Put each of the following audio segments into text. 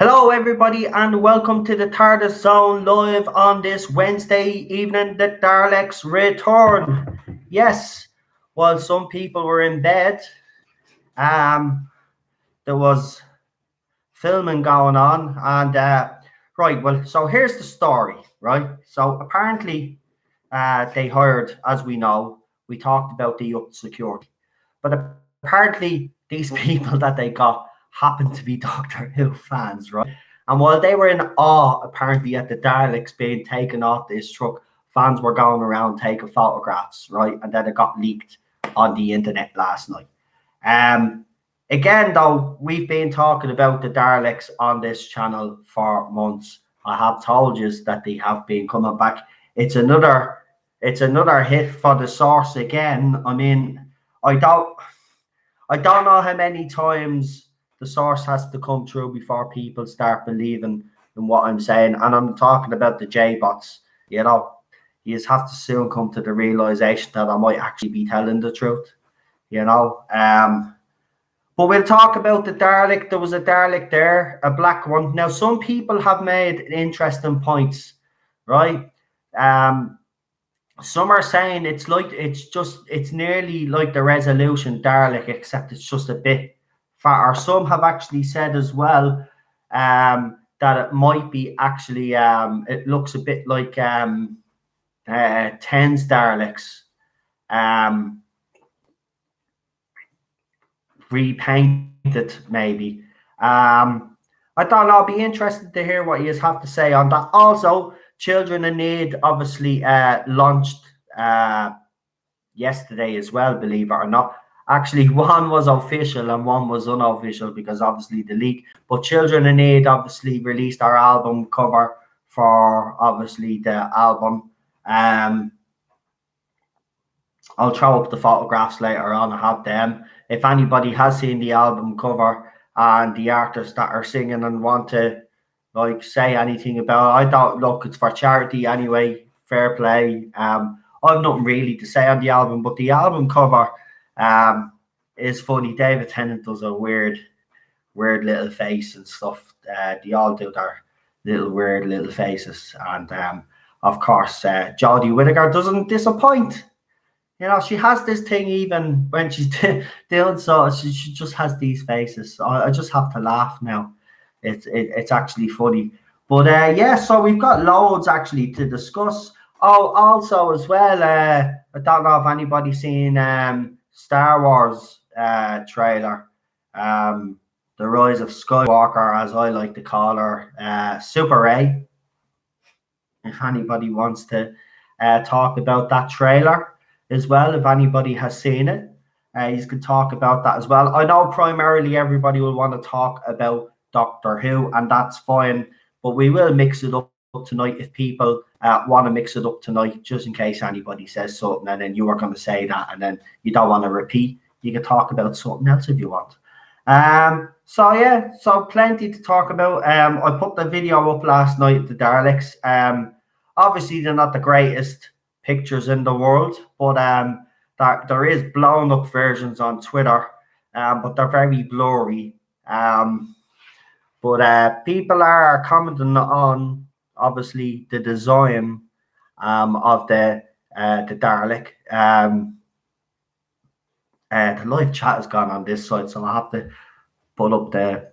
Hello, everybody, and welcome to the Tardis Zone live on this Wednesday evening. The Daleks return. Yes, while some people were in bed, there was filming going on, and right. Well, so here's the story. Right. So apparently, they hired, as we know, we talked about the up security, but apparently these people that they got happened to be Doctor Who fans, right? And while they were in awe, apparently, at the Daleks being taken off this truck, fans were going around taking photographs, right? And then it got leaked on the internet last night. Um, Again, though, we've been talking about the Daleks on this channel for months. I have told you that they have been coming back. It's another hit for the source again. I mean, I don't I don't know how many times the source has to come through before people start believing in what I'm saying. And I'm talking about the J-bots. You know, you just have to soon come to the realization that I might actually be telling the truth. You know, but we'll talk about the Dalek. There was a Dalek there, a black one. Now, some people have made interesting points, right? Some are saying it's nearly like the Resolution Dalek, except it's just a bit fatter. Some have actually said as well that it might be actually it looks a bit like Tens Daleks repainted maybe. I don't know. I'll be interested to hear what you have to say on that. Also, Children in Need obviously launched yesterday as well, believe it or not. Actually, one was official and one was unofficial because obviously the leak. But Children in Need obviously released our album cover for obviously the album. I'll throw up the photographs later on. I have them. If anybody has seen the album cover and the artists that are singing and want to like say anything about it, I don't look. It's for charity anyway. Fair play. I've nothing really to say on the album, but the album cover is funny. David Tennant does a weird little face and stuff. They all do their weird little faces, and of course, Jodie Whittaker doesn't disappoint. You know, she has this thing even when she's doing so. She just has these faces. I just have to laugh now. It's actually funny. But yeah, so we've got loads actually to discuss. Oh, also as well, I don't know if anybody's seen Star Wars trailer. The Rise of Skywalker, as I like to call her, Super A. If anybody wants to talk about that trailer as well, if anybody has seen it, you can talk about that as well. I know primarily everybody will want to talk about Doctor Who, and that's fine, but we will mix it up tonight if people want to mix it up tonight, just in case anybody says something and then you are going to say that and then you don't want to repeat. You can talk about something else if you want. So yeah, so plenty to talk about. I put the video up last night of the Daleks. Obviously they're not the greatest pictures in the world, but there is blown up versions on Twitter, but they're very blurry. But people are commenting on obviously the design of the Dalek. The live chat has gone on this side, so I'll have to put up the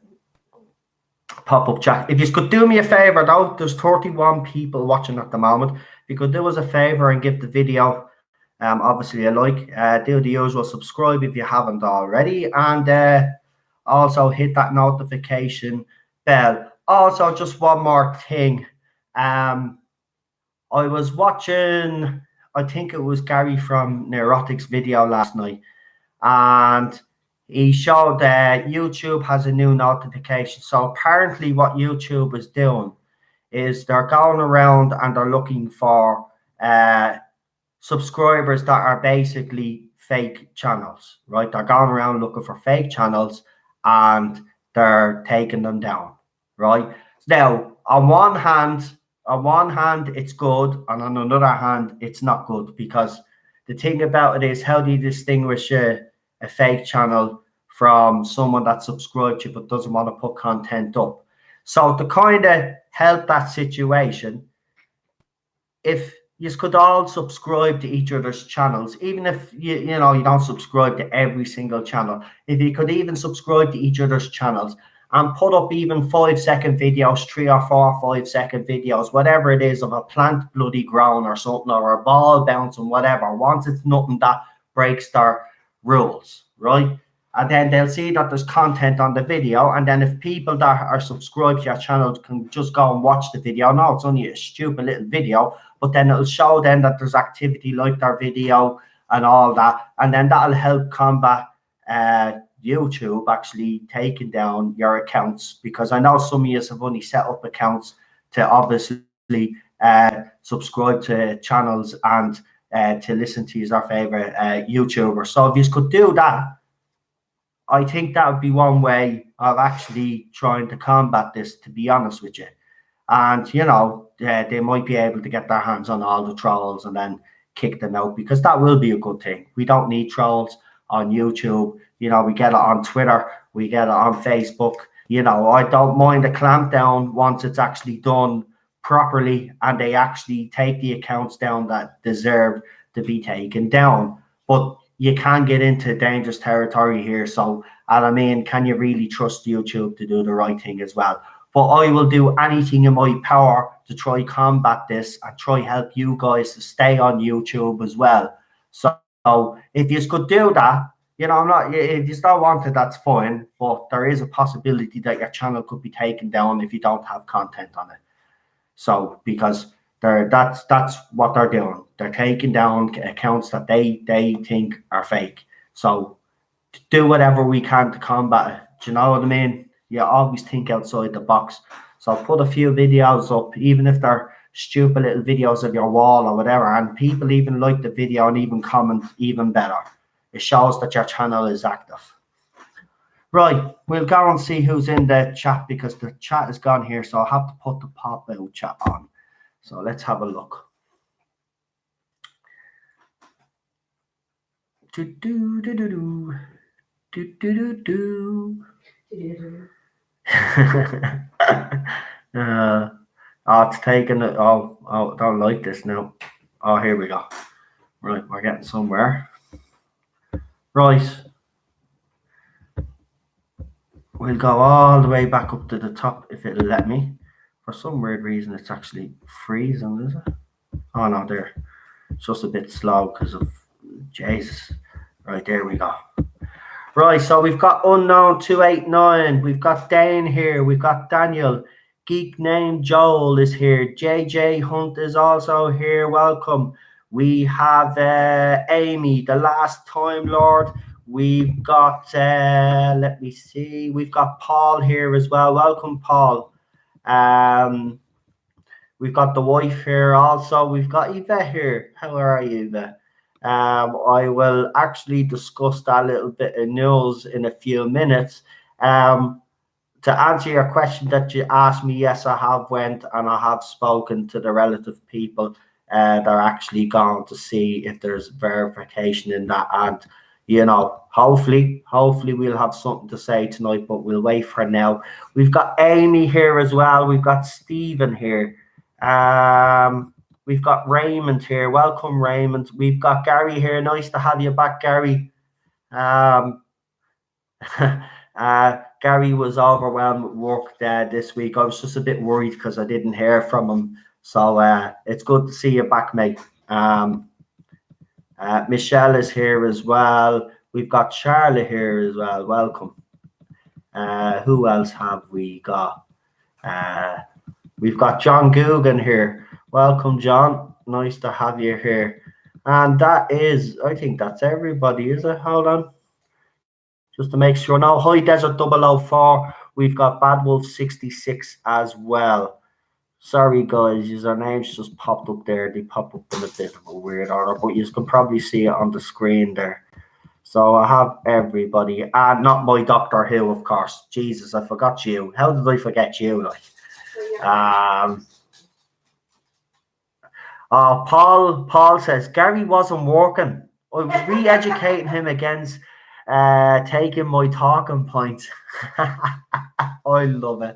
pop-up chat. If you could do me a favor though, there's 31 people watching at the moment. If you could do us a favor and give the video obviously a like, do the usual, subscribe if you haven't already, and also hit that notification bell. Also, just one more thing. I was watching, I think it was Gary from Neurotics video last night, and he showed that YouTube has a new notification. So apparently what YouTube is doing is they're going around and they're looking for subscribers that are basically fake channels, right? They're going around looking for fake channels and they're taking them down, right? Now, on one hand, it's good, and on another hand, it's not good, because the thing about it is, how do you distinguish a fake channel from someone that subscribes to you but doesn't want to put content up? So to kind of help that situation, if you could all subscribe to each other's channels, even if you don't subscribe to every single channel, if you could even subscribe to each other's channels and put up even 5-second videos, 3 or 4 5-second videos, whatever it is, of a plant bloody grown or something, or a ball bouncing, whatever, once it's nothing that breaks their rules, right? And then they'll see that there's content on the video, and then if people that are subscribed to your channel can just go and watch the video, no, it's only a stupid little video, but then it'll show them that there's activity like their video and all that, and then that'll help combat YouTube actually taking down your accounts, because I know some of you have only set up accounts to obviously subscribe to channels and to listen to your favorite YouTuber. So if you could do that, I think that would be one way of actually trying to combat this, to be honest with you. And, they might be able to get their hands on all the trolls and then kick them out, because that will be a good thing. We don't need trolls on YouTube. We get it on Twitter. We get it on Facebook. I don't mind a clampdown once it's actually done properly and they actually take the accounts down that deserve to be taken down. But you can get into dangerous territory here. So, and I mean, can you really trust YouTube to do the right thing as well? But I will do anything in my power to try combat this and try help you guys to stay on YouTube as well. So if you could do that, if you don't want it, that's fine. But there is a possibility that your channel could be taken down if you don't have content on it. So because that's what they're doing. They're taking down accounts that they think are fake. So do whatever we can to combat it. Do you know what I mean? You always think outside the box. So put a few videos up, even if they're stupid little videos of your wall or whatever, and people even like the video and even comment even better. It shows that your channel is active. Right, we'll go and see who's in the chat, because the chat is gone here, so I'll have to put the pop-out chat on. So let's have a look. It's taking it. Oh, I don't like this now. Oh, here we go. Right, we're getting somewhere. Right. We'll go all the way back up to the top if it'll let me. For some weird reason, it's actually freezing, is it? Oh, no, there. It's just a bit slow because of Jesus. Right, there we go. Right, so we've got Unknown 289. We've got Dane here. We've got Daniel. Geek named Joel is here. JJ Hunt is also here. Welcome. We have Amy, the Last Time Lord. We've got, let me see. We've got Paul here as well. Welcome, Paul. We've got the wife here also. We've got Yvette here. How are you, Yvette? I will actually discuss that little bit of news in a few minutes. To answer your question that you asked me, yes, I have went and I have spoken to the relative people. They're actually going to see if there's verification in that, and hopefully we'll have something to say tonight, but we'll wait for now. We've got Amy here as well. We've got Stephen here. We've got Raymond here. Welcome, Raymond. We've got Gary here. Nice to have you back, Gary. Gary was overwhelmed with work this week. I was just a bit worried because I didn't hear from him. So it's good to see you back, mate. Michelle is here as well. We've got Charlotte here as well. Welcome. Who else have we got? We've got John Guggen here. Welcome, John. Nice to have you here. And that is, I think that's everybody, is it? Hold on. Just to make sure. Now, High Desert 004. We've got Bad Wolf 66 as well. Sorry, guys. Your names just popped up there. They pop up in a bit of a weird order, but you can probably see it on the screen there. So I have everybody. And not my Doctor Who, of course. Jesus, I forgot you. How did I forget you? Like, Paul says Gary wasn't working. I was re-educating him against taking my talking points. I love it.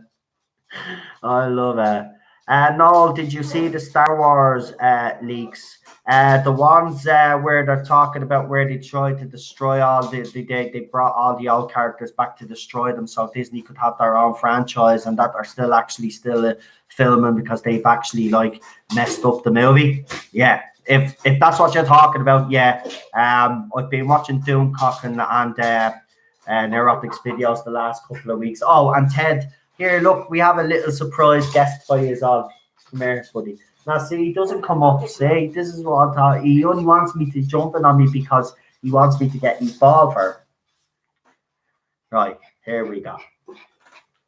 I love it. Noel, did you see the Star Wars leaks? The ones where they're talking about where they tried to destroy all they brought all the old characters back to destroy them so Disney could have their own franchise and that are still actually still filming because they've actually like messed up the movie. Yeah. If that's what you're talking about, yeah. I've been watching Doomcock and Neurotics videos the last couple of weeks. Oh, and Ted, here, look, we have a little surprise guest for you all. Come here, buddy. Now, see, he doesn't come up. See, this is what I thought. He only wants me to jump in on me because he wants me to get involved for. Right, here we go.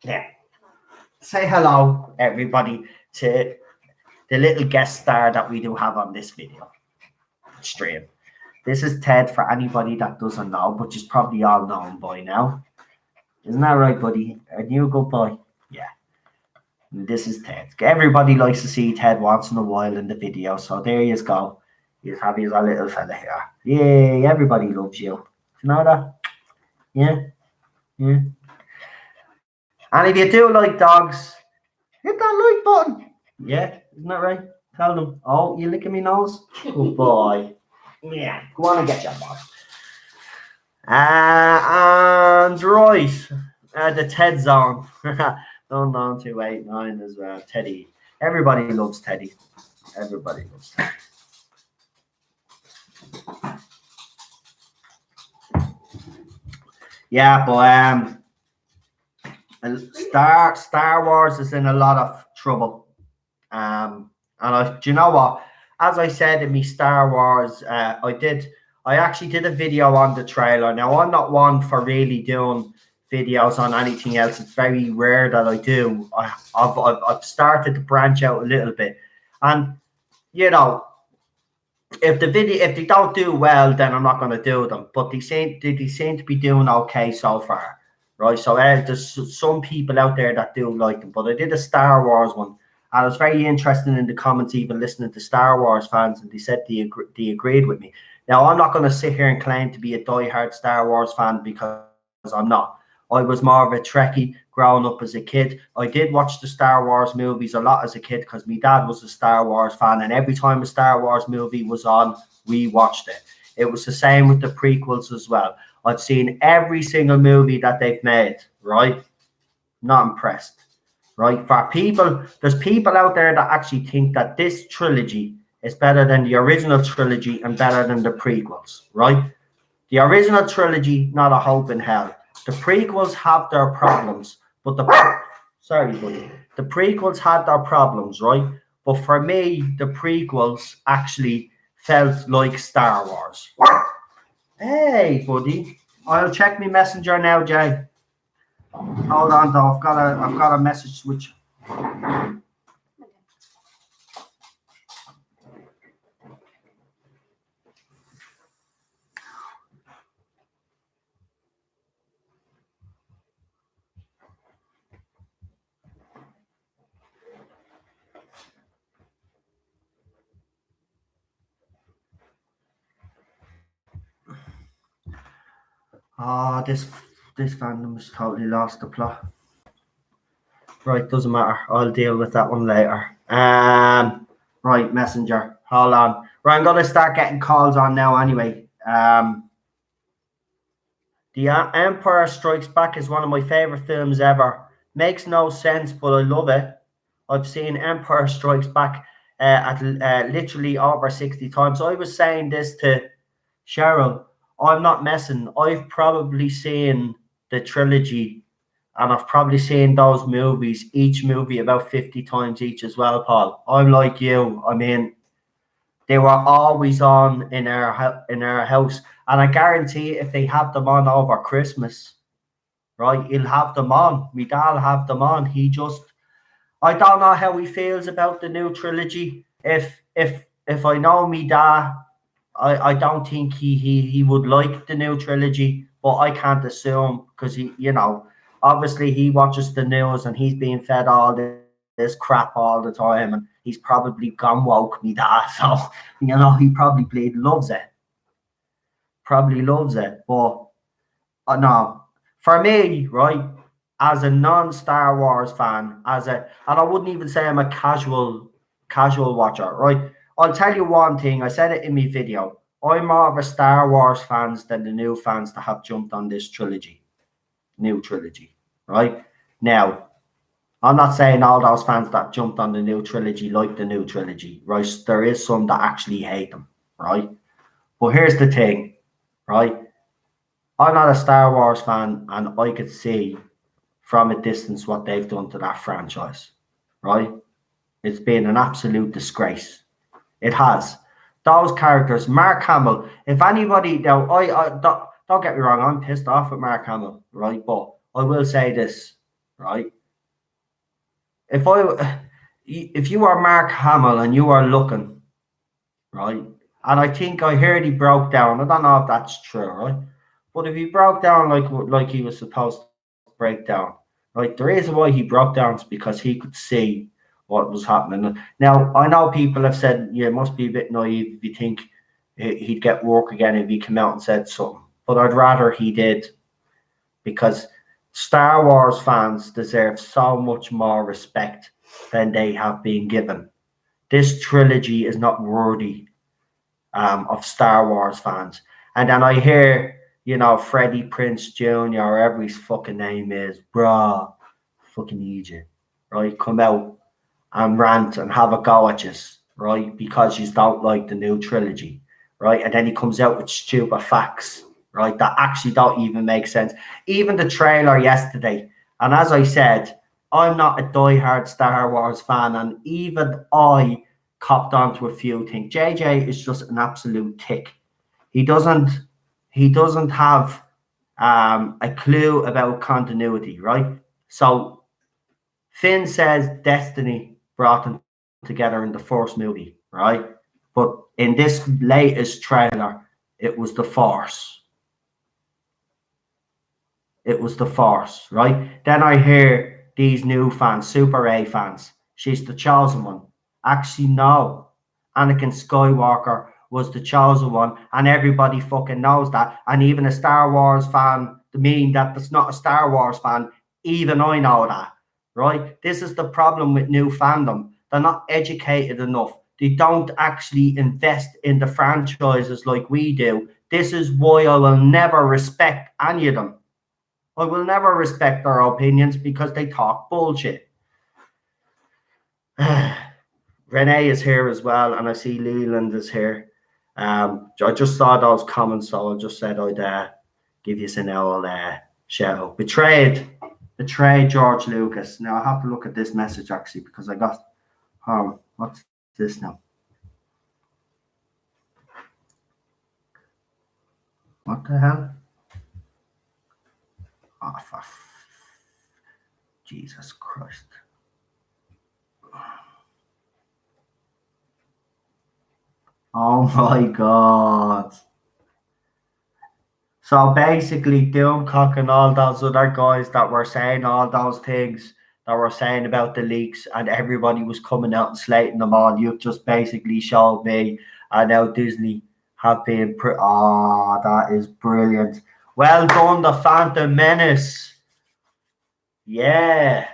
Yeah. Say hello, everybody, to the little guest star that we do have on this video stream. This is Ted for anybody that doesn't know, but you've probably all known by now. Isn't that right, buddy? Are you a good boy? Yeah. And this is Ted. Everybody likes to see Ted once in a while in the video, so there you go. You have his little fella here. Yay, everybody loves you. You know that? Yeah? Yeah. And if you do like dogs, hit that like button. Yeah, isn't that right? Tell them. Oh, you licking me nose? Good boy. Yeah, go on and get your boss. And right, the Ted Zone. 289 as well. Teddy. Everybody loves Teddy. Everybody loves Teddy. Yeah, but Star Wars is in a lot of trouble. And do you know what? As I said in me Star Wars, I actually did a video on the trailer. Now I'm not one for really doing videos on anything else. It's very rare that I do. I've started to branch out a little bit, and you know, if they don't do well, then I'm not going to do them. But they seem to be doing okay so far, right? So there's some people out there that do like them. But I did a Star Wars one. And I was very interested in the comments, even listening to Star Wars fans, and they said they agreed with me. Now, I'm not going to sit here and claim to be a diehard Star Wars fan because I'm not. I was more of a Trekkie growing up as a kid. I did watch the Star Wars movies a lot as a kid because my dad was a Star Wars fan, and every time a Star Wars movie was on, we watched it. It was the same with the prequels as well. I've seen every single movie that they've made, right? Not impressed. Right, for people, there's people out there that actually think that this trilogy is better than the original trilogy and better than the prequels, right? The original trilogy, not a hope in hell. The prequels have their problems, but the prequels had their problems, right? But for me, the prequels actually felt like Star Wars. Hey, buddy, I'll check my messenger now, Jay. Hold on, though. I've got a message switch. This fandom has totally lost the plot. Right, doesn't matter. I'll deal with that one later. Right, messenger. Hold on. Right, I'm gonna start getting calls on now anyway. The Empire Strikes Back is one of my favorite films ever. Makes no sense, but I love it. I've seen Empire Strikes Back at literally over 60 times. I was saying this to Cheryl. I'm not messing. I've probably seen the trilogy, and I've probably seen those movies, each movie about 50 times each as well, Paul. I'm like you. I mean, they were always on in our house, and I guarantee if they have them on over Christmas, right, he'll have them on. My dad'll have them on. I don't know how he feels about the new trilogy. If I know me dad, I don't think he would like the new trilogy, but I can't assume because obviously he watches the news and he's being fed all this crap all the time, and he's probably gone woke, me dad. So he probably loves it. But no, for me, right? as a non-Star Wars fan, and I wouldn't even say I'm a casual watcher, right? I'll tell you one thing. I said it in my video. I'm more of a Star Wars fans than the new fans that have jumped on this new trilogy, right? Now, I'm not saying all those fans that jumped on the new trilogy like the new trilogy, right? There is some that actually hate them, right? But here's the thing, right? I'm not a Star Wars fan, and I could see from a distance what they've done to that franchise, right? It's been an absolute disgrace. It has. Those characters, Mark Hamill. If anybody now, I don't get me wrong, I'm pissed off with Mark Hamill, right? But I will say this, right? If you are Mark Hamill and you are looking, right, and I think I heard he broke down. I don't know if that's true, right? But if he broke down like he was supposed to break down, right? The reason why he broke down is because he could see what was happening. Now I know people have said, "Yeah, it must be a bit naive if you think he'd get work again if he came out and said something." But I'd rather he did, because Star Wars fans deserve so much more respect than they have been given. This trilogy is not worthy of Star Wars fans. And then I hear, Freddie Prince Jr., or whatever his fucking name is, bruh, fucking idiot, right? Come out and rant and have a go at you, right? Because you don't like the new trilogy, right? And then he comes out with stupid facts, right? That actually don't even make sense. Even the trailer yesterday, and as I said, I'm not a diehard Star Wars fan, and even I copped onto a few things. JJ is just an absolute tick. He doesn't have a clue about continuity, right? So Finn says destiny brought them together in the first movie, right? But in this latest trailer, it was the Force. It was the Force, right? Then I hear these new fans, Super A fans, she's the chosen one. Actually, no. Anakin Skywalker was the chosen one, and everybody fucking knows that. And even a Star Wars fan, that's not a Star Wars fan, even I know that, right? This is the problem with new fandom. They're not educated enough. They don't actually invest in the franchises like we do. This is why I will never respect any of them. I will never respect their opinions because they talk bullshit. Renee is here as well, and I see Leland is here. I just saw those comments, so I just said I'd give you an old shout out. Betrayed George Lucas. Now I have to look at this message actually because I got what's this now? What the hell? Oh, for Jesus Christ. Oh my God. So basically, Doomcock and all those other guys that were saying all those things that were saying about the leaks, and everybody was coming out and slating them all. You've just basically showed me, and now Disney have been. That is brilliant. Well done, the Phantom Menace. Yeah.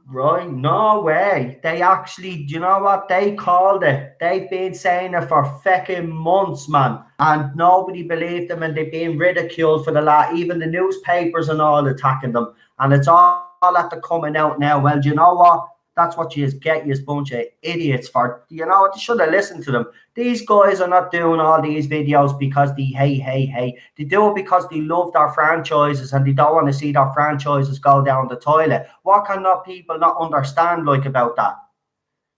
Right, no way. They actually, do you know what? They called it. They've been saying it for fucking months, man. And nobody believed them, and they've been ridiculed for the even the newspapers and all attacking them. And it's all at the coming out now. Well, do you know what? That's what you get, you bunch of idiots for. You know what? You should have listened to them. These guys are not doing all these videos because they hey. They do it because they love their franchises and they don't want to see their franchises go down the toilet. What can people not understand about that?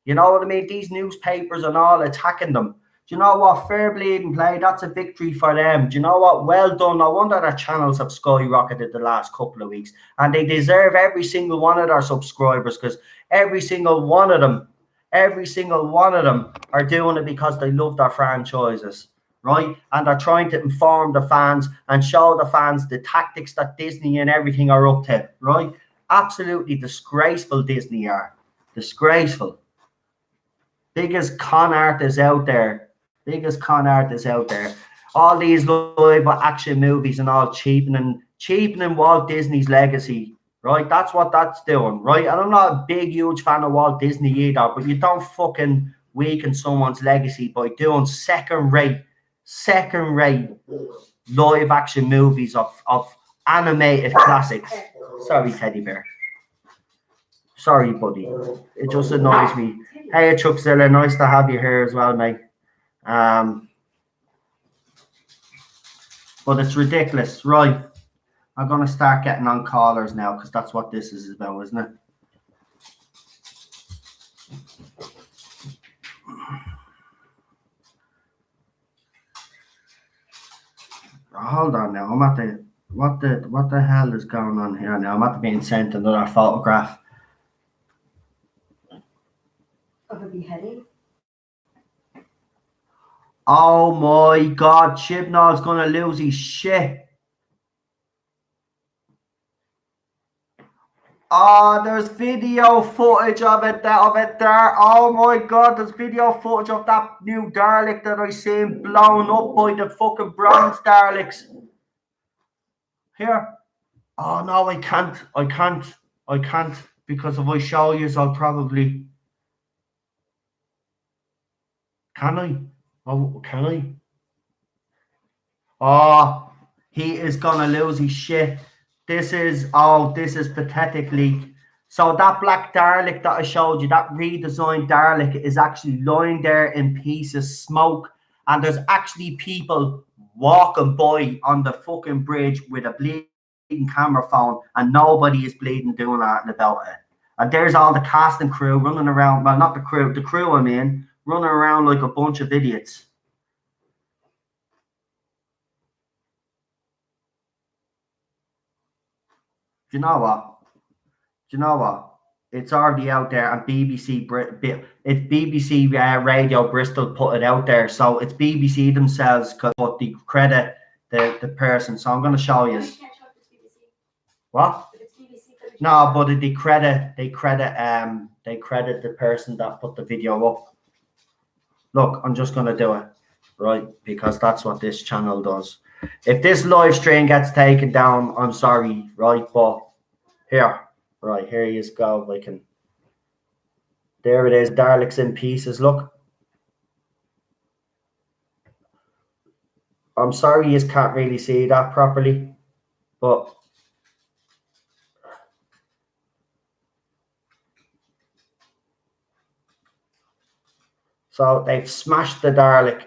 You know what I mean? These newspapers and all attacking them. Do you know what? Fair bleeding play. That's a victory for them. Do you know what? Well done. No wonder their channels have skyrocketed the last couple of weeks. And they deserve every single one of their subscribers, because every single one of them are doing it because they love their franchises, right? And they're trying to inform the fans and show the fans the tactics that Disney and everything are up to, right? Absolutely disgraceful, Disney are. Disgraceful. Biggest con artists out there. All these live action movies and all cheapening cheapening Walt Disney's legacy, right? That's what that's doing, right? And I'm not a big, huge fan of Walt Disney either, but you don't fucking weaken someone's legacy by doing second-rate live action movies of animated classics. Sorry, teddy bear. Sorry, buddy. It just annoys me. Hey, Chuckzilla, nice to have you here as well, mate. But it's ridiculous, right? I'm gonna start getting on callers now because that's what this is about, isn't it? Hold on now. I'm at the what the hell is going on here now? I'm at the being sent another photograph of a beheading. Oh my God, Chibnall's gonna lose his shit. Oh, there's video footage of it there. Oh my God, there's video footage of that new Dalek that I seen blown up by the fucking bronze Daleks. Here. Oh no, I can't because if I show you, I'll probably. Can I? Oh, can I? Oh, he is gonna lose his shit. This is pathetically. So that black Dalek that I showed you, that redesigned Dalek, is actually lying there in pieces, smoke, and there's actually people walking by on the fucking bridge with a bleeding camera phone, and nobody is bleeding doing that about it. And there's all the cast and crew running around. Well, not the crew I mean, running around like a bunch of idiots. Do you know what? It's already out there, and BBC Radio Bristol put it out there, so it's BBC themselves, but they credit the person. So I'm going to show you. What? No, but they credit the person that put the video up. Look, I'm just going to do it, right? Because that's what this channel does. If this live stream gets taken down, I'm sorry, right? But here you go. I can. There it is. Daleks in pieces. Look. I'm sorry you can't really see that properly, but so they've smashed the Dalek.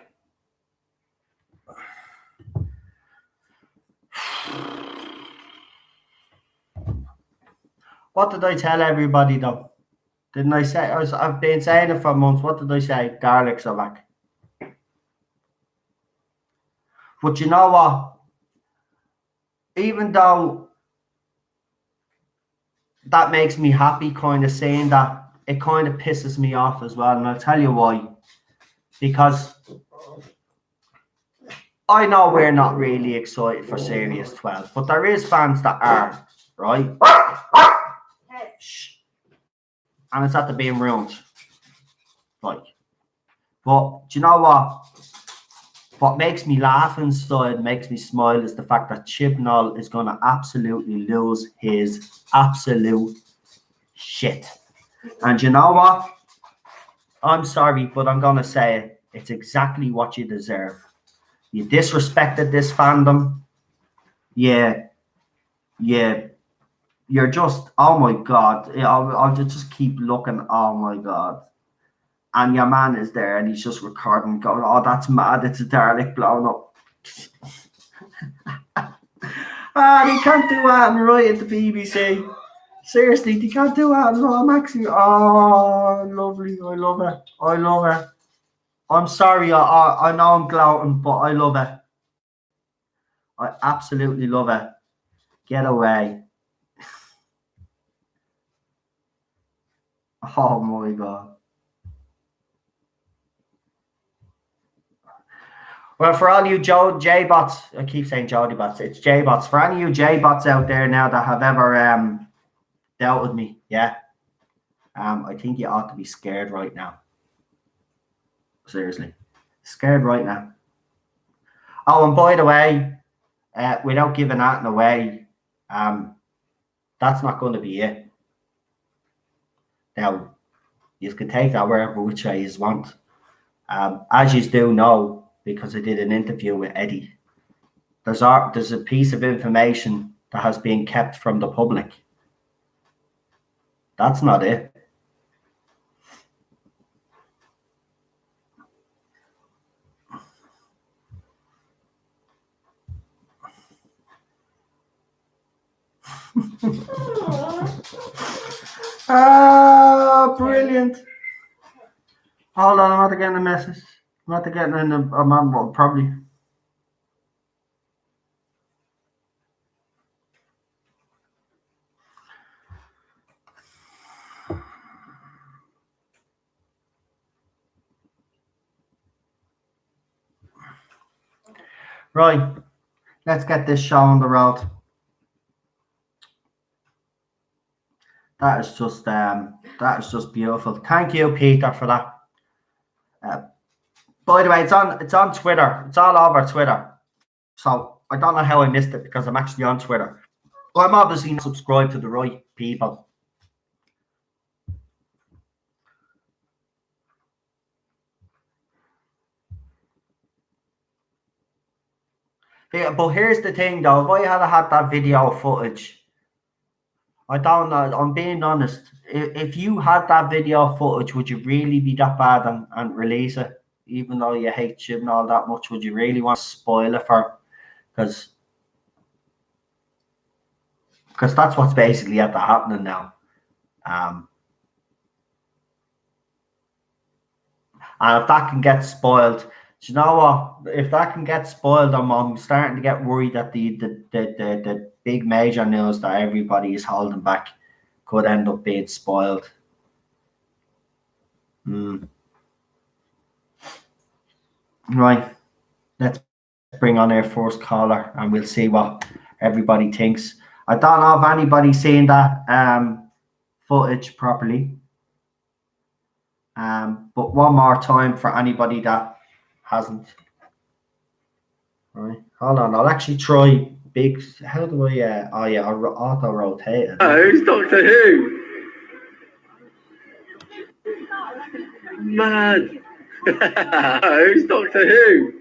What did I tell everybody though? Didn't I say I've been saying it for months? What did I say? Daleks are back. But you know what? Even though that makes me happy, kind of saying that, it kind of pisses me off as well, and I'll tell you why. Because I know we're not really excited for Series 12, but there is fans that are, right? And it's at the being ruined. Like, but do you know what? What makes me laugh inside, makes me smile, is the fact that Chibnall is going to absolutely lose his absolute shit. And you know what? I'm sorry, but I'm going to say it. It's exactly what you deserve. You disrespected this fandom. Yeah. You're just, oh my God. I'll just keep looking. Oh my God. And your man is there and he's just recording, going, oh, that's mad. It's a Dalek blown up. They can't do that right at the BBC. Seriously, they can't do that. No, I'm actually, oh, lovely. I love it. I'm sorry. I know I'm gloating, but I love it. I absolutely love it. Get away. Oh my God. Well, for all you J-bots, I keep saying Jody bots, it's J-bots. For any of you J-bots out there now that have ever dealt with me, yeah, I think you ought to be scared right now. Seriously. Scared right now. Oh, and by the way, without giving that away, that's not going to be it. Now, you can take that wherever which way you want. As you do know, because I did an interview with Eddie, there's a piece of information that has been kept from the public. That's not it. Ah, brilliant. Hold on, I'm not getting a message. I'm not getting a man, well, probably. Right, let's get this show on the road. That is just beautiful. Thank you, Peter, for that. By the way, it's on Twitter. It's all over Twitter. So I don't know how I missed it because I'm actually on Twitter. I'm obviously not subscribed to the right people. Yeah, but here's the thing, though. If I had that video footage, I don't know. I'm being honest. If you had that video footage, would you really be that bad and release it? Even though you hate Chibnall all that much, would you really want to spoil it for? Because that's what's basically happening now. And if that can get spoiled, do you know what? If that can get spoiled, I'm starting to get worried that the big major news that everybody is holding back could end up being spoiled. Right. Let's bring on our first caller and we'll see what everybody thinks. I don't know if anybody's seen that footage properly. But one more time for anybody that hasn't. Right, hold on. I'll actually try big. How do I? Oh yeah, auto rotate it. Who's Doctor Who? Mad. Who's Doctor Who?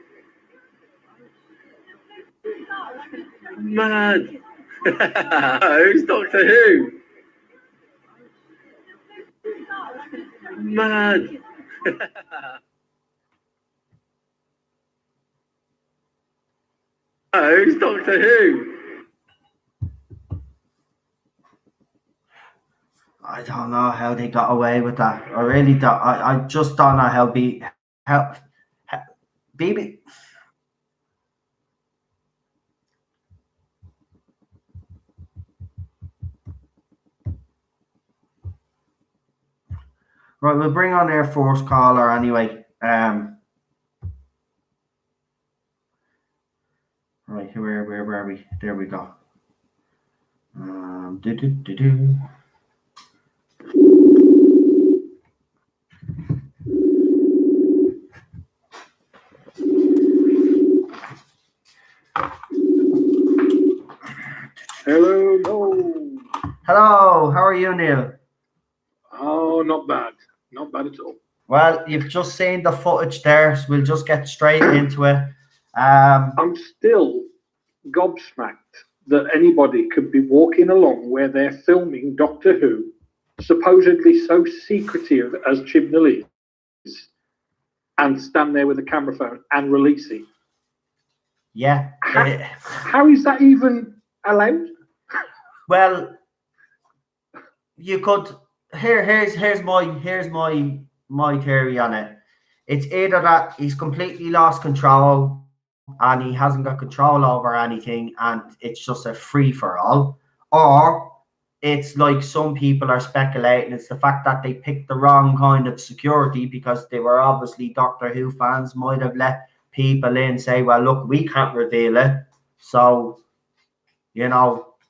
Mad. Who's Doctor Who? Mad. Who's Doctor Who? I don't know how they got away with that. I really don't. I just don't know how BB. Right, we'll bring on our first caller anyway. Right, where were we? There we go. Hello, no. Hello, how are you, Neil? Oh, not bad. Not bad at all. Well, you've just seen the footage there, so we'll just get straight into it. I'm still gobsmacked that anybody could be walking along where they're filming Doctor Who, supposedly so secretive as Chibnall is, and stand there with a camera phone and release it. Yeah. How is that even allowed? Well, you could. Here's my theory on it. It's either that he's completely lost control and he hasn't got control over anything and it's just a free for all, or it's like some people are speculating it's the fact that they picked the wrong kind of security because they were obviously Doctor Who fans, might have let people in say, well, look, we can't reveal it, so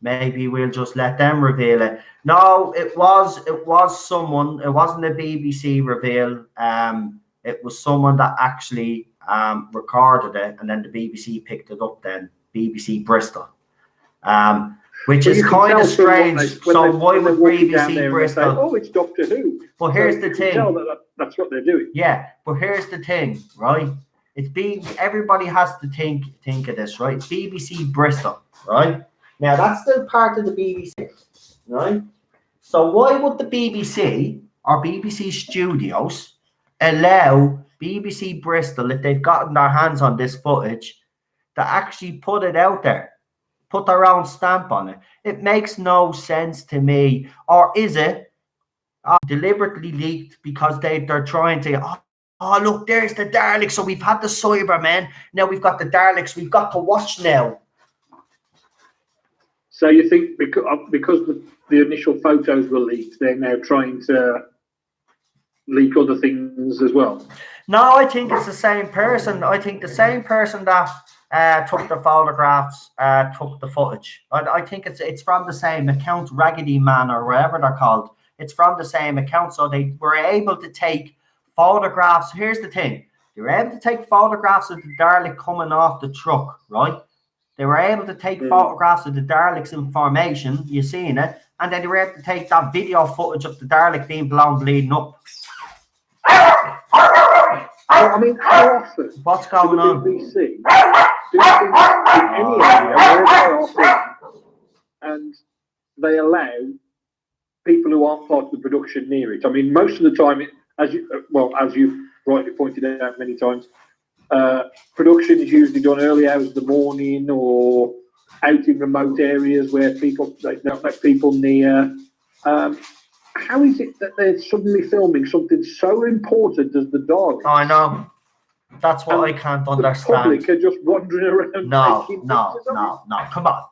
maybe we'll just let them reveal it. No, it was someone. It wasn't a BBC reveal. It was someone that actually recorded it, and then the BBC picked it up then BBC Bristol, which Well, is you can kind tell of from what strange. So why when they're would walking down BBC there and they say, Bristol? "Oh, it's Doctor Who." But here's So the you can tell thing. that's what they're doing. Yeah, but here's the thing, right? It's being everybody has to think of this, right? It's BBC Bristol, right? Now that's still part of the BBC, right? So why would the BBC or BBC Studios allow BBC Bristol, if they've gotten their hands on this footage, to actually put it out there, put their own stamp on it? It makes no sense to me. Or is it deliberately leaked because they're trying to, oh look, there's the Daleks, so we've had the Cybermen, now we've got the Daleks, we've got to watch now. So you think because the initial photos were leaked, they're now trying to leak other things as well? No, I think it's the same person. I think the same person that took the photographs took the footage. I think it's from the same account, Raggedy Man or whatever they're called. It's from the same account, so they were able to take photographs. Here's the thing. They were able to take photographs of the Dalek coming off the truck, right? They were able to take photographs of the Daleks in formation, you seen it, and then they were able to take that video footage of the Dalek being blown bleeding up. Well, I mean, how often? What's going on? BBC do things in any area where they are filming, and they allow people who aren't part of the production near it. I mean, most of the time, as you've rightly pointed out many times, production is usually done early hours of the morning or out in remote areas where they don't let people near. How is it that they're suddenly filming something so important as the Daleks? I know. That's what I can't understand. The public are just wandering around. No. Come on.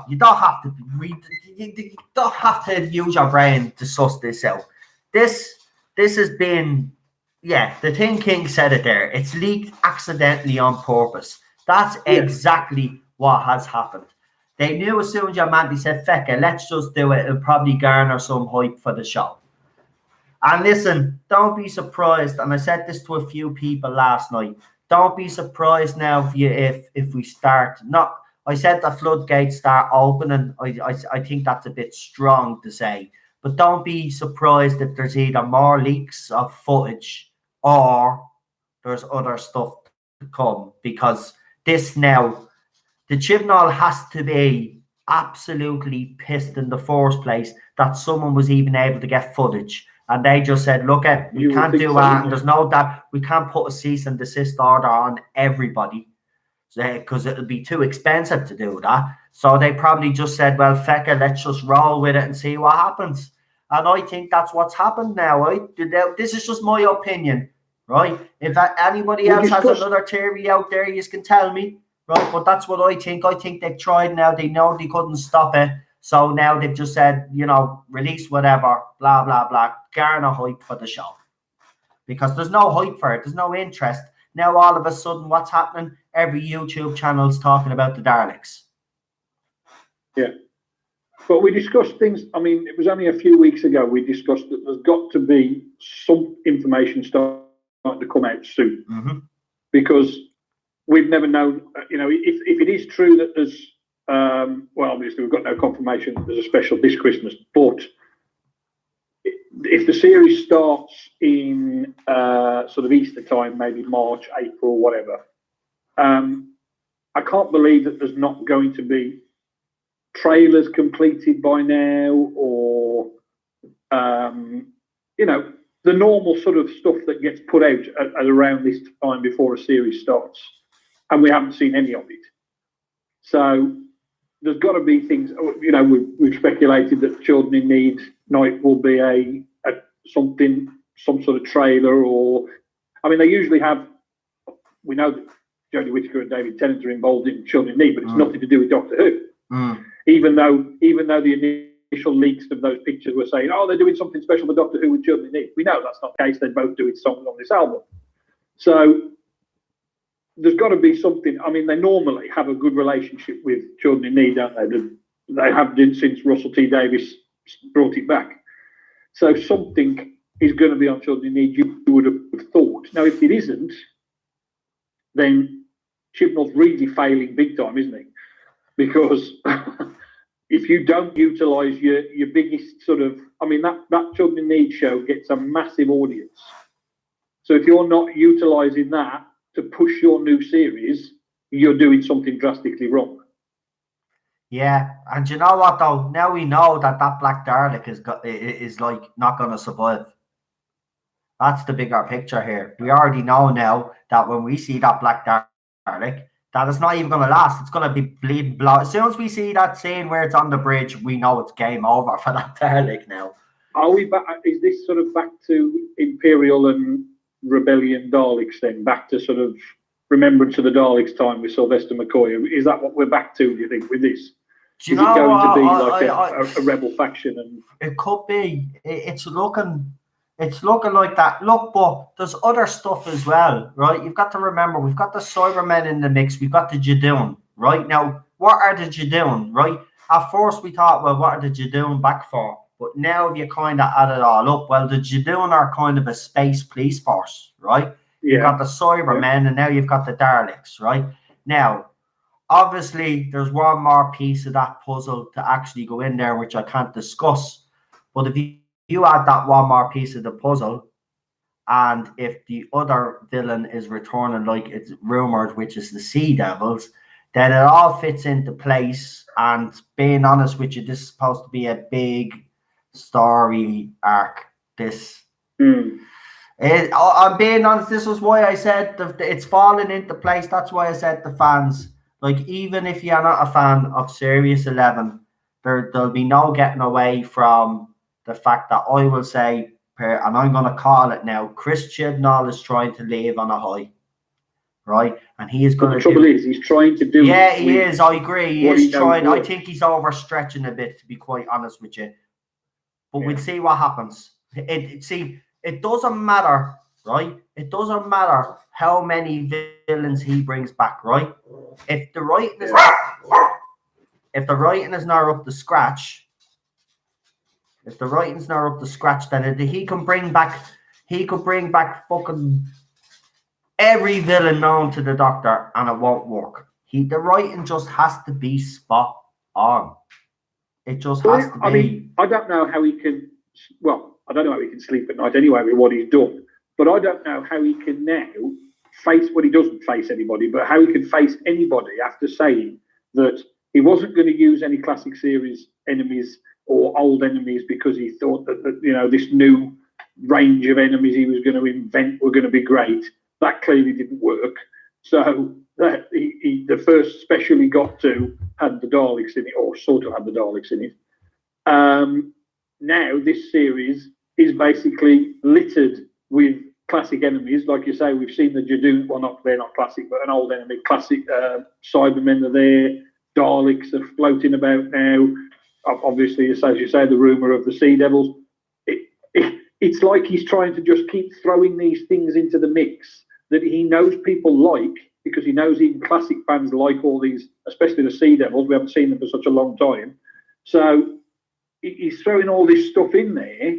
You don't have to read. You don't have to use your brain to suss this out. This has been. Yeah, the Thing King said it there. It's leaked accidentally on purpose. That's exactly what has happened. They knew as soon as your man, they said, "Fecka, let's just do it. It'll probably garner some hype for the show." And listen, don't be surprised. And I said this to a few people last night. Don't be surprised now if we start. Not, I said the floodgates start opening. I think that's a bit strong to say. But don't be surprised if there's either more leaks of footage or there's other stuff to come. Because this now, the Chibnall has to be absolutely pissed in the first place that someone was even able to get footage. And they just said, look, we can't do that. And there's no doubt we can't put a cease and desist order on everybody because it'll be too expensive to do that. So they probably just said, well, fecka, let's just roll with it and see what happens. And I think that's what's happened now. Right? This is just my opinion, right? If anybody else has another theory out there, you can tell me, right? But that's what I think. I think they've tried now. They know they couldn't stop it. So now they've just said, release whatever, blah, blah, blah, garner hype for the show. Because there's no hype for it. There's no interest. Now, all of a sudden, what's happening? Every YouTube channel is talking about the Daleks. Yeah. But we discussed things, I mean, it was only a few weeks ago we discussed that there's got to be some information starting to come out soon. Mm-hmm. Because we've never known, if it is true that there's, well, obviously we've got no confirmation that there's a special this Christmas, but if the series starts in sort of Easter time, maybe March, April, whatever, I can't believe that there's not going to be trailers completed by now or, the normal sort of stuff that gets put out at around this time before a series starts. And we haven't seen any of it. So there's got to be things, we've speculated that Children in Need night will be some sort of trailer or, I mean, they usually have, we know that Jodie Whittaker and David Tennant are involved in Children in Need, but it's nothing to do with Doctor Who. Even though the initial leaks of those pictures were saying, oh, they're doing something special for Doctor Who with Children in Need. We know that's not the case. They're both doing songs on this album. So there's got to be something. I mean, they normally have a good relationship with Children in Need, don't they? They have did since Russell T Davies brought it back. So something is going to be on Children in Need, you would have thought. Now, if it isn't, then Chibnall's really failing big time, isn't he? because if you don't utilize your biggest sort of, I mean, that Children in Need show gets a massive audience. So if you're not utilizing that to push your new series, you're doing something drastically wrong. Yeah, and you know what though? Now we know that Black Dalek is like not going to survive. That's the bigger picture here. We already know now that when we see that Black Dalek, that it's not even going to last. It's going to be bleeding blood. As soon as we see that scene where it's on the bridge, we know it's game over for that Dalek now. Are we back? Is this sort of back to Imperial and Rebellion Daleks then? Back to sort of Remembrance of the Daleks time with Sylvester McCoy? Is that what we're back to, do you think, with this? Do you Is know it going what? to be like a rebel faction? And it could be. It's looking like that. Look, but there's other stuff as well, right? You've got to remember, we've got the Cybermen in the mix. We've got the Judoon, right? Now, what are the Judoon, right? At first, we thought, well, what are the Judoon back for? But now, if you kind of add it all up, well, the Judoon are kind of a space police force, right? yeah. You've got the Cybermen, and now you've got the Daleks, right? Now, obviously, there's one more piece of that puzzle to actually go in there, which I can't discuss. But if you add that one more piece of the puzzle, and if the other villain is returning like it's rumored, which is the Sea Devils, then it all fits into place. And being honest with you, this is supposed to be a big story arc. I'm being honest, this was why I said it's falling into place. That's why I said the fans, like, even if you're not a fan of Series 11, there'll be no getting away from the fact that I will say, and I'm going to call it now, Chris Chibnall is trying to live on a high, right? And he is going to. The trouble is, he's trying to do. Yeah, he is. I agree. He is trying. I works. think he's overstretching a bit, to be quite honest with you. But we'll see what happens. It doesn't matter, right? It doesn't matter how many villains he brings back, right? If the writing is not up to scratch. If the writing's not up to scratch, then he could bring back fucking every villain known to the Doctor, and it won't work. The writing just has to be spot on. It just has to be. I mean, I don't know how he can. Well, I don't know how he can sleep at night anyway with what he's done. But I don't know how he can now face. Well, he doesn't face anybody, but how he can face anybody after saying that he wasn't going to use any classic series enemies or old enemies because he thought that this new range of enemies he was going to invent were going to be great. That clearly didn't work. So the first special he got to had the Daleks in it, or sort of had the Daleks in it. Now this series is basically littered with classic enemies. Like you say, we've seen the Judoon. Well, they're not classic, but an old enemy. Classic Cybermen are there. Daleks are floating about now. Obviously, as you say, the rumour of the Sea Devils. It's like he's trying to just keep throwing these things into the mix that he knows people like, because he knows even classic fans like all these, especially the Sea Devils. We haven't seen them for such a long time. So he's throwing all this stuff in there,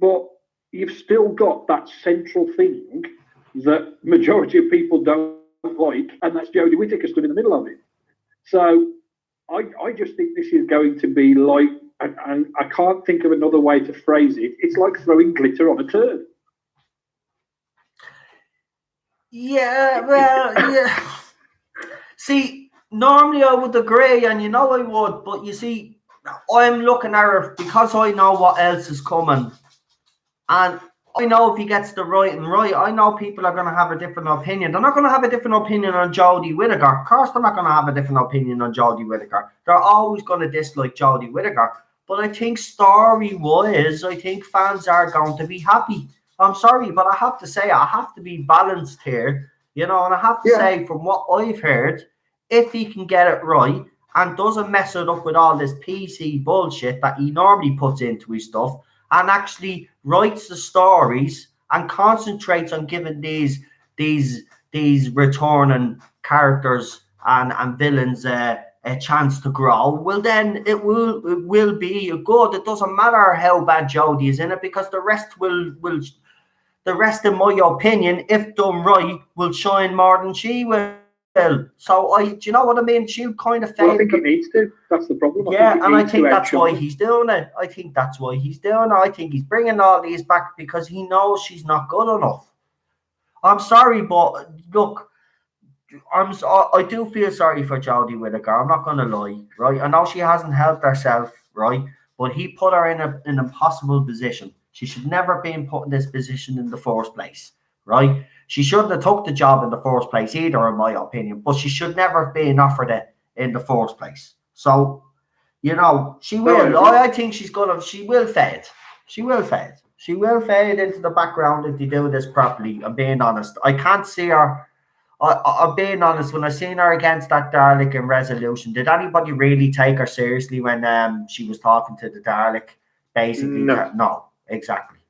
but you've still got that central thing that majority of people don't like, and that's Jodie Whittaker stood in the middle of it. So I just think this is going to be like, and I can't think of another way to phrase it. It's like throwing glitter on a turd. Yeah, well, yeah. See, normally I would agree, and I would, but you see, I'm looking at it because I know what else is coming, and I know if he gets the writing right, I know people are going to have a different opinion. They're not going to have a different opinion on Jodie Whittaker. Of course, they're not going to have a different opinion on Jodie Whittaker. They're always going to dislike Jodie Whittaker. But I think story-wise, I think fans are going to be happy. I'm sorry, but I have to say, I have to be balanced here, and I have to say, from what I've heard, if he can get it right and doesn't mess it up with all this PC bullshit that he normally puts into his stuff, and actually writes the stories and concentrates on giving these returning characters and villains a chance to grow, well, then it will be good. It doesn't matter how bad Jodie is in it, because the rest, in my opinion, if done right, will shine more than she will. So do you know what I mean? She'll kind of fade. Well, I think it needs to. That's the problem. I think that's why he's doing it. I think he's bringing all these back because he knows she's not good enough. I'm sorry, but look, I do feel sorry for Jodie Whittaker. I'm not going to lie, right? I know she hasn't helped herself, right? But he put her in an impossible position. She should never have been put in this position in the first place, right? She shouldn't have took the job in the first place either, in my opinion. But she should never have been offered it in the first place. So, you know, she will. I think she will fade. She will fade. She will fade into the background if they do this properly. I'm being honest. I can't see her. I'm being honest. When I seen her against that Dalek in Resolution, did anybody really take her seriously when she was talking to the Dalek? Basically, no, exactly.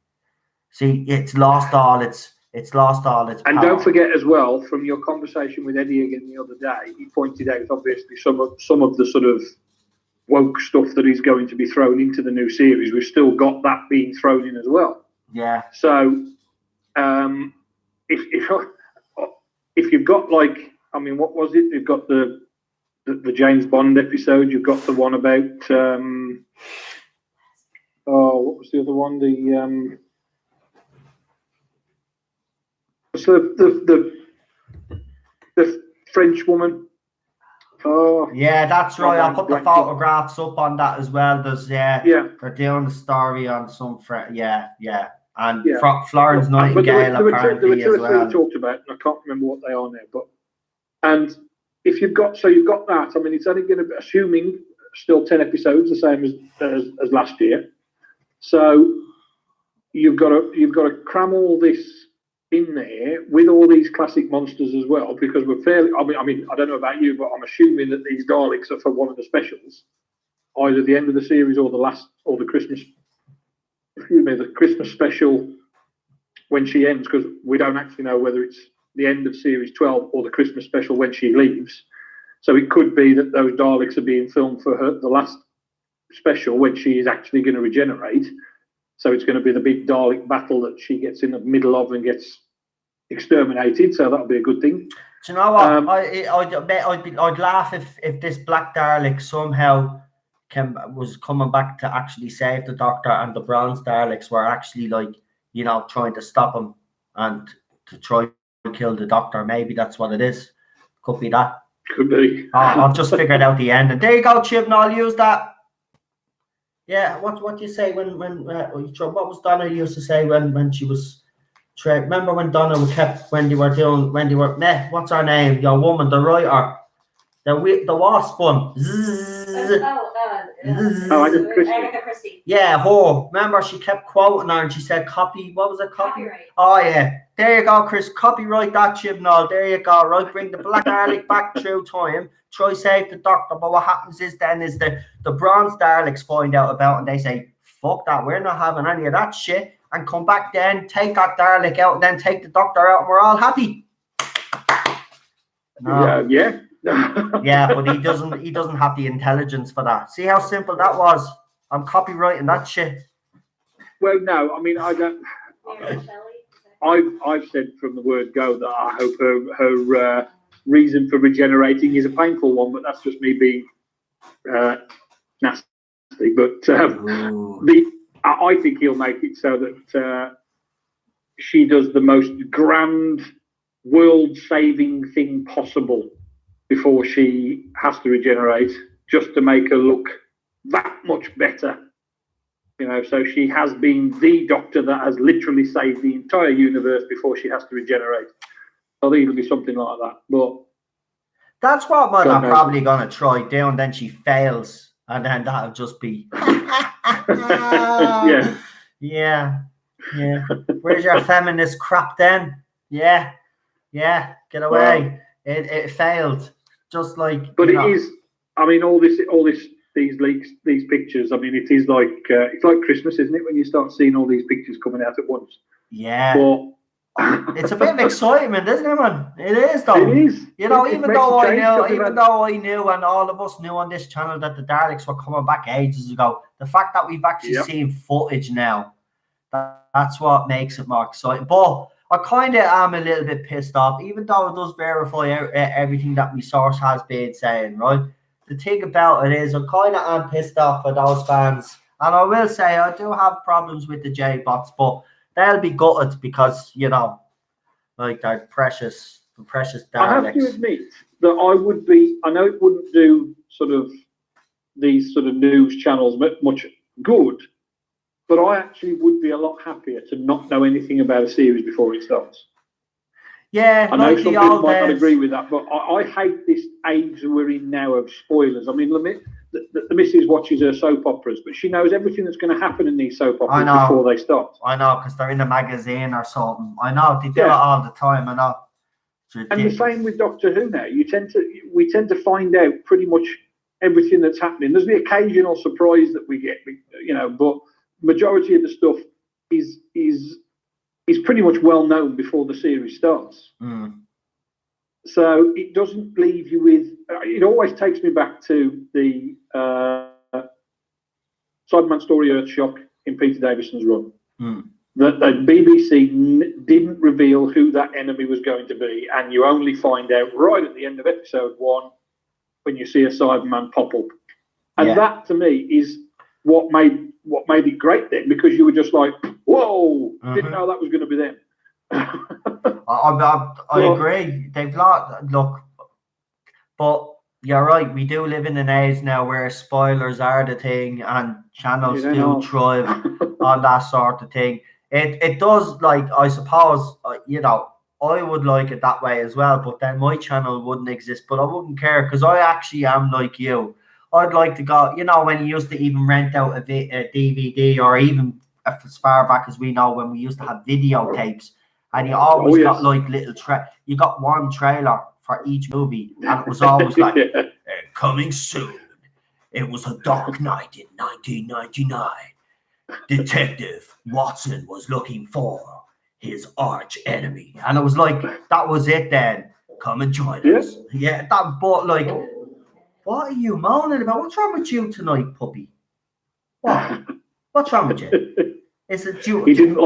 See, it's lost all its power. And don't forget as well, from your conversation with Eddie again the other day, he pointed out obviously some of the sort of woke stuff that is going to be thrown into the new series. We've still got that being thrown in as well. Yeah. So, if you've got what was it? You've got the James Bond episode. You've got the one about what was the other one? The French woman. Oh, yeah, that's right. I put the photographs up on that as well. There's they're doing the story on some and Florence Nightingale apparently as well. I talked about, and I can't remember what they are now. And if you've got that, I mean, it's only going to be, assuming still 10 episodes, the same as last year. So you've got to cram all this in there with all these classic monsters as well, because we're fairly. I mean, I don't know about you, but I'm assuming that these Daleks are for one of the specials, either the end of the series or the Christmas. Excuse me, the Christmas special when she ends, because we don't actually know whether it's the end of series 12 or the Christmas special when she leaves. So it could be that those Daleks are being filmed for the last special when she is actually going to regenerate. So it's going to be the big Dalek battle that she gets in the middle of and gets exterminated. So that'll be a good thing. Do you know what? I'd laugh if this Black Dalek somehow was coming back to actually save the Doctor, and the Bronze Daleks were actually trying to stop him and to try to kill the Doctor. Maybe that's what it is. Could be that. Could be. I've just figured out the end, and there you go, Chib. And I'll use that. Yeah, what do you say when what was Donna used to say when she was? Remember when Donna when they were what's her name? Your woman, the writer, the wasp one. Agatha Christie. Yeah, her. Remember, she kept quoting her, and she said, "Copy." What was it? Copyright. Oh yeah, there you go, Chris. Copyright that, Chibnall. There you go. Right, bring the Black Dalek back through time. Try save the Doctor, but what happens is the Bronze Daleks find out about it, and they say, "Fuck that, we're not having any of that shit," and come back then, take that Dalek out, and then take the Doctor out, and we're all happy. No. Yeah. Yeah, but he doesn't have the intelligence for that. See how simple that was? I'm copywriting that shit. Well, no, I mean, I don't. I've said from the word go that I hope her reason for regenerating is a painful one, but that's just me being nasty. But I think he'll make it so that she does the most grand, world-saving thing possible before she has to regenerate, just to make her look that much better. So she has been the Doctor that has literally saved the entire universe before she has to regenerate. I think it'll be something like that. But that's what I'm probably going to try doing. Then she fails, and then that'll just be... Yeah. Where's your feminist crap then? Yeah, get away. Well, it failed. Just like, but it is. I mean, these leaks, these pictures. I mean, it is like it's like Christmas, isn't it? When you start seeing all these pictures coming out at once. Yeah. But it's a bit of excitement, isn't it, man? It is, though. It is. Even though I knew, and all of us knew on this channel that the Daleks were coming back ages ago, the fact that we've actually seen footage now, that's what makes it more exciting. But I kind of am a little bit pissed off, even though it does verify everything that my source has been saying, right? The thing about it is, I kind of am pissed off for those fans. And I will say, I do have problems with the J-bots, but they'll be gutted because, you know, like they're precious Daleks. I have to admit that I know it wouldn't do sort of these sort of news channels much good, but I actually would be a lot happier to not know anything about a series before it starts. Yeah, I know like some people might not agree with that, but I hate this age we're in now of spoilers. I mean, the missus watches her soap operas, but she knows everything that's going to happen in these soap operas before they start. I know, because they're in a magazine or something. I know, they do it all the time, I know. And the same with Doctor Who now. We tend to find out pretty much everything that's happening. There's the occasional surprise that we get, you know, but majority of the stuff is pretty much well known before the series starts. So it doesn't leave you with. It always takes me back to the Cyberman story Earthshock in Peter Davison's run. That the BBC didn't reveal who that enemy was going to be, and you only find out right at the end of episode 1 when you see a Cyberman pop up. And that to me is what made it great then, because you were just like, whoa, didn't know that was going to be them. I agree. They've look, but you're right. We do live in an age now where spoilers are the thing, and channels do thrive on that sort of thing. It does, like, I suppose, you know, I would like it that way as well, but then my channel wouldn't exist. But I wouldn't care, because I actually am like you. I'd like to go, you know, when you used to even rent out a DVD, or even as far back as we know, when we used to have videotapes, and you always got like little you got one trailer for each movie, and it was always like coming soon. It was a dark night in 1999. Detective Watson was looking for his arch enemy, and it was like, that was it then. Come and join us. Yeah, that, but like, what are you moaning about? What's wrong with you tonight, puppy? What? What's wrong with you? Is it you? He didn't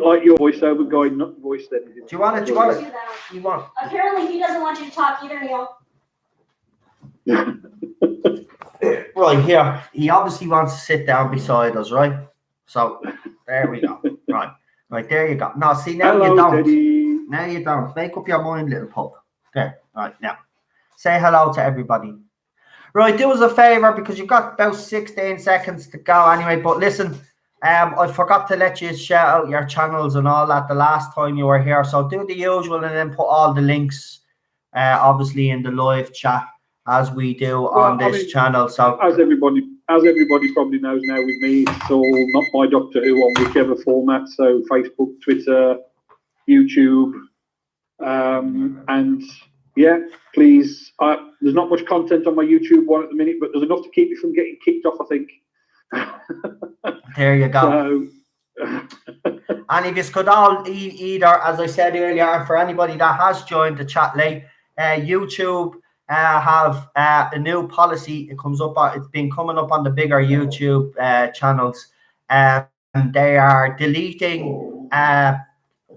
like your voiceover guy, not voice then. Do you want it? You want? Apparently, he doesn't want you to talk either, Neil. Right here, he obviously wants to sit down beside us, right? So there we go. Right, there you go. No, see, now you don't. Teddy. Now you don't. Make up your mind, little pup. There. Right, now. Say hello to everybody. Right, do us a favour, because you've got about 16 seconds to go anyway. But listen, I forgot to let you shout out your channels and all that the last time you were here. So do the usual and then put all the links, obviously, in the live chat, as we do on this channel. So as everybody probably knows now with me, it's all Not My Doctor Who on whichever format. So Facebook, Twitter, YouTube, and yeah, please. There's not much content on my YouTube one at the minute, but there's enough to keep me from getting kicked off, I think. There you go. And if you could all either, as I said earlier, and for anybody that has joined the chat late, YouTube have a new policy. It comes up. It's been coming up on the bigger YouTube channels, and they are deleting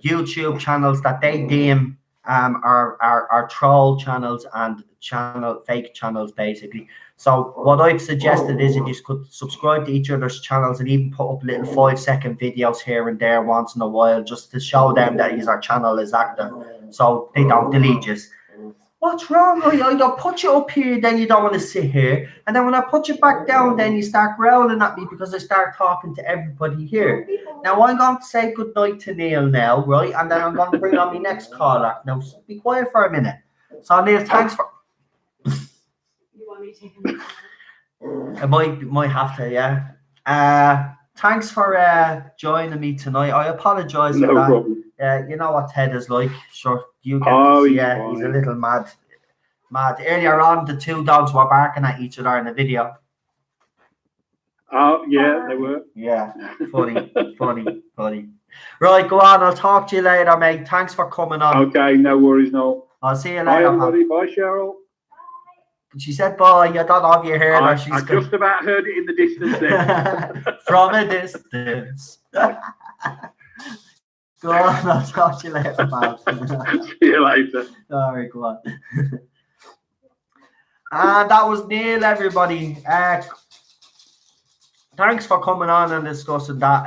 YouTube channels that they deem are troll channels and fake channels, basically. So what I've suggested is, if you could subscribe to each other's channels and even put up little 5-second videos here and there once in a while, just to show them that our channel is active, so they don't delete you. What's wrong? I put you up here, then you don't want to sit here, and then when I put you back down, then you start growling at me because I start talking to everybody here. Now I'm going to say good night to Neil now, right? And then I'm going to bring on my next caller. Now be quiet for a minute. So Neil, thanks for. You want me to take him? I might have to, yeah. Thanks for joining me tonight. I apologise for that. No problem. You know what Ted is like. Sure, you get. He's a little mad. Earlier on, the two dogs were barking at each other in the video. Oh, yeah, they were. Yeah, funny. Right, go on. I'll talk to you later, mate. Thanks for coming on. Okay, no worries, no. I'll see you later. Bye, everybody. Bye, Cheryl. She said bye. You don't know if you heard her. I just about heard it in the distance there. From a distance. Go on, I'll talk to you later, pal. See you later. All right, go on. And that was Neil, everybody. Thanks for coming on and discussing that.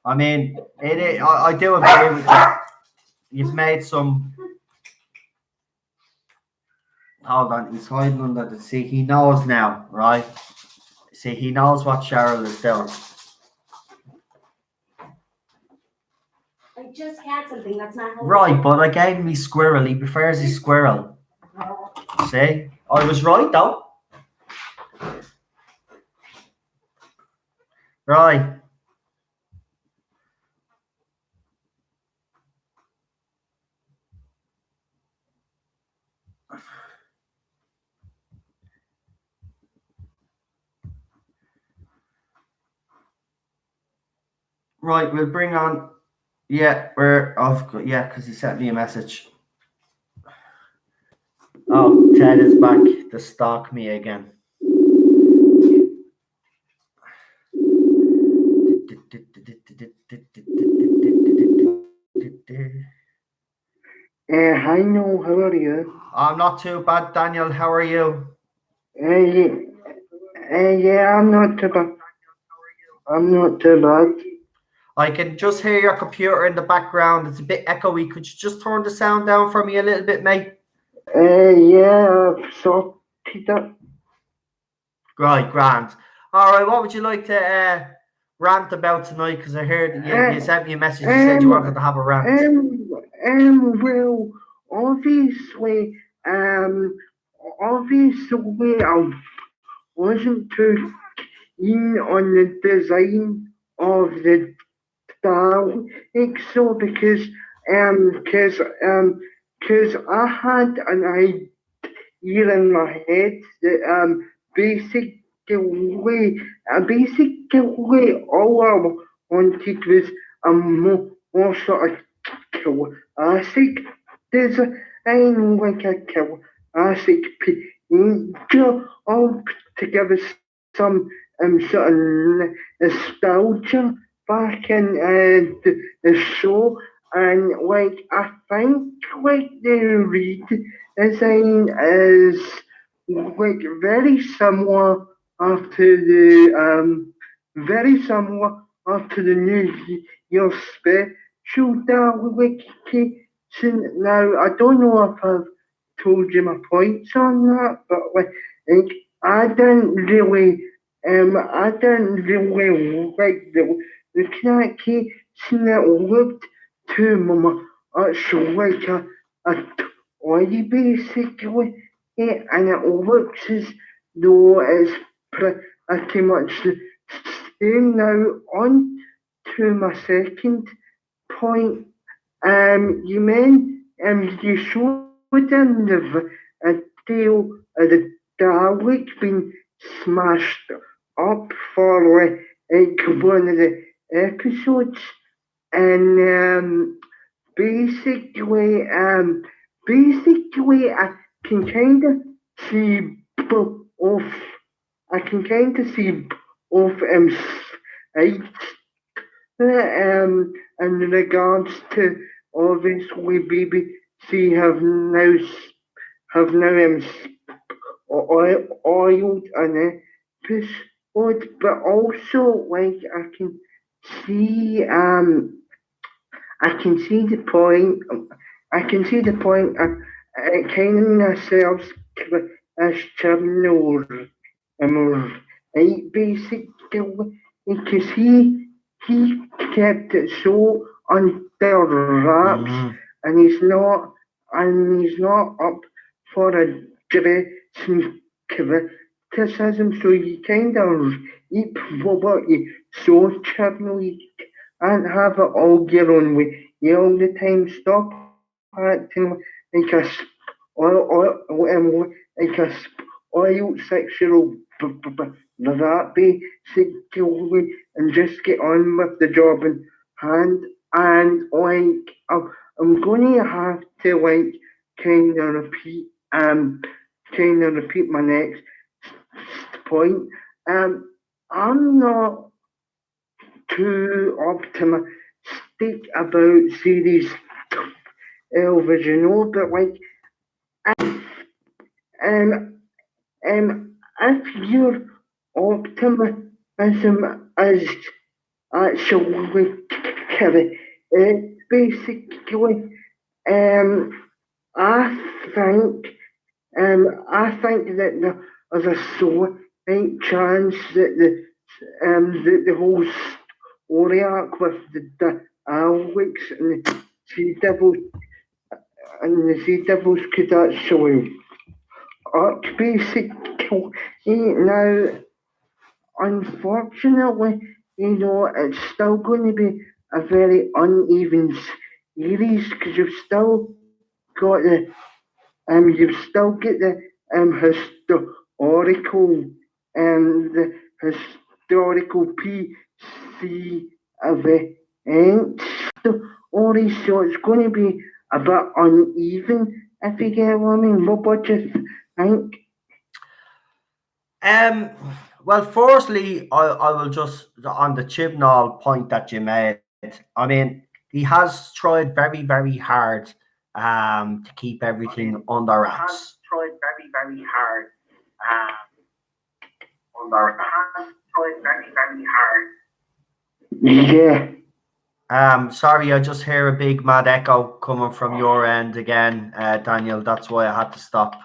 I mean, I do agree with you. You've made some. Hold on, he's hiding under the seat. He knows now, right? See, he knows what Cheryl is doing. I just had something that's not helping. Right, but I gave him his squirrel. He prefers his squirrel. See? I was right, though. Right. Right, we'll bring on. Yeah, because he sent me a message. Oh, Ted is back to stalk me again. Hi, Noel, how are you? I'm not too bad, Daniel. How are you? Yeah, I'm not too bad. I'm not too bad. I can just hear your computer in the background. It's a bit echoey. Could you just turn the sound down for me a little bit, mate? Yeah, I've sorted it. Right, grand. All right, what would you like to rant about tonight? Because I heard you sent me a message. You said you wanted to have a rant. Well, obviously, I wasn't too keen on the design of the Daleks, so because I had an idea in my head that basically all I wanted was a more sort of classic design, like a classic picture, all to give us some sort of nostalgia back in the show. And like I think like the redesign is like very similar after the New Year's special Daleks. Now I don't know if I've told you my points on that, but like I didn't really like the communication that looked too much like a toy basically, and it looks as though it's pretty much the same. Now on to my second point. You showed in the video the Dalek being smashed up for one of the episodes, and basically I can kind of see both. I can kind of see both sides in regards to obviously BBC have now oiled an episode, but also like see the point. I can see the point. It kind of serves as channel right, basically, because he kept it so under wraps, and he's not up for addressing criticism. So you kind of eat what you sow, channel. And have it all your own way. You all the time stop acting like a like a spoiled 6-year-old that basically, and just get on with the job in hand. And like I'm gonna have to like kind of repeat my next point. I'm not too optimistic about series television, but like, um, if your optimism is actually correct, basically, I think, that there's a slight chance that the whole story arc with the Alex and the Sea Devils could actually arc basically. Now, unfortunately, it's still going to be a very uneven series because got the you've still got the historical the historical PC events story, so it's going to be a bit uneven if you get what I mean. What do you think? Well, firstly, I will just on the Chibnall point that you made. I mean, he has tried very, very hard to keep everything under wraps. Yeah. Sorry, I just hear a big mad echo coming from your end again, Daniel. That's why I had to stop.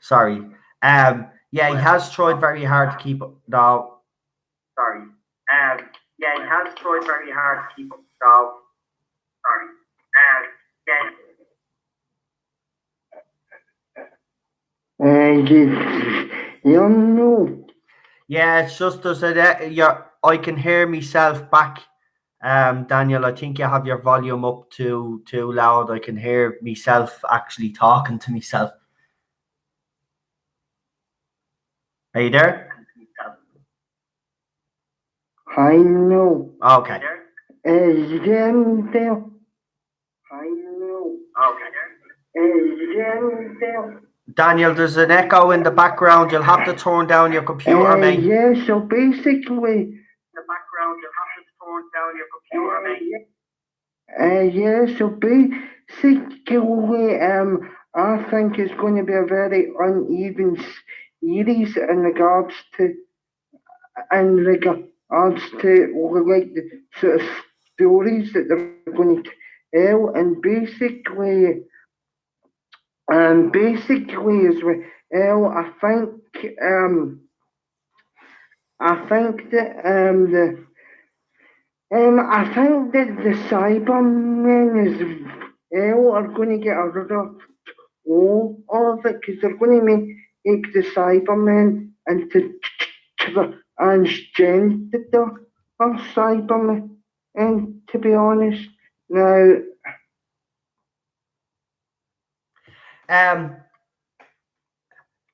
Sorry. Yeah, he has tried very hard to keep no. Sorry. Yeah, he has tried very hard to keep no. Sorry. You know. Yeah, it's just I can hear myself back. Daniel, I think you have your volume up too loud. I can hear myself actually talking to myself. Are you there? I know. Okay. Yeah, I'm there. I know. Yeah, I'm there. Daniel, there's an echo in the background. You'll have to turn down your computer, mate. Yeah, so basically. In the background, you'll have to turn down your computer, mate. Yeah, so basically, I think it's going to be a very uneven series in regards to like the sort of stories that they're going to tell, and basically as well, I think that I think that the Cybermen are going to get rid of all of it because they're going to make the Cybermen into transgender Cybermen. And to be honest, now.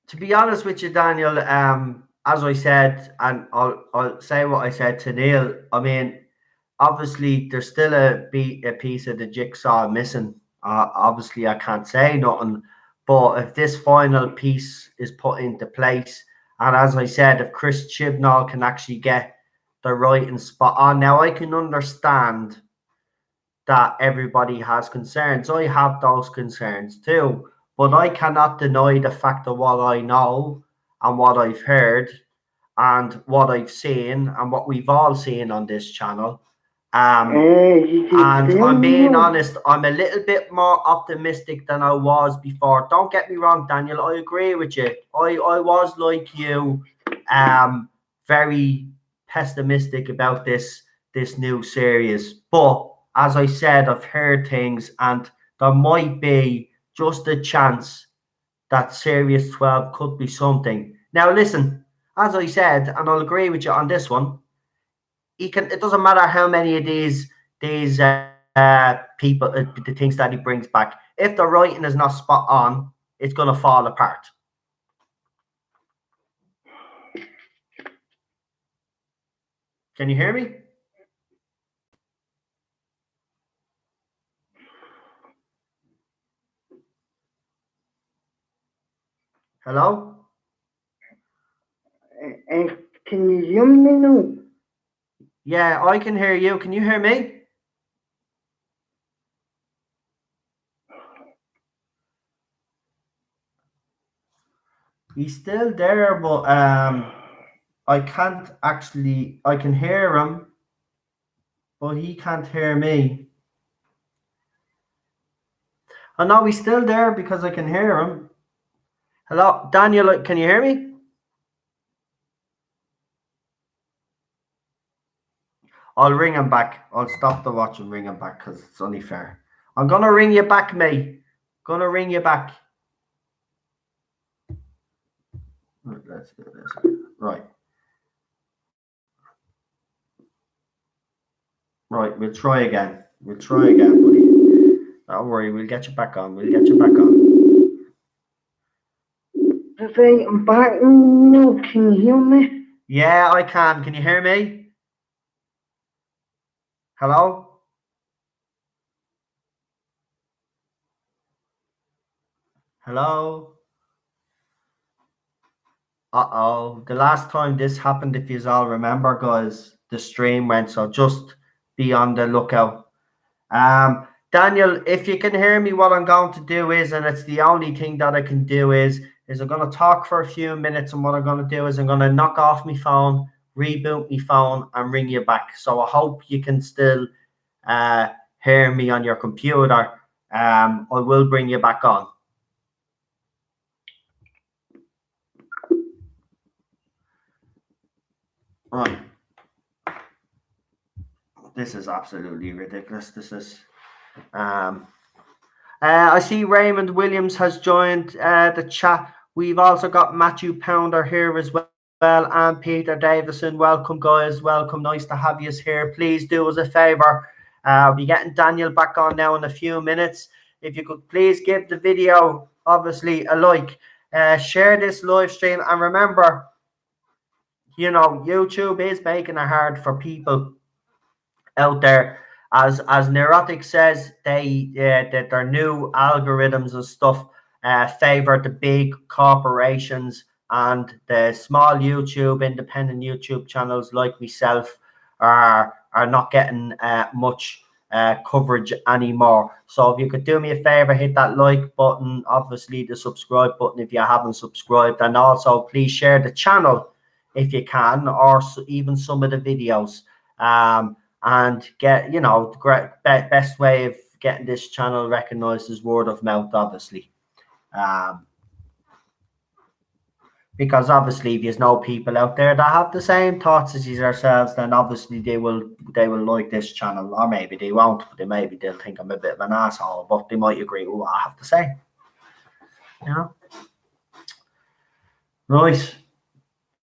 To be honest with you, Daniel, as I said, and I'll say what I said to Neil. I mean, obviously, there's still a piece of the jigsaw missing. Obviously, I can't say nothing, but if this final piece is put into place, and as I said, if Chris Chibnall can actually get the writing spot on, now I can understand that everybody has concerns. I have those concerns too. But I cannot deny the fact of what I know and what I've heard and what I've seen and what we've all seen on this channel. And I'm being honest, I'm a little bit more optimistic than I was before. Don't get me wrong, Daniel, I agree with you. I was like you, very pessimistic about this new series. But as I said, I've heard things and there might be just a chance that Series 12 could be something. Now, listen, as I said, and I'll agree with you on this one, it doesn't matter how many of these people, the things that he brings back. If the writing is not spot on, it's going to fall apart. Can you hear me? Hello? Can you hear me now? Yeah, I can hear you. Can you hear me? He's still there, but I can't actually. I can hear him, but he can't hear me. I know he's still there because I can hear him. Hello, Daniel. Can you hear me? I'll ring him back. I'll stop the watch and ring him back because it's only fair. I'm gonna ring you back, mate. Gonna ring you back. Let's do this. Right. Right, we'll try again. We'll try again, buddy. Don't worry, we'll get you back on. We'll get you back on. Right, I'm back now. Can you hear me? Yeah, I can. Can you hear me? Hello? Hello? Uh-oh. The last time this happened, if you all remember, guys, the stream went, so just be on the lookout. Daniel, if you can hear me, what I'm going to do is, and it's the only thing that I can do is I'm going to talk for a few minutes, and what I'm going to do is I'm going to knock off my phone, reboot my phone, and ring you back. So I hope you can still hear me on your computer. I will bring you back on. Right. This is absolutely ridiculous. This is. I see Raymond Williams has joined the chat. We've also got Matthew Pounder here as well, and Peter Davison. Welcome, guys. Welcome. Nice to have you here. Please do us a favor. We'll be getting Daniel back on now in a few minutes. If you could please give the video, obviously, a like. Share this live stream. And remember, you know, YouTube is making it hard for people out there. As Neurotic says, that their new algorithms and stuff favor the big corporations, and the small independent YouTube channels like myself are not getting much coverage anymore. So if you could do me a favor, hit that like button, obviously the subscribe button if you haven't subscribed, and also please share the channel if you can, or even some of the videos. And get, you know, the best way of getting this channel recognized is word of mouth, obviously. Because obviously if there's no people out there that have the same thoughts as yourselves, then obviously they will like this channel, or maybe they won't, but they'll think I'm a bit of an asshole, but they might agree with what I have to say. You know? Right.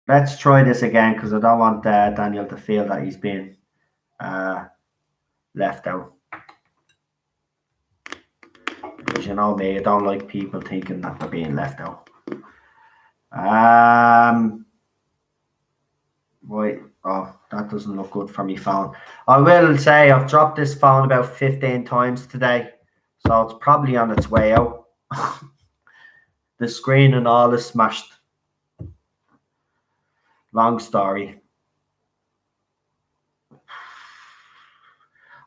Let's try this again, because I don't want Daniel to feel that he's been left out. Because you know me, I don't like people thinking that they're being left out. Wait, oh, that doesn't look good for me phone. I will say I've dropped this phone about 15 times today, so it's probably on its way out. The screen and all is smashed. Long story.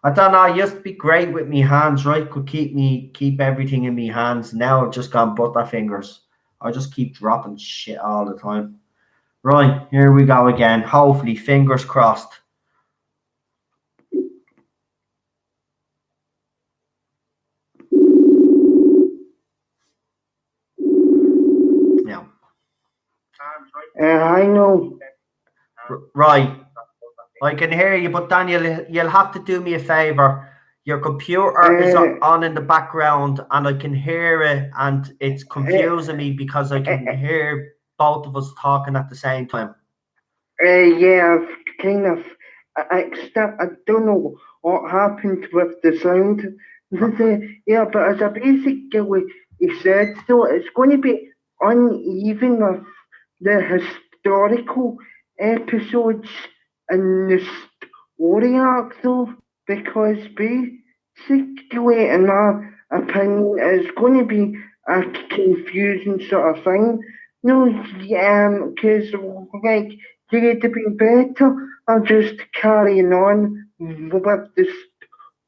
I don't know, I used to be great with me hands, right? Could keep everything in me hands. Now I've just gone butterfingers. I just keep dropping shit all the time. Right, here we go again. Hopefully, fingers crossed. Yeah. I know. Right. I can hear you, but Daniel, you'll have to do me a favor. Your computer is on in the background, and I can hear it, and it's confusing me because I can hear both of us talking at the same time. Yeah, I've kind of I don't know what happened with the sound. Yeah, but as I basically said, so it's going to be uneven with the historical episodes and the story arc, though, because basically, in my opinion, it's going to be a confusing sort of thing. No, because like it have been better or just carrying on with the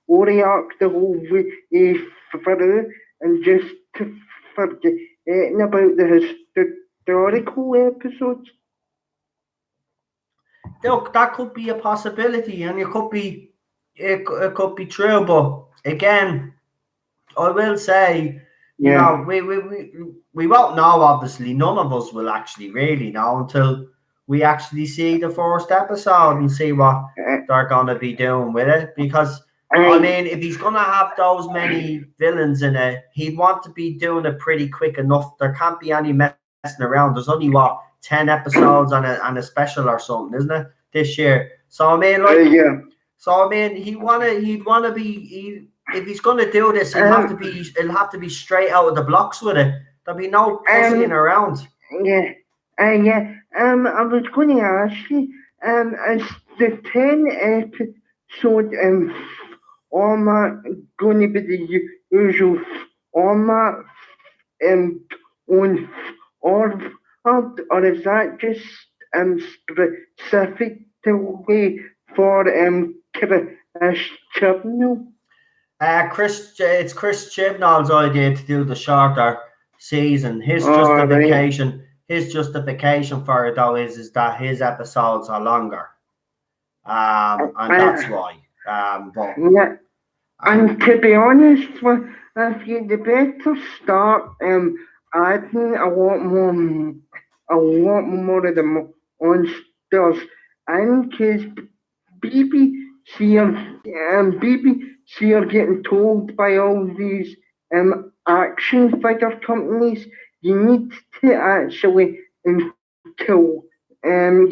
story arc the whole way through and just forgetting about the historical episodes? Look, that could be a possibility, and it could be true. But again, I will say, you Yeah. know, we won't know. Obviously, none of us will actually really know until we actually see the first episode and see what they're going to be doing with it. Because I mean, if he's going to have those many villains in it, he'd want to be doing it pretty quick enough. There can't be any messing around. There's only 10 episodes and a special or something, isn't it, this year? So I mean, like, Yeah. so I mean, he'd wanna be. If he's gonna do this, it'll have to be straight out of the blocks with it. There'll be no pussying around. Yeah. Yeah. I was going to ask you, is the 10 episode format going to be the usual format on or is that just specifically for Chris Chibnall? It's Chris Chibnall's idea to do the shorter season. His justification for it though is that his episodes are longer, and that's why. But yeah, and to be honest with you, the better start adding a lot more of the monsters, and because BBC are getting told by all these action figure companies, you need to actually kill on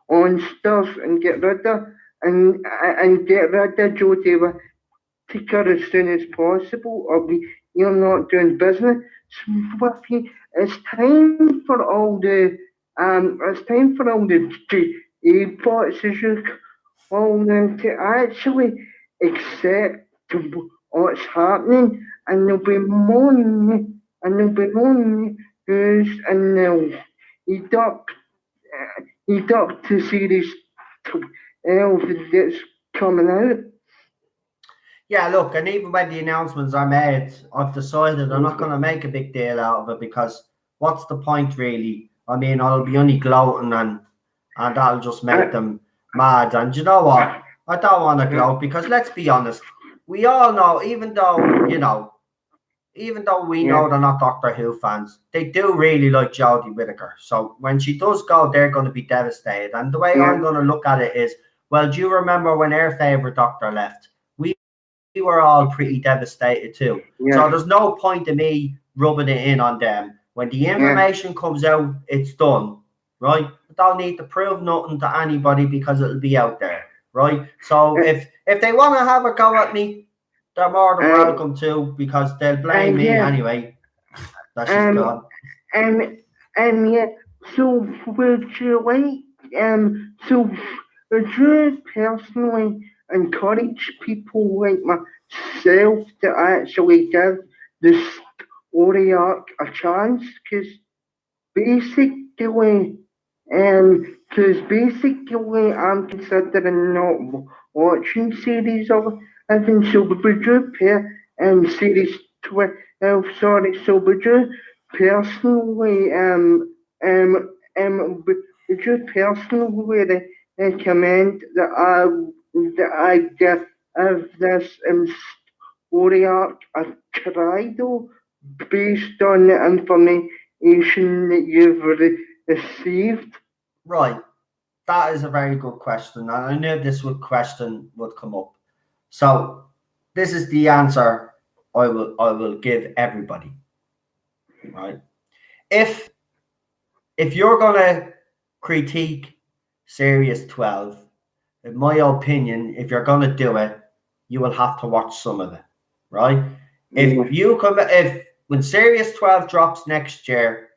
monsters and get rid of Jodie Whittaker as soon as possible, or you're not doing business with you. It's time for all the bots as you call them to actually accept what's happening, and there'll be more news, and they'll eat up to series 12 that's coming out. yeah, look, and even when the announcements are made, I've decided I'm not going to make a big deal out of it because what's the point really? I mean, I'll be only gloating and that'll just make them mad. And you know what? I don't want to gloat because let's be honest, we all know, even though we know they're not Doctor Who fans, they do really like Jodie Whittaker. So when she does go, they're going to be devastated. And the way I'm going to look at it is, well, do you remember when our favourite Doctor left? We were all pretty devastated too. So there's no point in me rubbing it in on them. When the information comes out, it's done, right? I don't need to prove nothing to anybody because it'll be out there, right? So if they want to have a go at me, they're more than welcome to, because they'll blame me anyway. That's just gone. So would you personally encourage people like myself to actually give the story arc a chance? Because basically I'm considering not watching series of anything. So would you series 12? Sorry. So would you personally would you personally recommend that I give this story arc a try though, based on the information that you've received? Right. That is a very good question. And I knew this question would come up. So this is the answer I will give everybody. Right. If you're gonna critique Series 12, in my opinion, if you're gonna do it, you will have to watch some of it. Right? If when Series 12 drops next year,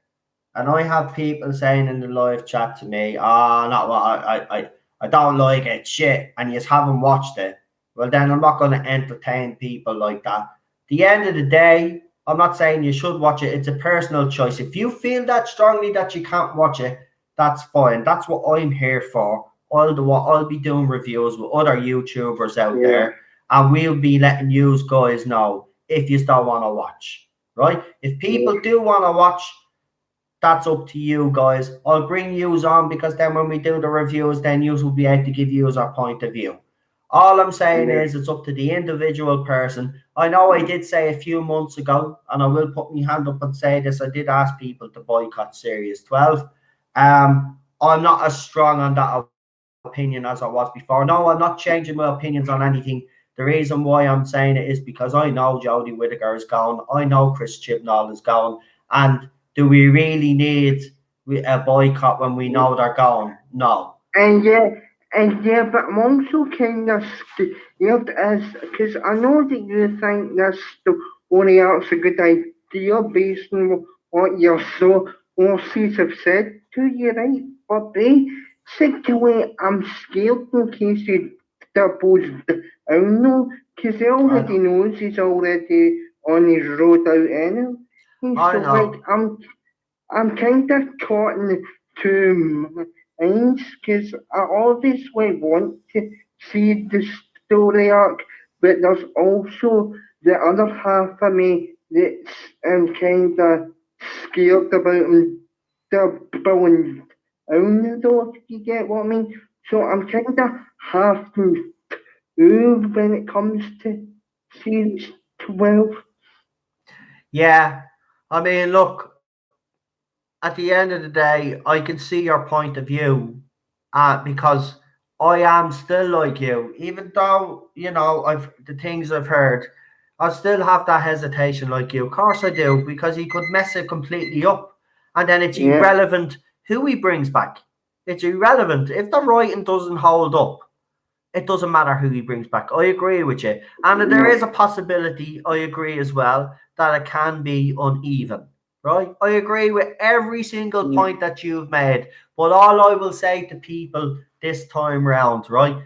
and I have people saying in the live chat to me, I don't like it, shit, and you just haven't watched it, well then I'm not going to entertain people like that. At the end of the day, I'm not saying you should watch it. It's a personal choice. If you feel that strongly that you can't watch it, that's fine. That's what I'm here for. I'll be doing reviews with other YouTubers out there, and we'll be letting you guys know if you still want to watch. Right? If people do want to watch, that's up to you guys. I'll bring yous on because then when we do the reviews, then yous will be able to give yous our point of view. All I'm saying is it's up to the individual person. I know I did say a few months ago, and I will put my hand up and say this, I did ask people to boycott Series 12. I'm not as strong on that opinion as I was before. No, I'm not changing my opinions on anything. The reason why I'm saying it is because I know Jodie Whittaker is gone. I know Chris Chibnall is gone. And do we really need a boycott when we know they're gone? No. And yeah, but I'm also kind of scared as because I know that you think this story out's a good idea based on what your sources have said to you, right? But basically, I'm scared in case he doubles down, no, because he already knows he's already on his road out anyway. I So, know. like, I'm kind of caught in two minds because I obviously want to see the story arc, but there's also the other half of me that's kind of scared about him doubling down, though, if you get what I mean. So I'm kind of half moved when it comes to series 12. Yeah. I mean, look, at the end of the day, I can see your point of view because I am still like you. Even though, the things I've heard, I still have that hesitation like you. Of course I do, because he could mess it completely up. And then it's irrelevant who he brings back. It's irrelevant. If the writing doesn't hold up, it doesn't matter who he brings back. I agree with you. And there is a possibility, I agree as well, that it can be uneven, right? I agree with every single point that you've made. But all I will say to people this time round, right?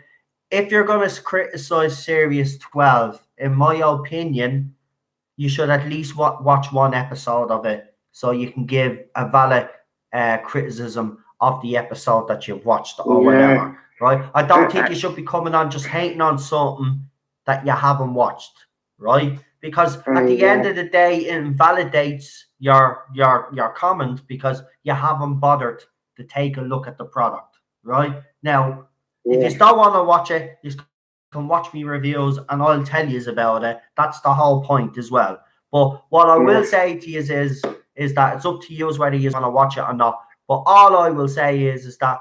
If you're going to criticize Series 12, in my opinion, you should at least watch one episode of it so you can give a valid criticism of the episode that you've watched or whatever. Right? I don't think you should be coming on just hating on something that you haven't watched, right? Because at the end of the day, it invalidates your comment because you haven't bothered to take a look at the product, right? Now, if you still want to watch it, you can watch me reviews and I'll tell you about it. That's the whole point as well. But what I will say to you is that it's up to you whether you want to watch it or not. But all I will say is that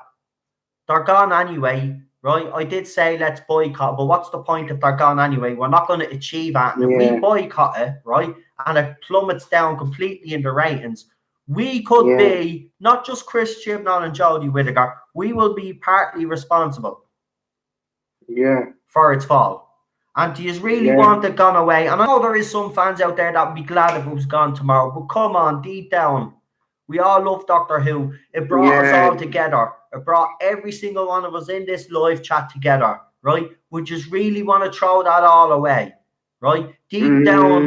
they're gone anyway, right? I did say let's boycott, but what's the point if they're gone anyway? We're not going to achieve that. And if we boycott it, right, and it plummets down completely in the ratings, we could be, not just Chris Chibnall and Jodie Whittaker, we will be partly responsible for its fall. And do you really want it gone away? And I know there is some fans out there that would be glad if it was gone tomorrow, but come on, deep down, we all love Doctor Who. It brought us all together. It brought every single one of us in this live chat together, right? We just really want to throw that all away, right? Deep down,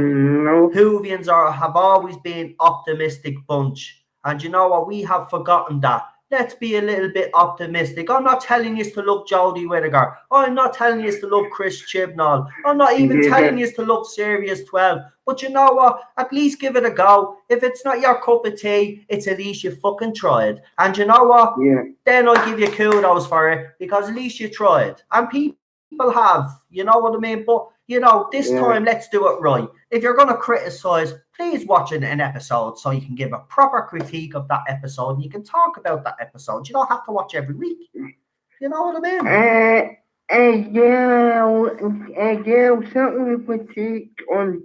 Whovians have always been optimistic bunch. And you know what? We have forgotten that. Let's be a little bit optimistic. I'm not telling you to love Jodie Whittaker. I'm not telling you to love Chris Chibnall. I'm not even telling you to love Series 12. But you know what? At least give it a go. If it's not your cup of tea, it's at least you fucking tried. And you know what? Then I'll give you kudos for it because at least you tried. And people have, you know what I mean? But, this time, let's do it right. If you're going to criticize, please watch an episode so you can give a proper critique of that episode and you can talk about that episode. You don't have to watch every week. You know what I mean? I'll certainly would take on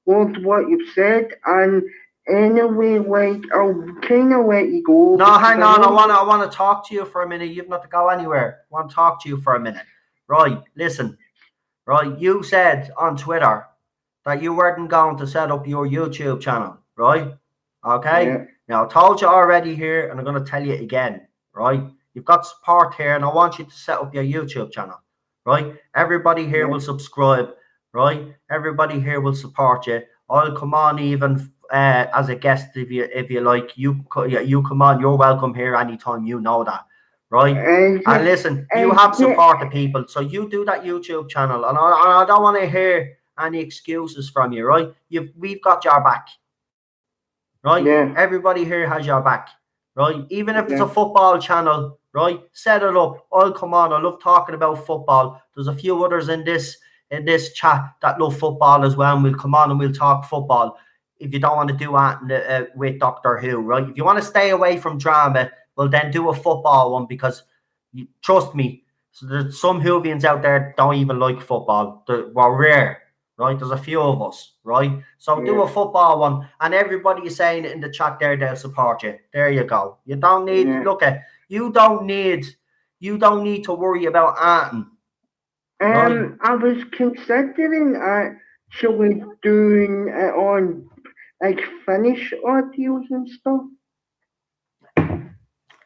board what you've said, and anyway, like, I'll kind of let you go. No, hang on. I want to talk to you for a minute. You've not to go anywhere. I want to talk to you for a minute. Right, listen. Right, you said on Twitter that you weren't going to set up your YouTube channel, right? Okay? Now, I told you already here, and I'm going to tell you again, right? You've got support here, and I want you to set up your YouTube channel, right? Everybody here will subscribe, right? Everybody here will support you. I'll come on even as a guest if you like. You come on. You're welcome here anytime. You know that, right? And listen, you have supported people, so you do that YouTube channel, and I don't want to hear any excuses from you, right? We've got your back, right? Yeah. Everybody here has your back, right? Even if it's a football channel, right? Set it up. I'll come on. I love talking about football. There's a few others in this chat that love football as well, and we'll come on and we'll talk football. If you don't want to do that with Doctor Who, right? If you want to stay away from drama, well, then do a football one, because trust me, so there's some Whovians out there don't even like football. We're rare, right? There's a few of us, right? So do a football one, and everybody is saying it in the chat there, they'll support you. There you go. You don't need you don't need to worry about anything. Right? I was considering actually doing it on like Finnish audios and stuff.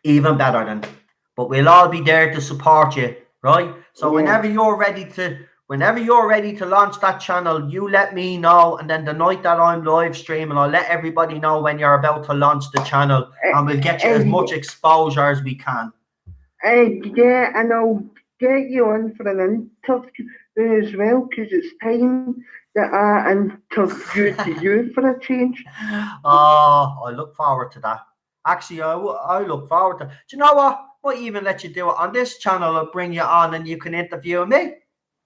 Even better then. But we'll all be there to support you, right? So whenever you're ready to launch that channel, you let me know, and then the night that I'm live streaming, I'll let everybody know when you're about to launch the channel, and we'll get you as much exposure as we can. Yeah, and I'll get you on for an interview as well, because it's time that I interviewed you for a change. Oh, I look forward to that. Actually, I look forward to. Do you know what? I'll even let you do it on this channel. I'll bring you on and you can interview me.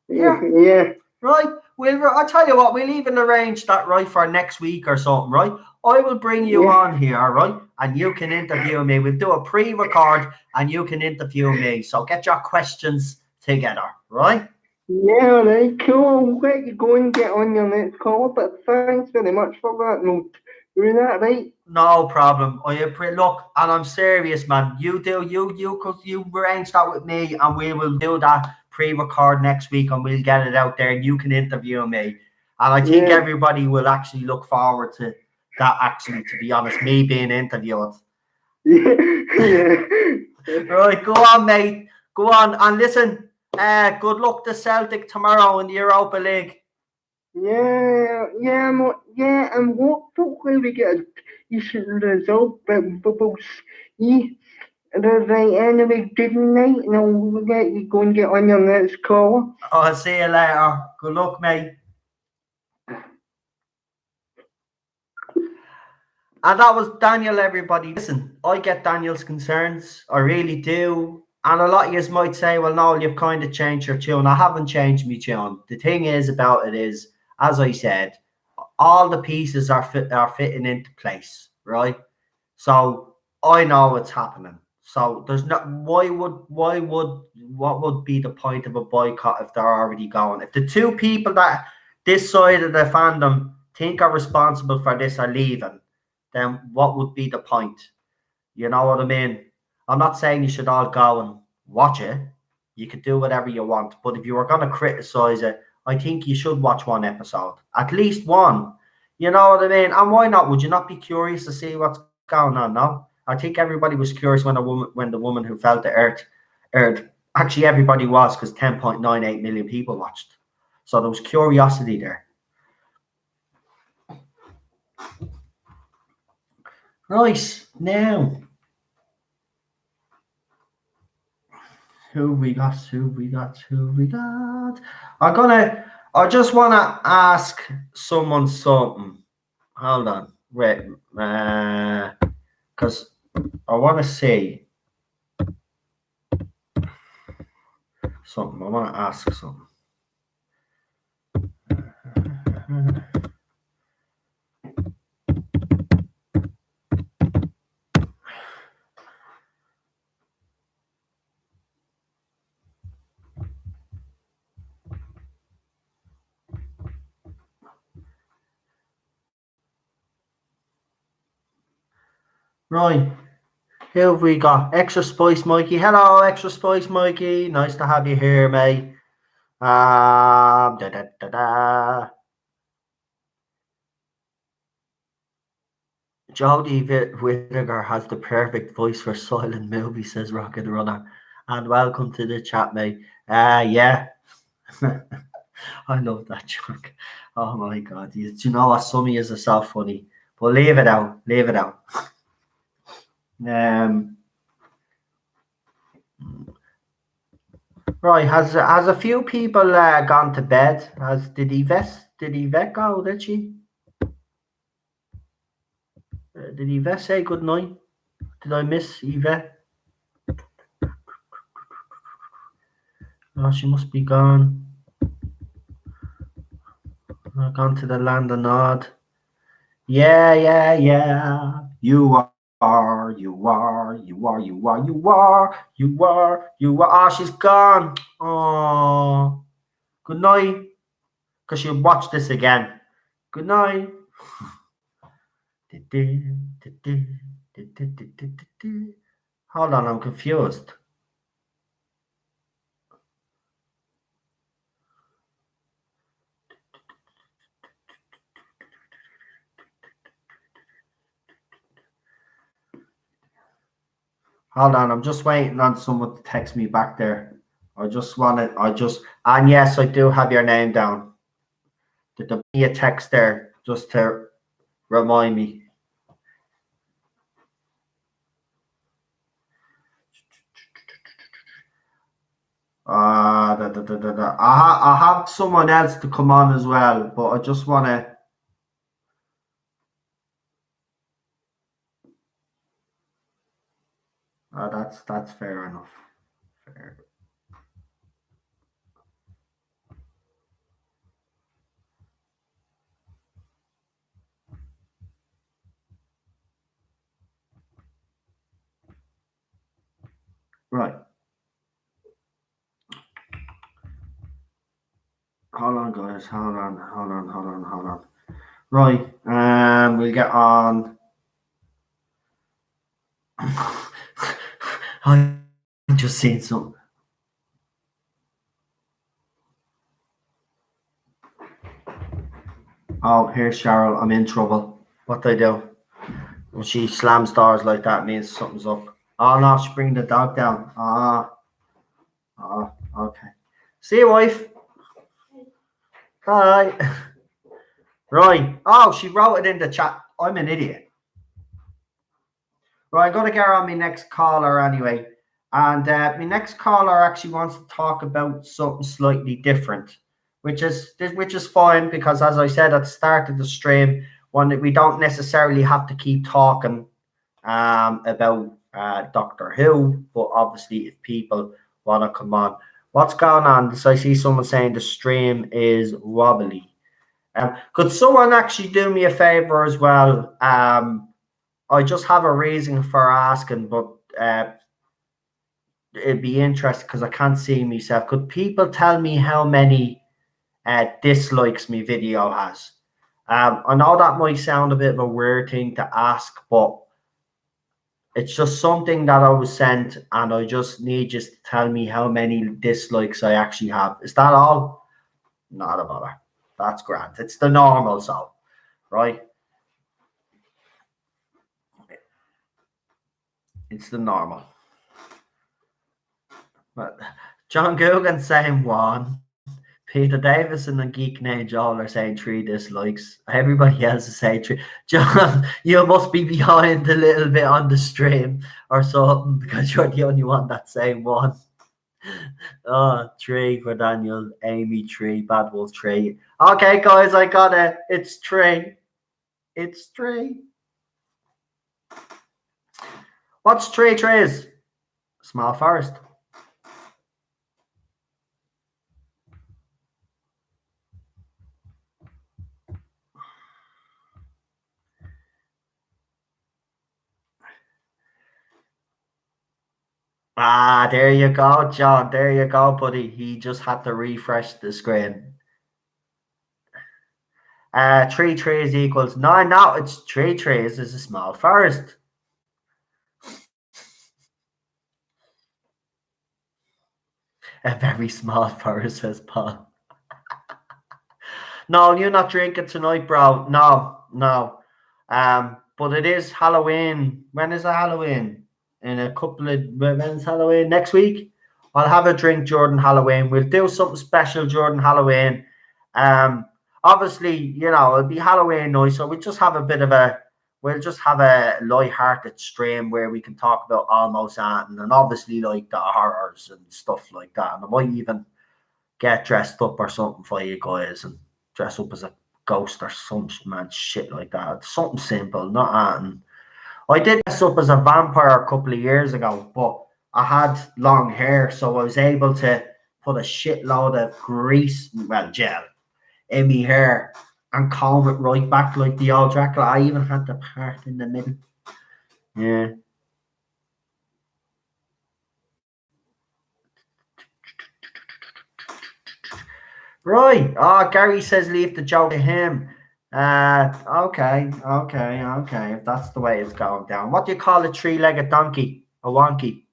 Yeah. Right. I'll tell you what, we'll even arrange that right for next week or something, right? I will bring you on here, right? And you can interview me. We'll do a pre-record and you can interview me. So get your questions together, right? Yeah, right, cool. I'll let you go and get on your next call, but thanks very much for that. No, doing that, right? No problem. Look, and I'm serious, man. You arrange that with me, and we will do that pre-record next week, and we'll get it out there, and you can interview me. And I think everybody will actually look forward to that. Actually, to be honest, me being interviewed. Yeah. Right, go on, mate. Go on, and listen. Good luck to Celtic tomorrow in the Europa League. And hopefully we get a decent result, but we'll see. Right, anyway, good night, and I'll let you go and get on your next call. I'll see you later. Good luck, mate. And that was Daniel, everybody. Listen, I get Daniel's concerns. I really do. And a lot of you might say, well, no, you've kind of changed your tune. I haven't changed my tune. The thing is about it is, as I said, all the pieces are fitting into place, right? So I know what's happening. So there's not what would be the point of a boycott if they're already going? If the two people that this side of the fandom think are responsible for this are leaving, then what would be the point? You know what I mean? I'm not saying you should all go and watch it. You could do whatever you want. But if you were going to criticize it, I think you should watch one episode. At least one. You know what I mean? And why not? Would you not be curious to see what's going on now? I think everybody was curious when the woman who fell to earth. Actually, everybody was, because 10.98 million people watched. So there was curiosity there. Right, now. Who we got? I just want to ask someone something. Hold on. Wait. Because I want to see something. I want to ask something. Right. Who have we got? Extra Spice Mikey. Hello, Extra Spice Mikey. Nice to have you here, mate. Jodie Whittaker has the perfect voice for silent movies, says Rocket Runner. And welcome to the chat, mate. Yeah. I love that joke. Oh my god. Do you know what? Some of yous are so funny. But leave it out. Leave it out. Right, has a few people gone to bed? Did Yvette go, did she? Did Yvette say good night? Did I miss Yvette? Oh, she must be gone. Gone to the land of Nod. Yeah. You are. Oh, she's gone. Oh, good night. Because she'll watch this again. Good night. Hold on, I'm confused. Hold on, I'm just waiting on someone to text me back there. And yes, I do have your name down. There'll be a text there just to remind me. I have someone else to come on as well, but I just want to. That's fair enough. Fair. Right. Hold on, guys. Hold on. Right. We'll get on. I just seen some. Oh, here's Cheryl. I'm in trouble. What do I do? When she slams doors like that, means something's up. Oh no, she's bringing the dog down. Okay. See you, wife. Bye. Right. Oh, she wrote it in the chat. I'm an idiot. Right, I got to get on my next caller anyway. And my next caller actually wants to talk about something slightly different, which is fine because, as I said at the start of the stream, we don't necessarily have to keep talking about Doctor Who, but obviously if people want to come on. What's going on? So I see someone saying the stream is wobbly. Could someone actually do me a favor as well? I just have a reason for asking, but it'd be interesting because I can't see myself. Could people tell me how many dislikes my video has? I know that might sound a bit of a weird thing to ask, but it's just something that I was sent, and I just need you to tell me how many dislikes I actually have. Is that all? Not a bother. That's grand. It's the normal, so right. It's the normal. But John Guggen saying 1. Peter Davison and Geek Name Joel are saying 3 dislikes. Everybody else is saying 3. John, you must be behind a little bit on the stream or something because you're the only one that's saying 1. 3 for Daniel, Amy 3, Bad Wolf 3. Okay, guys, I got it. It's 3. It's 3. What's 3 trees? Small forest. There you go, John. There you go, buddy. He just had to refresh the screen. 3 trees equals 9. No, it's 3 trees is a small forest. A very small forest, says Paul. No, you're not drinking tonight, bro. No. But it is Halloween. When is Halloween? In a couple of, when's Halloween? Next week? I'll have a drink during Halloween. We'll do something special during Halloween. Obviously, you know, it'll be Halloween night, so we'll just have a light-hearted stream where we can talk about almost anything, and obviously like the horrors and stuff like that. And I might even get dressed up or something for you guys and dress up as a ghost or some mad shit like that. Something simple, not anything. I did dress up as a vampire a couple of years ago, but I had long hair, so I was able to put a shitload of grease, well, gel, in my hair and comb it right back like the old Dracula. I even had the part in the middle. Yeah. Right. Oh, Gary says leave the joke to him. Okay. If that's the way it's going down. What do you call a three-legged donkey? A wonky.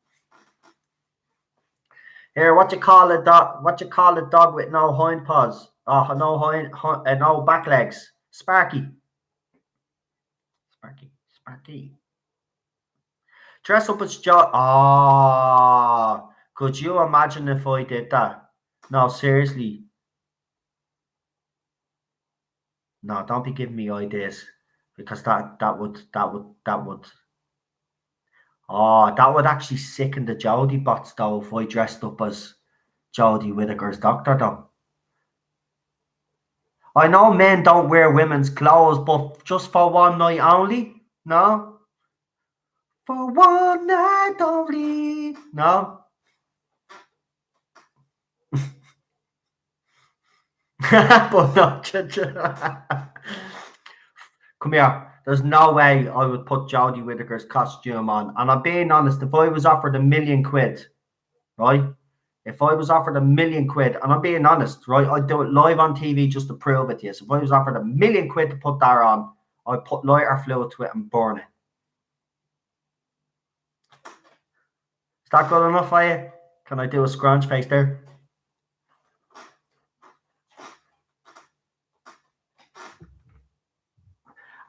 Here, what you call a dog? What you call a dog with no hind paws? Oh, no back legs. Sparky. Sparky. Dress up as Joe. Oh, could you imagine if I did that? No, seriously. No, don't be giving me ideas, because that would actually sicken the Jodie bots though if I dressed up as Jodie Whittaker's doctor though. I know men don't wear women's clothes, but just for one night only? No? For one night only? No? But no. Come here. There's no way I would put Jodie Whittaker's costume on. And I'm being honest, if I was offered £1 million, right? If I was offered £1 million, and I'm being honest, right? I'd do it live on TV just to prove it to you. So if I was offered £1 million to put that on, I'd put lighter fluid to it and burn it. Is that good enough for you? Can I do a scrunch face there?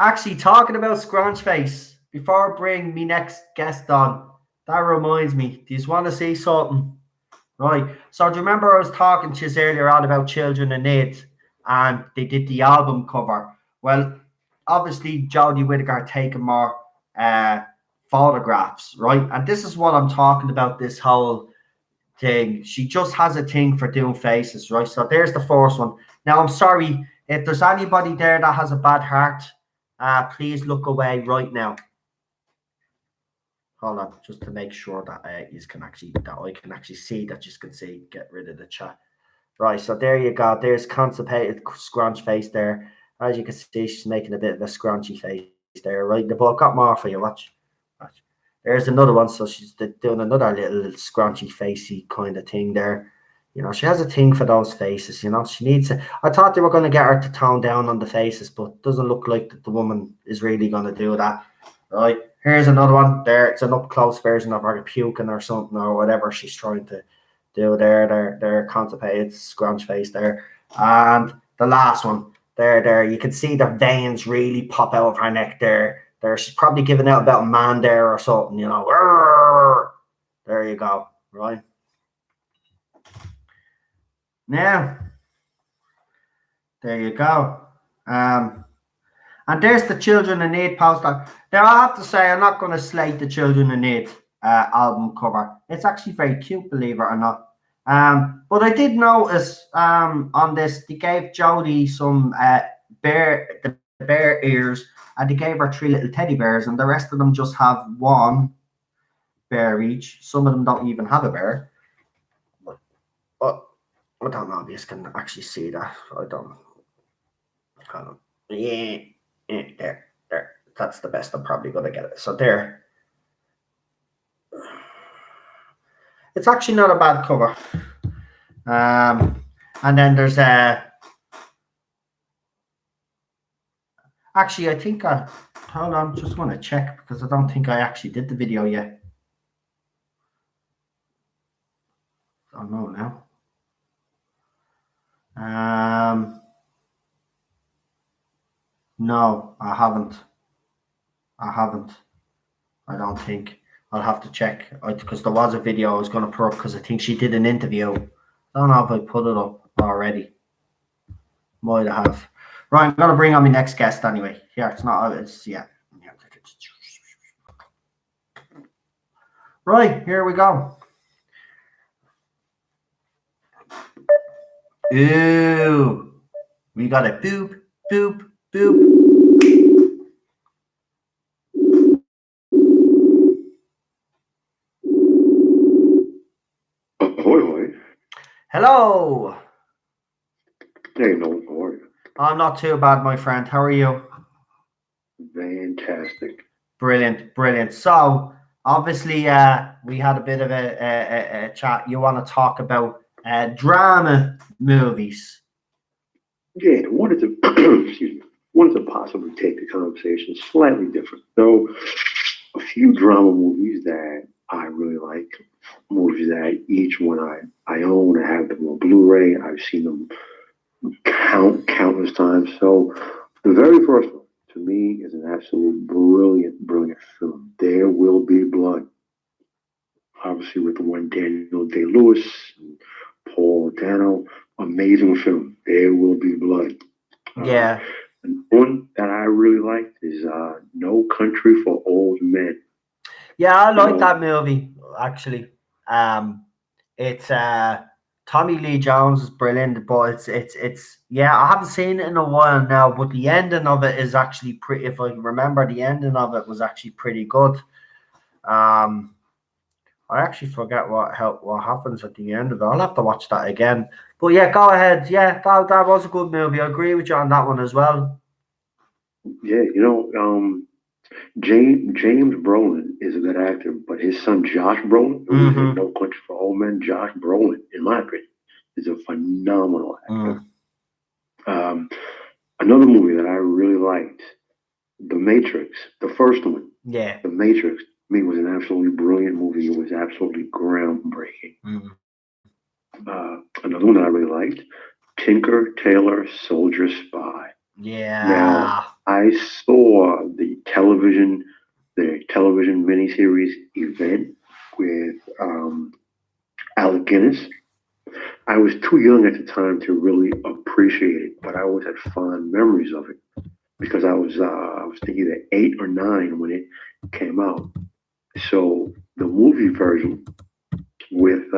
Actually, talking about scrunch face, before I bring me next guest on, that reminds me, do you want to see something? Right. So do you remember I was talking to you earlier on about Children in Need, and they did the album cover? Well, obviously Jodie Whittaker taking more photographs, right? And this is what I'm talking about, this whole thing. She just has a thing for doing faces, right? So there's the first one. Now, I'm sorry, if there's anybody there that has a bad heart, please look away right now. Hold on, just to make sure that I can actually see, that you can see. Get rid of the chat. Right, so there you go. There's constipated scrunch face there. As you can see, she's making a bit of a scrunchy face there, right? But I've got more for you. Watch. There's another one. So she's doing another little scrunchy facey kind of thing there. You know, she has a thing for those faces. You know, she needs it. I thought they were going to get her to tone down on the faces, but it doesn't look like the woman is really going to do that. Right. Here's another one there. It's an up-close version of her puking or something or whatever she's trying to do there. Their constipated scrunch face there. And the last one there. You can see the veins really pop out of her neck there. She's probably giving out about a man there or something, you know. There you go. Right. Now, there you go. And there's the Children in Need poster. Now, I have to say, I'm not going to slate the Children in Need album cover. It's actually very cute, believe it or not. But I did notice on this, they gave Jodie some bear ears, and they gave her 3 little teddy bears, and the rest of them just have 1 bear each. Some of them don't even have a bear. But I don't know if you can actually see that. I don't. Yeah, there. That's the best I'm probably going to get it. So there. It's actually not a bad cover. And then there's actually, I think hold on, just want to check, because I don't think I actually did the video yet. I don't know now. No, I haven't. I don't think. I'll have to check, because there was a video I was going to put up, because I think she did an interview. I don't know if I put it up already. Might have. Right, I'm gonna bring on my next guest anyway. Here, it's not. It's yeah. Right, here we go. Ooh, we got a boop, boop, boop. Ahoy, hoy. Hello. Hey, no, how are you? I'm not too bad, my friend. How are you? Fantastic. Brilliant, brilliant. So, obviously, we had a bit of a chat. You want to talk about drama movies? Yeah, wanted to, excuse me, wanted to possibly take the conversation slightly different. So, a few drama movies that I really like, movies that each one I own, I have them on Blu-ray, I've seen them countless times. So, the very first one, to me, is an absolute brilliant film. There Will Be Blood. Obviously, with the one Daniel Day-Lewis, and Paul Dano, amazing film. There Will Be Blood. Yeah, And one that I really liked is No Country for Old Men. yeah, I like So, that movie actually. It's Tommy Lee Jones is brilliant, but it's yeah, I haven't seen it in a while now, but the ending of it is actually pretty. If I remember, the ending of it was actually pretty good. Um, I actually forget what happens at the end of it. I'll have to watch that again. But yeah, go ahead. Yeah, that was a good movie. I agree with you on that one as well. yeah, James Brolin is a good actor, but his son Josh Brolin, who's in Mm-hmm. No Country for Old Men, Josh Brolin, in my opinion, is a phenomenal actor. Mm. Um, Another movie that I really liked, The Matrix, the first one. Yeah. The Matrix, to me, was an absolutely brilliant movie. It was absolutely groundbreaking. Mm. Another one that I really liked, Tinker Tailor Soldier Spy. Now, Yeah. I saw the television miniseries event with Alec Guinness. I was too young at the time to really appreciate it, but I always had fond memories of it because I was thinking that 8 or 9 when it came out. So the movie version with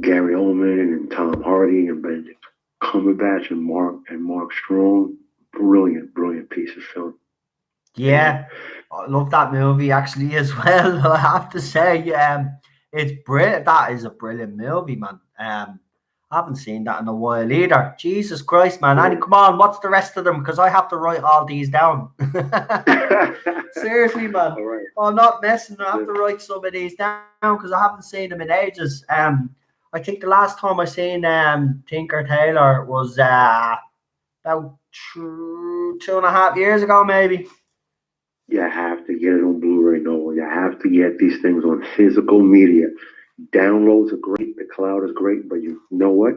Gary Oldman and Tom Hardy and Benedict Cumberbatch and Mark Strong, brilliant piece of film. And Yeah. I love that movie actually as well. I have to say, it's brilliant. That is a brilliant movie, man. I haven't seen that in a while either. Jesus Christ, man. yeah. Annie, come on, what's the rest of them? Because I have to write all these down. Seriously, man. All right. I'm not messing. I have Yeah. to write some of these down because I haven't seen them in ages. I think the last time I seen Tinker Tailor was about 2.5 years ago, maybe. You have to get it on Blu-ray, Noel. You have to get these things on physical media. Downloads are great. The cloud is great, but you know what?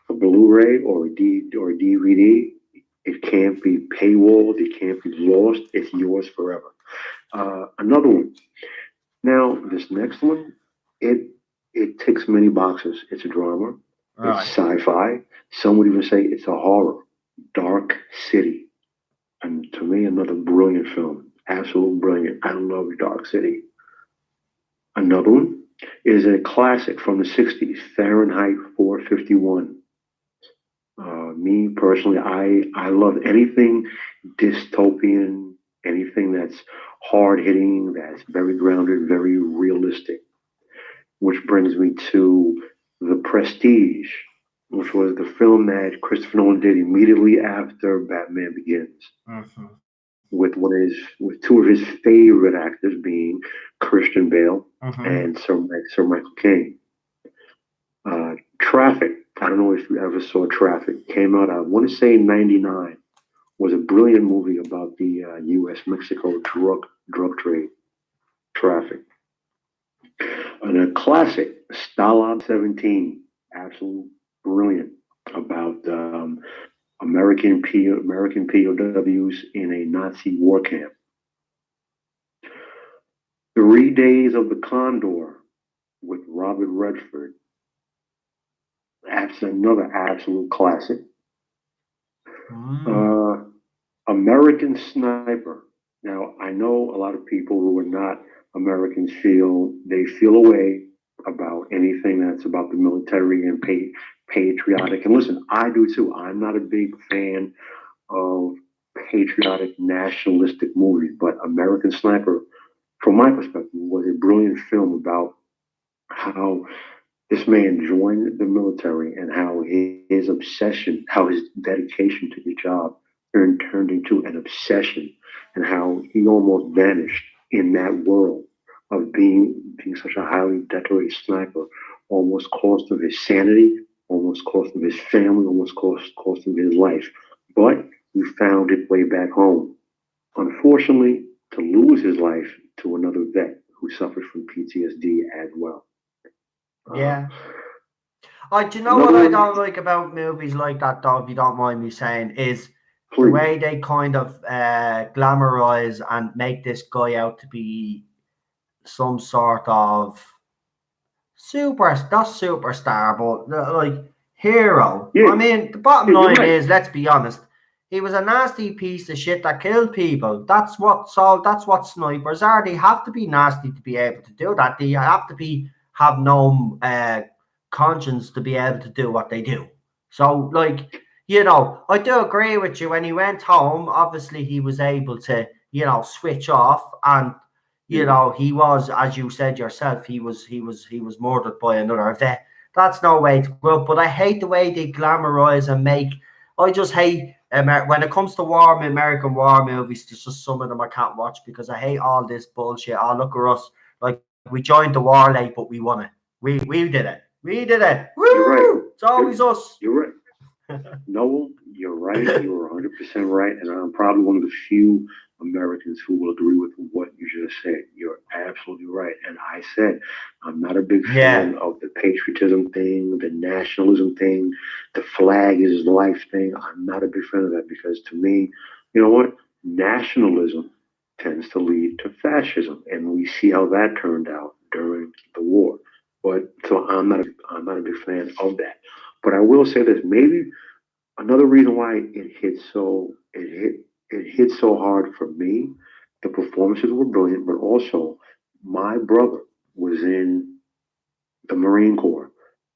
A Blu-ray or a DVD, it can't be paywalled. It can't be lost. It's yours forever. Another one. Now, this next one, it ticks many boxes. It's a drama. It's Right. sci-fi. Some would even say it's a horror. Dark City. And to me, another brilliant film. Absolute brilliant. I love Dark City. Another one is a classic from the 60s, Fahrenheit 451. Me personally, I love anything dystopian, anything that's hard hitting, that's very grounded, very realistic. Which brings me to The Prestige, which was the film that Christopher Nolan did immediately after Batman Begins, Mm-hmm. with two of his favorite actors being Christian Bale Mm-hmm. and Sir Michael Caine. Traffic. I don't know if you ever saw Traffic. Came out, I want to say, in '99. Was a brilliant movie about the U.S. Mexico drug trade. Traffic. And a classic, Stalag 17. Absolute brilliant about American POWs in a Nazi war camp. 3 Days of the Condor with Robert Redford. That's another absolute classic. American Sniper. Now, I know a lot of people who are not Americans feel a way about anything that's about the military and patriotic. And listen, I do too. I'm not a big fan of patriotic, nationalistic movies, but American Sniper, from my perspective, was a brilliant film about how this man joined the military and how his obsession, how his dedication to the job turned into an obsession, and how he almost vanished in that world of being such a highly decorated sniper, almost cost of his sanity, almost cost of his family, almost cost of his life. But he found his way back home. Unfortunately, to lose his life to another vet who suffered from PTSD as well. Yeah. Do you know what Another I one, don't like about movies like that, though, if you don't mind me saying, is the please. way they kind of glamorize and make this guy out to be some sort of not superstar, but like hero. Yeah, I mean, the bottom you're line right. is, let's be honest, he was a nasty piece of shit that killed people. That's what snipers are. They have to be nasty to be able to do that. They have to have no conscience to be able to do what they do. So, like, I do agree with you. When he went home, obviously he was able to, switch off, and Yeah. he was, as you said yourself, he was murdered by another vet. That's no way to grow up. But I hate the way they glamorize and make. I just hate when it comes to American war movies. There's just some of them I can't watch because I hate all this bullshit. Oh, look at us! Like, we joined the war late, but we won it. We did it. We did it. You're right. Woo! It's always us. You're right. Noel, you're right. You're 100% right. And I'm probably one of the few Americans who will agree with what you just said. You're absolutely right. And I said, I'm not a big Yeah. fan of the patriotism thing, the nationalism thing, the flag is life thing. I'm not a big fan of that because to me, you know what? Nationalism tends to lead to fascism. And we see how that turned out during the war. But so I'm not a big fan of that. But I will say this: maybe another reason why it hit so hard for me. The performances were brilliant, but also my brother was in the Marine Corps.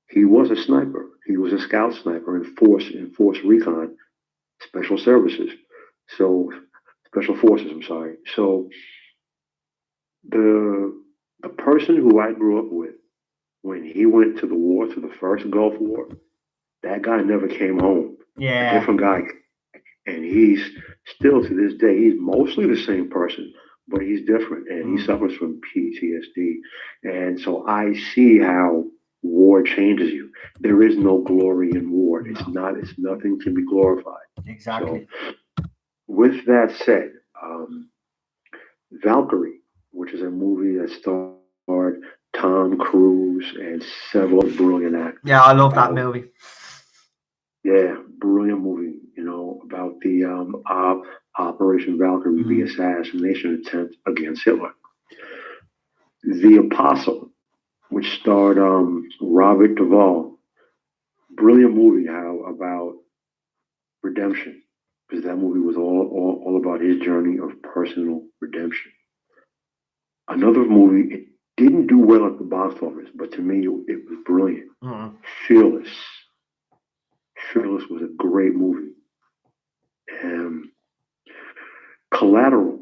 He was a sniper. He was a scout sniper in force recon special services. So special forces. I'm sorry. So the the person who I grew up with when he went to the war, to the first Gulf War, that guy never came home. A Yeah. different guy, and he's still to this day. He's mostly the same person, but he's different, and he Mm. suffers from PTSD. And so I see how war changes you. There is no glory in war. It's No. not. It's nothing can be glorified. So, Exactly. with that said, Valkyrie, which is a movie that starred Tom Cruise and several brilliant actors, Yeah, I love that about movie. yeah, brilliant movie. About the Operation Valkyrie, the Mm. assassination attempt against Hitler. The Apostle, which starred Robert Duvall, brilliant movie. How about redemption? Because that movie was all about his journey of personal redemption. Another movie, it didn't do well at the box office, but to me, it was brilliant. Mm. Fearless. Fearless was a great movie. Um, Collateral,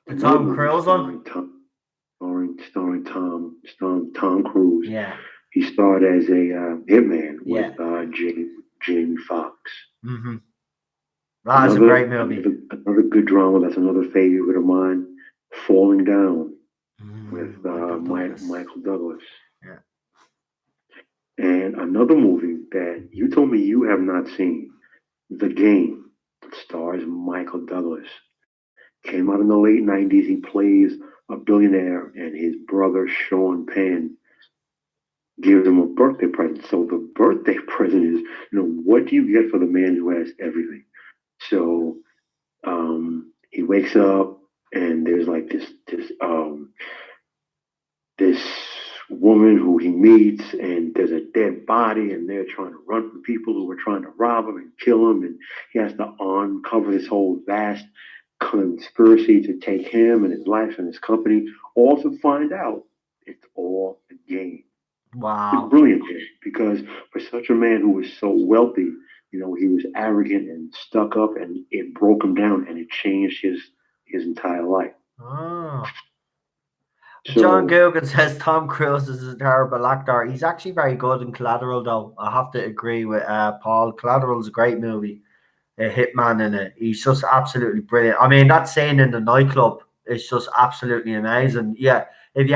The another Tom movie Cruise one. starring Tom Cruise. Yeah. He starred as a hitman Yeah. with Jamie Foxx. Mm-hmm. That is a great movie. Another good drama. That's another favorite of mine. Falling Down with Michael Douglas. Michael Douglas. Yeah. And another movie that you told me you have not seen, The Game, stars Michael Douglas. Came out in the late 90s. He plays a billionaire, and his brother Sean Penn gives him a birthday present. So the birthday present is, what do you get for the man who has everything? So he wakes up, and there's like this woman who he meets, and there's a dead body, and they're trying to run from people who are trying to rob him and kill him, and he has to uncover this whole vast conspiracy to take him and his life and his company, all to find out it's all a game. It's Wow. brilliant because for such a man who was so wealthy, he was arrogant and stuck up, and it broke him down, and it changed his entire life. Oh. John So Gogan says Tom Cruise is a terrible actor. He's actually very good in Collateral, though. I have to agree with Paul. Collateral is a great movie. A hitman in it. He's just absolutely brilliant. I mean, that scene in the nightclub is just absolutely amazing. Yeah, if you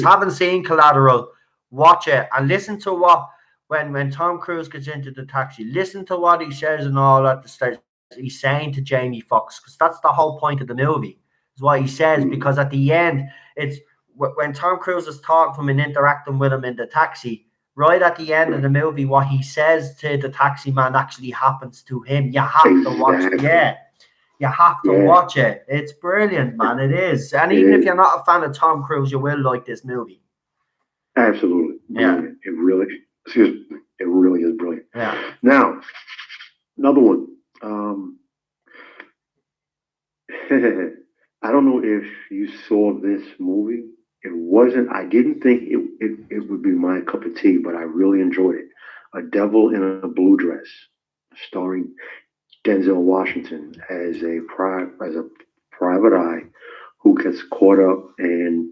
haven't seen Collateral, watch it and listen to what when Tom Cruise gets into the taxi. Listen to what he says and all at the start. He's saying to Jamie Foxx, because that's the whole point of the movie. Is what he says, because at the end, it's when Tom Cruise is talking to him and interacting with him in the taxi. Right at the end of the movie, what he says to the taxi man actually happens to him. You have to watch it. Yeah, you have to watch it. It's brilliant, man. It is. And even if you're not a fan of Tom Cruise, you will like this movie. Absolutely. Brilliant. Yeah. It really is brilliant. Yeah. Now, another one. I don't know if you saw this movie. I didn't think it would be my cup of tea, but I really enjoyed it. A Devil in a Blue Dress, starring Denzel Washington as a private eye who gets caught up in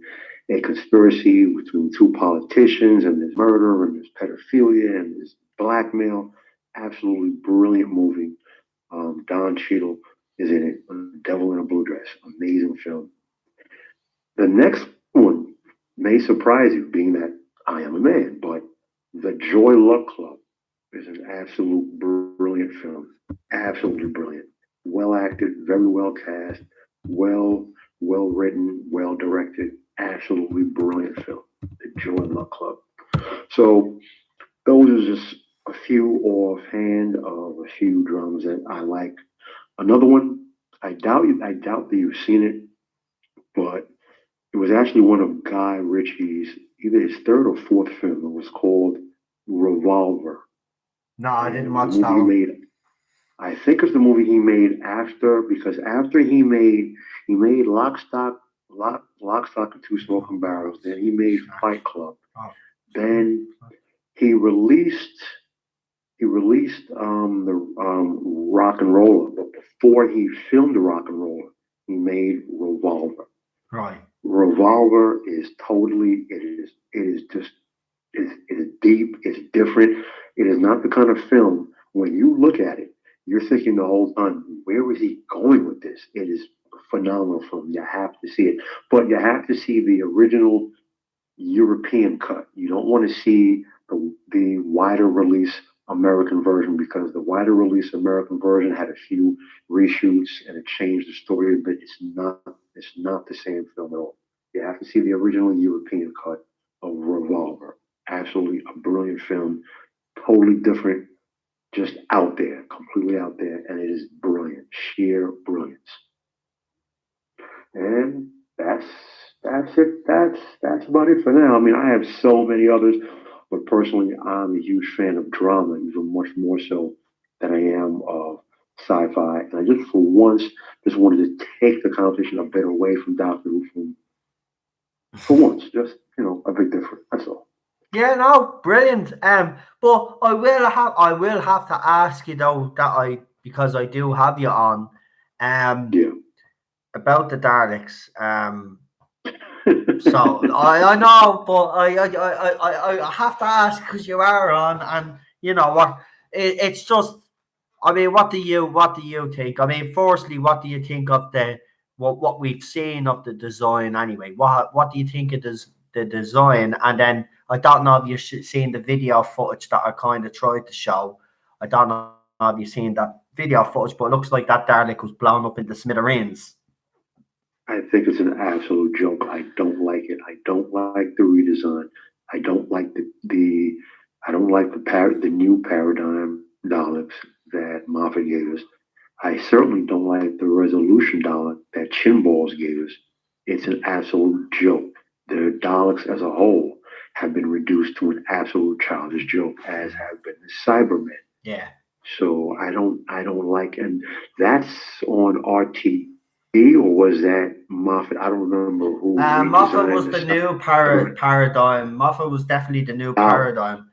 a conspiracy between two politicians, and there's murder, and there's pedophilia, and there's blackmail. Absolutely brilliant movie. Don Cheadle is in it. Devil in a Blue Dress. Amazing film. The next one may surprise you, being that I am a man, but The Joy Luck Club is an absolute brilliant film. Absolutely brilliant. Well acted, very well cast, well written, well directed. Absolutely brilliant film. The Joy Luck Club. So those are just a few offhand of a few drums that I like. Another one, I doubt that you've seen it, but it was actually one of Guy Ritchie's, either his third or fourth film. It was called Revolver. No, I didn't And watch the that movie he one. made. I think it's the movie he made after, because after he made Lock, Stock and Two Smoking Barrels. Then he made Fight Club. Oh. Then he released the Rock and Roller, but before he filmed the Rock and Roller, he made Revolver. Right. Revolver is totally, it is deep, it's different. It is not the kind of film, when you look at it, you're thinking the whole time, where was he going with this? It is a phenomenal film. You have to see it, but you have to see the original European cut. You don't want to see the wider release American version, because the wider release American version had a few reshoots and it changed the story, but it's not the same film at all. You have to see the original European cut of Revolver. Absolutely a brilliant film, totally different, just out there, completely out there, and it is brilliant, sheer brilliance. And that's it. That's about it for now. I mean, I have so many others, but personally, I'm a huge fan of drama, even much more so than I am of sci-fi. And I just, for once, just wanted to take the conversation a bit away from Doctor Who for once. Just a bit different. That's all. Yeah, no, brilliant. But I will have to ask you though, because I do have you on. Yeah. About the Daleks. So I know, but I have to ask because you are on, and you know what? It's just. I mean, what do you think? I mean, firstly, what do you think of what we've seen of the design anyway? What do you think it is the design? And then I don't know if you've seen the video footage that I kind of tried to show. I don't know if you've seen that video footage, but it looks like that Dalek was blown up into smithereens. I think it's an absolute joke. I don't like it. I don't like the redesign. I don't like the new paradigm Daleks that Moffat gave us. I certainly don't like the resolution Dalek that Chinballs gave us. It's an absolute joke. the Daleks as a whole have been reduced to an absolute childish joke, as have been the Cybermen. Yeah. So I don't like, and that's on RTE, or was that Moffat? I don't remember who Moffat redesigned was the new paradigm. Moffat was definitely the new paradigm.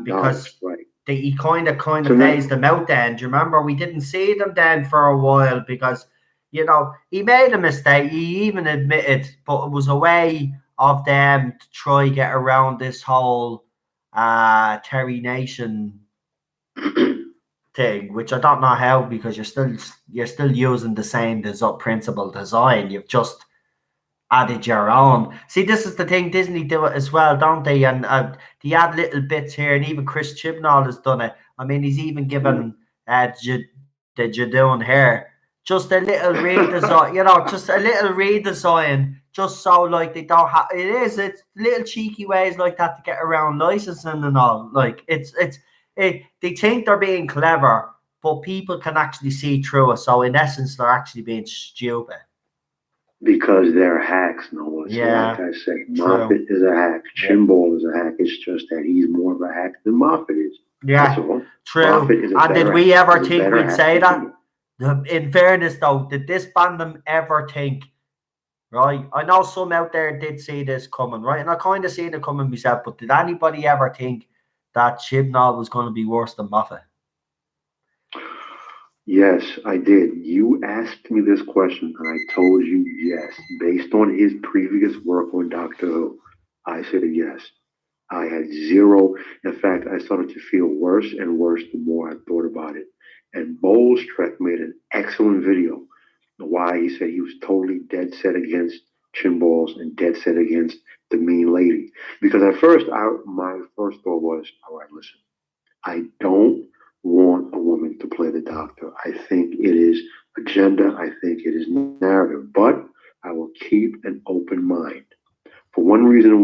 Because right. he kind of So phased them out then. Do you remember? We didn't see them then for a while because, he made a mistake. He even admitted, but it was a way of them to try get around this whole Terry Nation thing, which I don't know how, because you're still using the same principal design. You've just added your own. See, this is the thing. Disney do it as well, don't they? And they add little bits here, and even Chris Chibnall has done it. I mean, he's even given the Jadoon here just a little redesign. Just a little redesign, just so like they don't have. It's little cheeky ways like that to get around licensing and all. Like they think they're being clever, but people can actually see through it. So in essence, they're actually being stupid. Because they're hacks, Noah. So like I said, Moffat is a hack. Chimbal is a hack. It's just that he's more of a hack than Moffat is. Yeah, that's all. True. And did we ever think we'd say that? In fairness, though, did this fandom ever think, right? I know some out there did see this coming, right? And I kind of seen it coming myself, but did anybody ever think that Chibnall was going to be worse than Moffat? Yes, I did. You asked me this question, and I told you yes. Based on his previous work on Doctor Who, I said yes. I had zero. In fact, I started to feel worse and worse the more I thought about it. And Bowles Trek made an excellent video why he said he was totally dead set against Chimballs and dead set against the mean lady. Because at first, my first thought was, all right, listen, I don't want a woman to play the Doctor. I think it is agenda. I think it is narrative. But I will keep an open mind. For one reason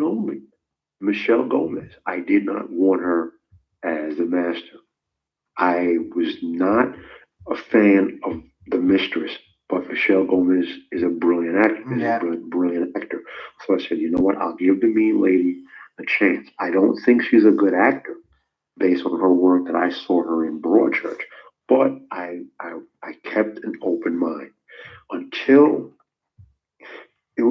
only. Michelle Gomez. I did not want her as the Master. I was not a fan of the Mistress, but Michelle Gomez is a brilliant actor. Brilliant actor. So I said, you know what? I'll give the mean lady a chance. I don't think she's a good actor based on her work that I saw her in Broadchurch, but I kept an open mind until I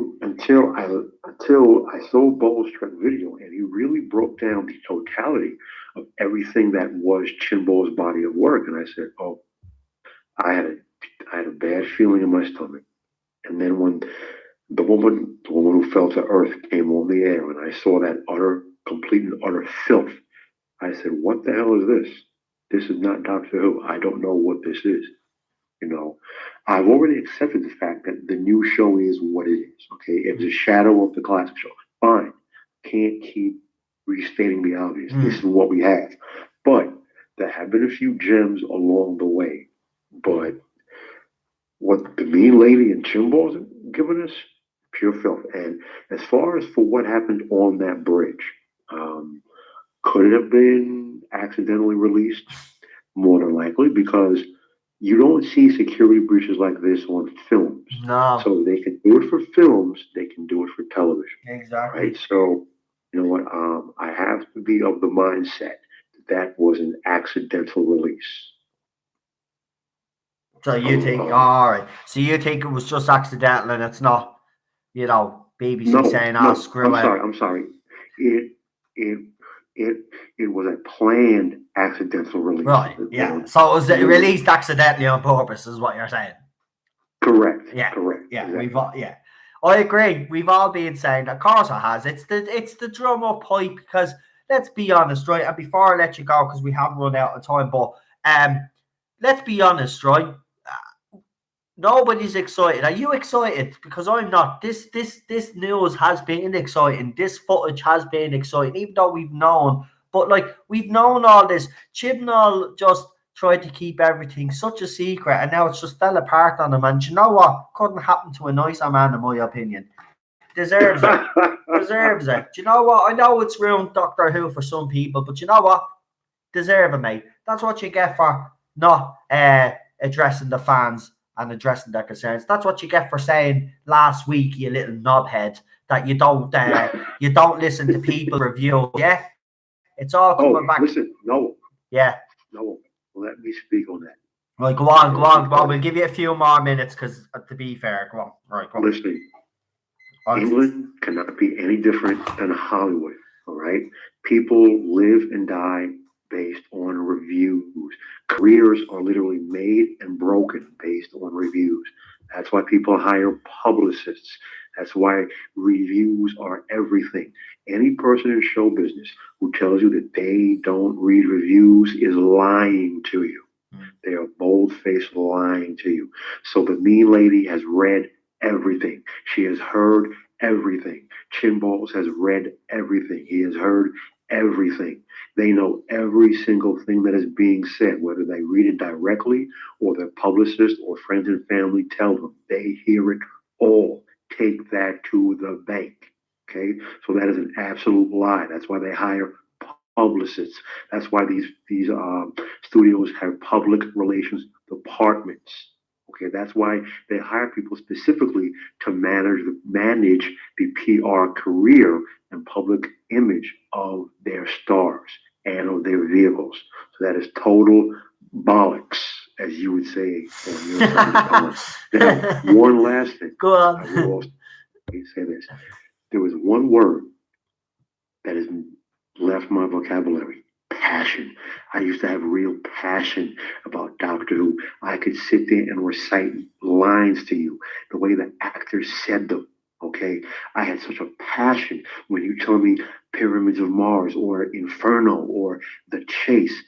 saw Bowles' Trek video, and he really broke down the totality of everything that was Chimball's body of work, and I said, "Oh, I had a bad feeling in my stomach." And then when the woman who fell to earth came on the air, and I saw that complete and utter filth, I said, "What the hell is this? This is not Doctor Who. I don't know what this is." I've already accepted the fact that the new show is what it is. Okay, it's a shadow of the classic show. Fine, can't keep restating the obvious. This is what we have. But there have been a few gems along the way. But what the mean lady and Chimbals have given us, pure filth. And as far as for what happened on that bridge, could it have been accidentally released? More than likely, because you don't see security breaches like this on films. No. So they can do it for films, they can do it for television. Exactly. Right? So, you know what? I have to be of the mindset that was an accidental release. So you think, all right. So you think it was just accidental and it's not, BBC saying, screw it. I'm sorry. It was a planned accidental release. Right, yeah. So it was released accidentally on purpose, is what you're saying. Correct. Yeah. Correct. Yeah. Exactly. I agree. We've all been saying, of course it has. It's the drum up pipe, because let's be honest, right? And before I let you go, because we have run out of time, but let's be honest, right? Nobody's excited. Are you excited? Because I'm not. This news has been exciting. This footage has been exciting, even though we've known. But we've known all this. Chibnall just tried to keep everything such a secret, and now it's just fell apart on him. And you know what? Couldn't happen to a nicer man, in my opinion. Deserves it. Deserves it. Do you know what? I know it's ruined Doctor Who for some people, but you know what? Deserve it, mate. That's what you get for not addressing the fans and addressing their concerns. That's what you get for saying last week, you little knobhead, that you don't listen to people review. Yeah, it's all coming back. Listen, no, Yeah. let me speak on that. Right, go on. We'll give you a few more minutes because, to be fair, go on. Right, go on. Listening, England cannot be any different than Hollywood. All right, people live and die based on reviews. Careers are literally made and broken based on reviews. That's why people hire publicists. That's why reviews are everything. Any person in show business who tells you that they don't read reviews is lying to you. They are bold-faced lying to you. So the mean lady has read everything. She has heard everything. Chinballs has read everything. He has heard everything. They know every single thing that is being said, whether they read it directly or their publicist or friends and family tell them. They hear it all. Take that to the bank. Okay? So that is an absolute lie. That's why they hire publicists. That's why these studios have public relations departments. Okay, that's why they hire people specifically to manage the PR career and public image of their stars and of their vehicles. So that is total bollocks, as you would say on your side. Now, one last thing. Go on. I will also say this. There was one word that has left my vocabulary: passion. I used to have real passion about Doctor Who. I could sit there and recite lines to you the way the actors said them. Okay, I had such a passion when you tell me Pyramids of Mars or Inferno or The Chase,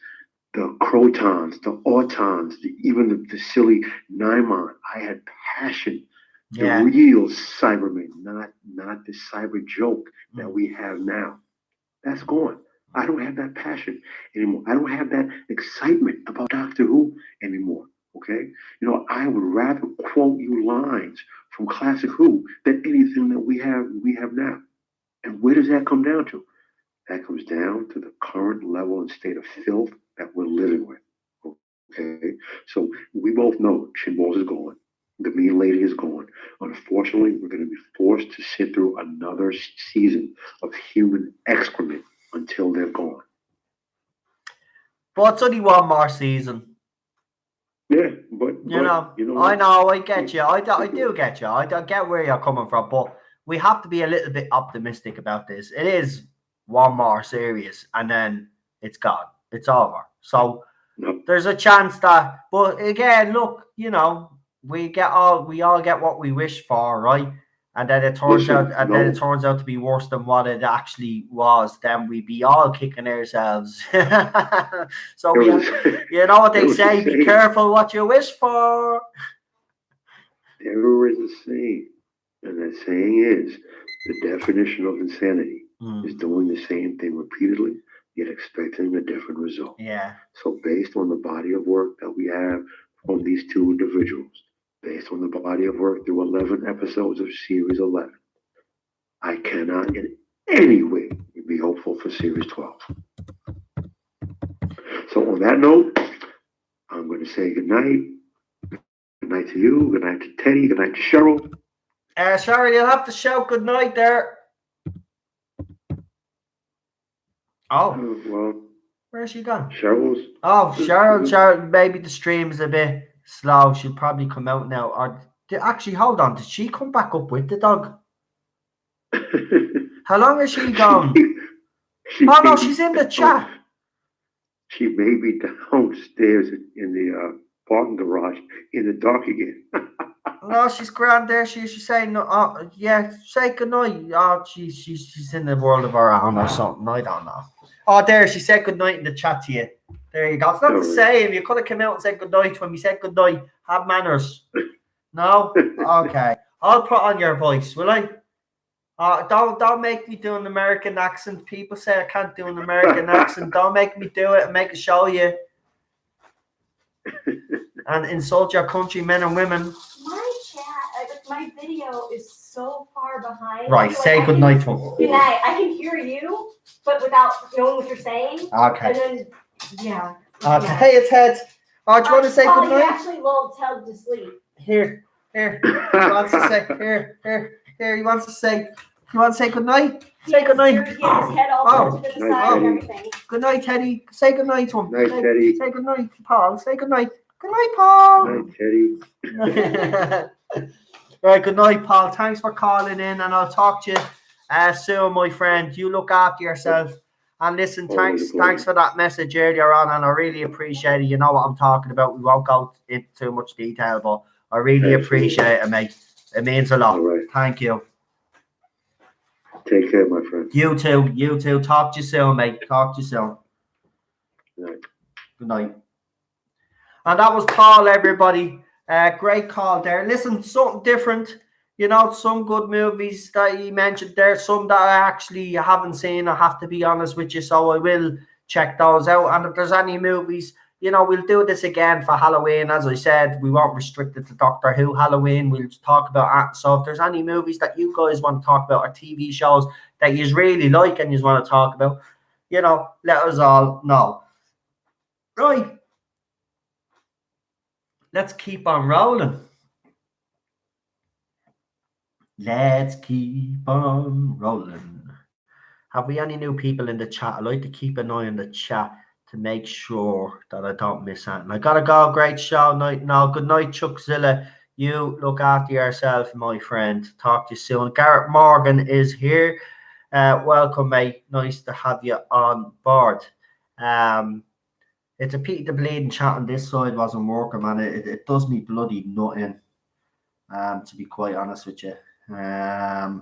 the Crotons, the Autons, even the silly Nymon. I had passion. Yeah. The real Cybermen, not the cyber joke that we have now. That's gone. I don't have that passion anymore. I don't have that excitement about Doctor Who anymore. Okay? You know, I would rather quote you lines from Classic Who than anything that we have now. And where does that come down to? That comes down to the current level and state of filth that we're living with. Okay? So we both know Chinballs is gone. The mean lady is gone. Unfortunately, we're going to be forced to sit through another season of human excrement until they're gone. But it's only one more season. Yeah, but you know I know, I get you. I do get you. I don't get where you're coming from, but we have to be a little bit optimistic about this. It is one more series, and then it's gone. It's over. So there's a chance that. But again, look, you know, we all get what we wish for, right? And then it turns out to be worse than what it actually was. Then we'd be all kicking ourselves. So you know what they say: be careful what you wish for. There is a saying, and that saying is the definition of insanity is doing the same thing repeatedly, yet expecting a different result. Yeah. So based on the body of work that we have from these two individuals, based on the body of work through 11 episodes of Series 11, I cannot in any way be hopeful for Series 12. So on that note, I'm going to say good night. Good night to you. Good night to Teddy. Good night to Cheryl. Cheryl, you'll have to shout good night there. Oh. Well. Where's she gone? Cheryl's. Oh, Cheryl. Maybe the stream is a bit slow. She'll probably come out now. Or actually, hold on. Did she come back up with the dog? How long has she gone? No, she's in the chat. She may be downstairs in the parking garage in the dark again. No, she's grand there. She's saying, yeah, say goodnight. Oh, she's in the world of her own or something. I don't know. Oh, there, she said goodnight in the chat to you. There you go. It's not the same. You could have come out and said goodnight when we said goodnight. Have manners. No? Okay. I'll put on your voice, will I? Don't make me do an American accent. People say I can't do an American accent. Don't make me do it and make it show you. And insult your country men and women. My chat, my video is so far behind. Right, say goodnight to him. Good night. I can hear you, but without knowing what you're saying. Okay. And then, yeah. Okay. Yeah. Hey, it's Heads. Do you want to say goodnight? You actually lulled Ted to sleep. Here. He wants to say, here. He wants to say good night. Say good night. He has his head all to the side and everything. Good night, Teddy. Say good night to him. Night, Teddy. Say good night, Paul. Say good night. Good night, Paul. Night, Teddy. Right, good night, Paul. Thanks for calling in, and I'll talk to you soon, my friend. You look after yourself. And listen, thanks for that message earlier on, and I really appreciate it. You know what I'm talking about. We won't go into too much detail, but I really appreciate it, mate. It means a lot. Right. Thank you. Take care, my friend. You too. Talk to you soon, mate. Talk to you soon. Right. Good night. And that was Paul, everybody. Great call there. Listen, something different. You know, some good movies that he mentioned there, some that I actually haven't seen, I have to be honest with you, so I will check those out. And if there's any movies, you know, we'll do this again for Halloween. As I said, we won't restrict it to Doctor Who Halloween. We'll talk about that. So if there's any movies that you guys want to talk about, or TV shows that you really like and you want to talk about, you know, let us all know. Right. Let's keep on rolling. Let's keep on rolling. Have we any new people in the chat? I like to keep an eye on the chat to make sure that I don't miss anything. I gotta go. Great show. Night. No, good night, Chuckzilla. You look after yourself, my friend. Talk to you soon. Garrett Morgan is here. Welcome, mate. Nice to have you on board. It's a pity the bleeding chat on this side wasn't working, man. It does me bloody nothing. To be quite honest with you. Right.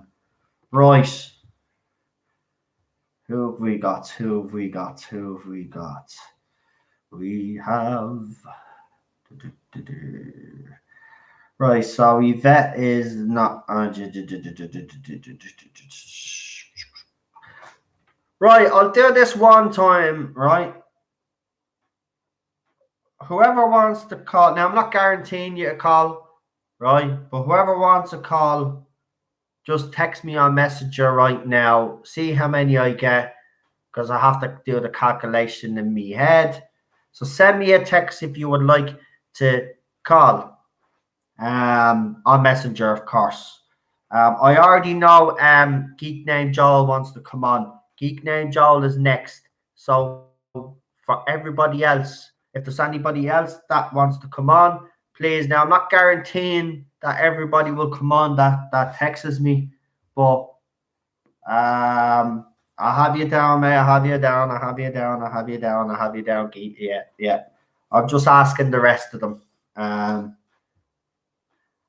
Who have we got? We have... Right, so Yvette is not... Right, I'll do this one time, right? Whoever wants to call... Now, I'm not guaranteeing you a call, right? But whoever wants a call... Just text me on Messenger right now. See how many I get, because I have to do the calculation in my head. So send me a text if you would like to call. On Messenger, of course. I already know Geek Named Joel wants to come on. Geek Named Joel is next. So for everybody else, if there's anybody else that wants to come on, please. Now, I'm not guaranteeing that everybody will come on that texts me, but I have you down, mate. I have you down. Yeah. I'm just asking the rest of them.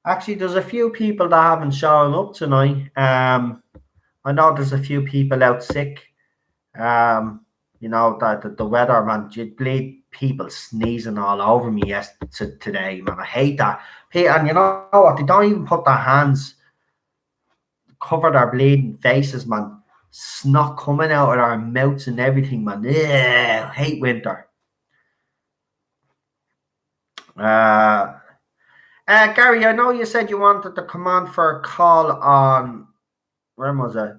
Actually, there's a few people that haven't shown up tonight. I know there's a few people out sick. You know, that the weather, man, you bleed people sneezing all over me today, man. I hate that. And you know what? They don't even put their hands, cover their bleeding faces, man. Snot coming out of their mouths and everything, man. Ugh, hate winter. Gary, I know you said you wanted to come on for a call on, when was it?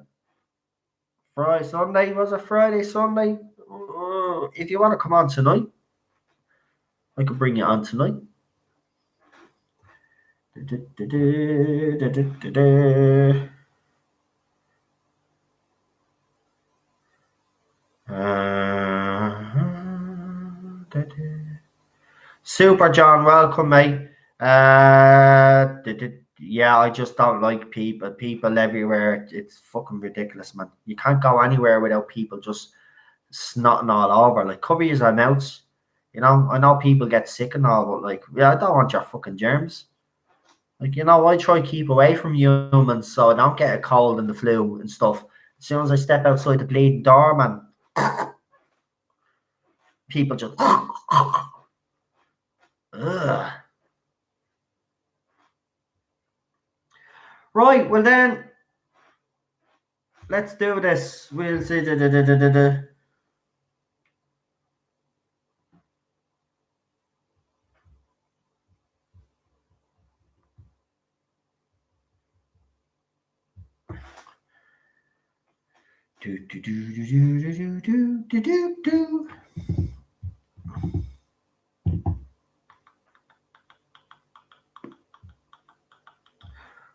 Sunday? Was it Friday, Sunday? If you want to come on tonight, I could bring you on tonight. Super John, welcome, mate. Yeah, I just don't like people everywhere. It's fucking ridiculous, man. You can't go anywhere without people just snotting all over. Like, cover your mouths. You know, I know people get sick and all, but like, yeah, I don't want your fucking germs. Like, you know, I try to keep away from humans so I don't get a cold and the flu and stuff. As soon as I step outside the bleeding door, man, people just... Ugh. Right, well then, let's do this. We'll see.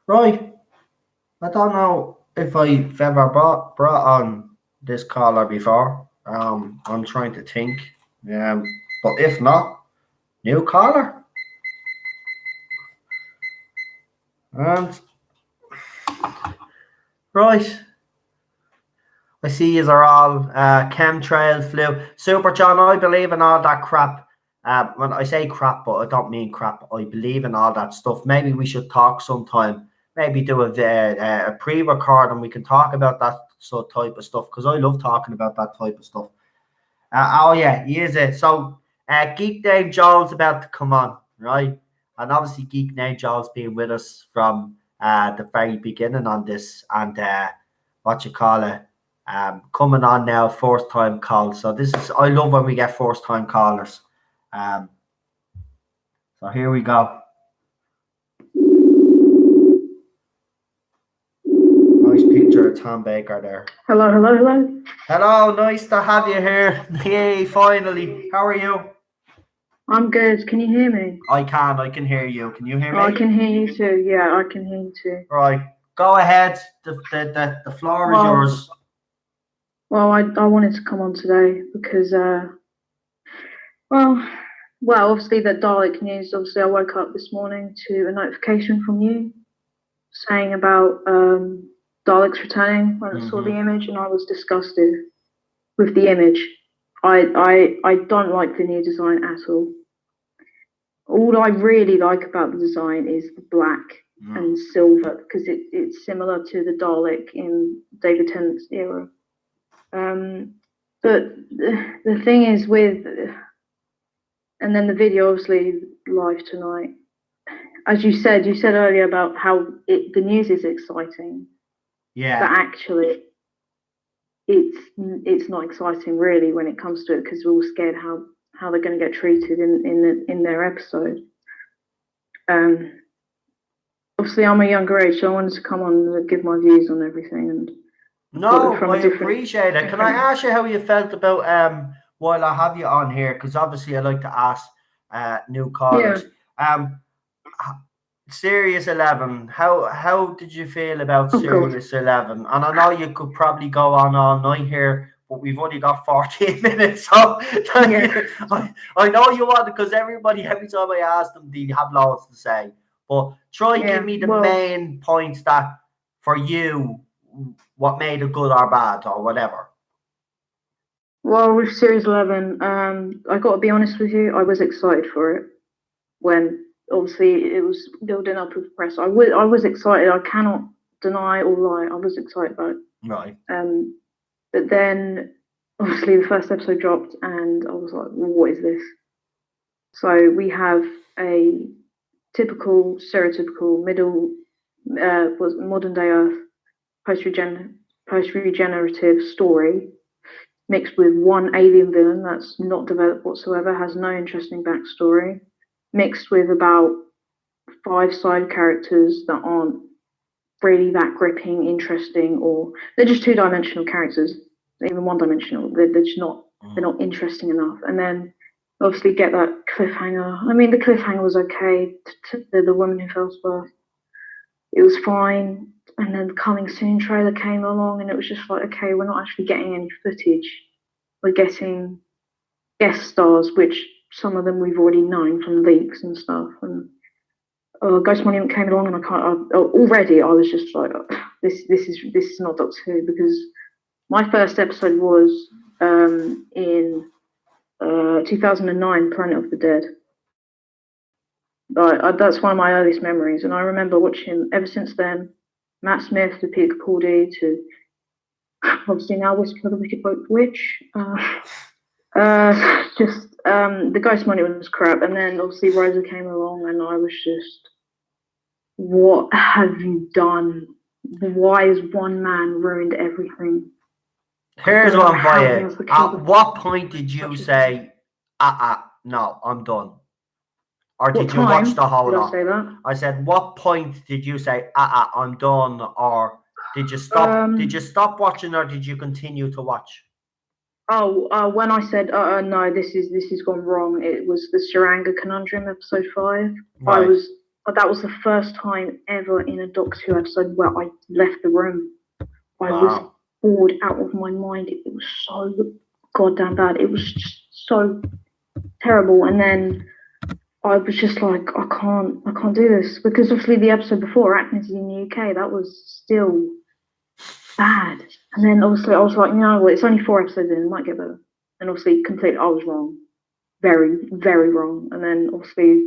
Right. I don't know if I've ever brought on this caller before. I'm trying to think. But if not, new caller. And right. I see yous are all chemtrails, flu. Super John, I believe in all that crap. When I say crap, but I don't mean crap. I believe in all that stuff. Maybe we should talk sometime. Maybe do a pre-record and we can talk about that sort of type of stuff because I love talking about that type of stuff. Oh yeah, he is it. So Geek Name Joel's about to come on, right? And obviously Geek Name Joel's been with us from the very beginning on this and what you call it. Coming on now, first time call. So this is I love when we get first time callers. So here we go. Nice picture of Tom Baker there. Hello. Hello, nice to have you here. Yay, finally. How are you? I'm good. Can you hear me? I can hear you. Can you hear me? I can hear you too. Yeah, I can hear you too. Right. Go ahead. The floor is yours. Well, I wanted to come on today because, obviously that Dalek news. Obviously, I woke up this morning to a notification from you saying about Daleks returning when I saw the image, and I was disgusted with the image. I don't like the new design at all. All I really like about the design is the black and silver because it's similar to the Dalek in David Tennant's era. But the thing is and then the video obviously live tonight. As you said earlier about how the news is exciting. Yeah. But actually, it's not exciting really when it comes to it because we're all scared how they're going to get treated in their episode. Obviously, I'm a younger age, so I wanted to come on and give my views on everything. And no, I appreciate it. Can I ask you how you felt about while I have you on here? Because obviously, I like to ask new callers. Yeah. Series 11. How did you feel about Series 11? And I know you could probably go on all night here, but we've only got 14 minutes. So Yeah. I know you want because every time I ask them, they have lots to say. But try and give me the main points that for you, what made it good or bad or whatever. Well, with Series 11, I got to be honest with you, I was excited for it when obviously it was building up with press. I was excited. I cannot deny or lie. I was excited about it. Right. But then obviously the first episode dropped, and I was like, well, "What is this?" So we have a typical, stereotypical modern day Earth post-regenerative story mixed with one alien villain that's not developed whatsoever, has no interesting backstory, mixed with about 5 side characters that aren't really that gripping, interesting, or they're just 2-dimensional characters, even 1-dimensional. They're just not. They're not interesting enough. And then obviously get that cliffhanger. I mean, the cliffhanger was okay. The woman who fell to birth, it was fine. And then the coming soon trailer came along, and it was just like, okay, we're not actually getting any footage. We're getting guest stars, which some of them we've already known from leaks and stuff. And Ghost Monument came along, and already I was just like, this is not Doctor Who, because my first episode was in 2009, Planet of the Dead. That's one of my earliest memories, and I remember watching ever since then. Matt Smith to Peter Capaldi to obviously now Whisper the Wicked Witch. The Ghost Monument was crap, and then obviously Rosa came along, and I was just, what have you done? Why has one man ruined everything? Here's one for you. At what point did you say, no, I'm done? Or did you watch the whole lot? Did I say that? I said, what point did you say, I'm done? Or did you stop? Did you stop watching, or did you continue to watch? When I said, no, this is gone wrong. It was the Saranga Conundrum, episode 5. Right. that was the first time ever in a Doctor Who episode where I left the room. I was Wow. bored out of my mind. It was so goddamn bad. It was just so terrible. And then I was just like, I can't do this, because obviously the episode before, Arachnids in the UK, that was still bad. And then obviously I was like, you know what? It's only 4 episodes in, it might get better. And obviously, completely, I was wrong, very, very wrong. And then obviously,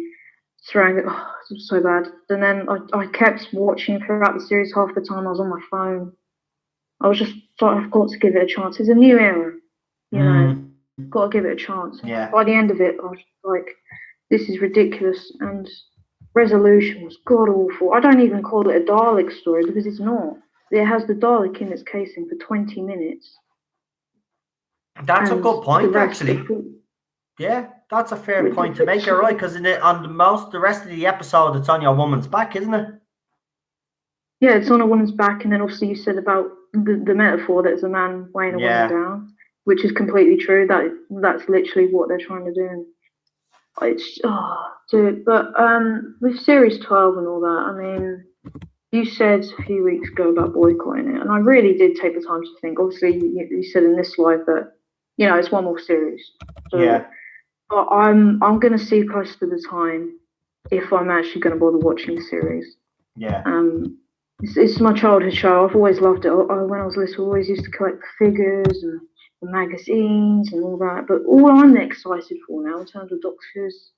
Sarang, oh, it was so bad. And then I kept watching throughout the series. Half the time I was on my phone. I was just like, I've got to give it a chance. It's a new era, you know. Got to give it a chance. Yeah. By the end of it, I was like, this is ridiculous. And resolution was god awful. I don't even call it a Dalek story, because it's not. It has the Dalek in its casing for 20 minutes. That's a good point, actually. The Yeah, that's a fair point to make. You're right, because on the rest of the episode, it's on your woman's back, isn't it? Yeah, it's on a woman's back, and then obviously you said about the metaphor that it's a man weighing a woman down, which is completely true. That's literally what they're trying to do. And it's dude. But with series 12 and all that, I mean, you said a few weeks ago about boycotting it, and I really did take the time to think. Obviously, you said in this live that, you know, it's one more series. So, yeah. But I'm going to see close to the time if I'm actually going to bother watching the series. Yeah. It's my childhood show. I've always loved it. When I was little, I always used to collect the figures and the magazines and all that. But all I'm excited for now in terms of Doctor Who's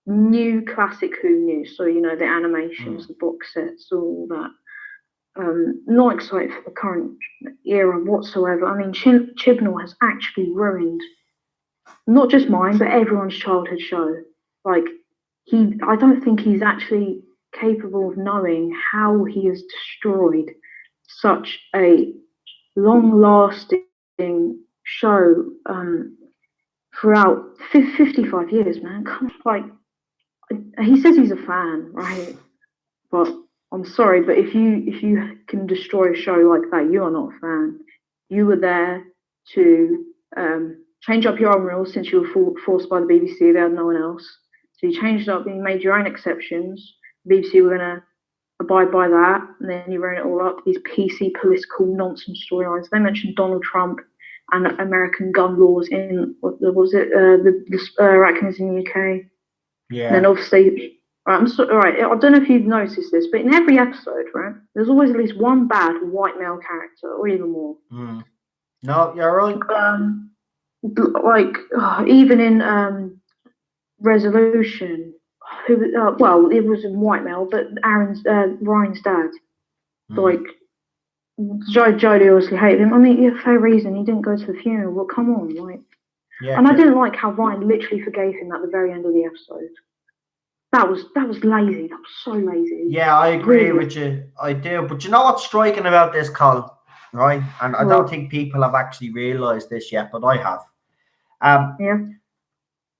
new classic Who news. So, you know, the animations, the box sets, all that. Not excited for the current era whatsoever. I mean, Chibnall has actually ruined not just mine, but everyone's childhood show. Like, I don't think he's actually capable of knowing how he has destroyed such a long-lasting show throughout 55 years, man. Like, he says he's a fan, right? But I'm sorry, but if you can destroy a show like that, you are not a fan. You were there to change up your own rules, since you were forced by the BBC. They had no one else. So you changed up and you made your own exceptions. The BBC were going to abide by that, and then you ran it all up. These PC political nonsense storylines. They mentioned Donald Trump and American gun laws in, what was it, the Arachnids in the UK. Yeah. And then obviously, right, I don't know if you've noticed this, but in every episode, right, there's always at least one bad white male character, or even more. No, you're right. Even in Resolution, well, it was a white male, but Ryan's dad, like, Jodie obviously hated him. I mean, yeah, fair reason. He didn't go to the funeral. Well, come on, like. Yeah, and I didn't like how Ryan literally forgave him at the very end of the episode. That was lazy. That was so lazy. Yeah, I agree with you. I do. But you know what's striking about this, Colin, right? And I don't think people have actually realised this yet, but I have.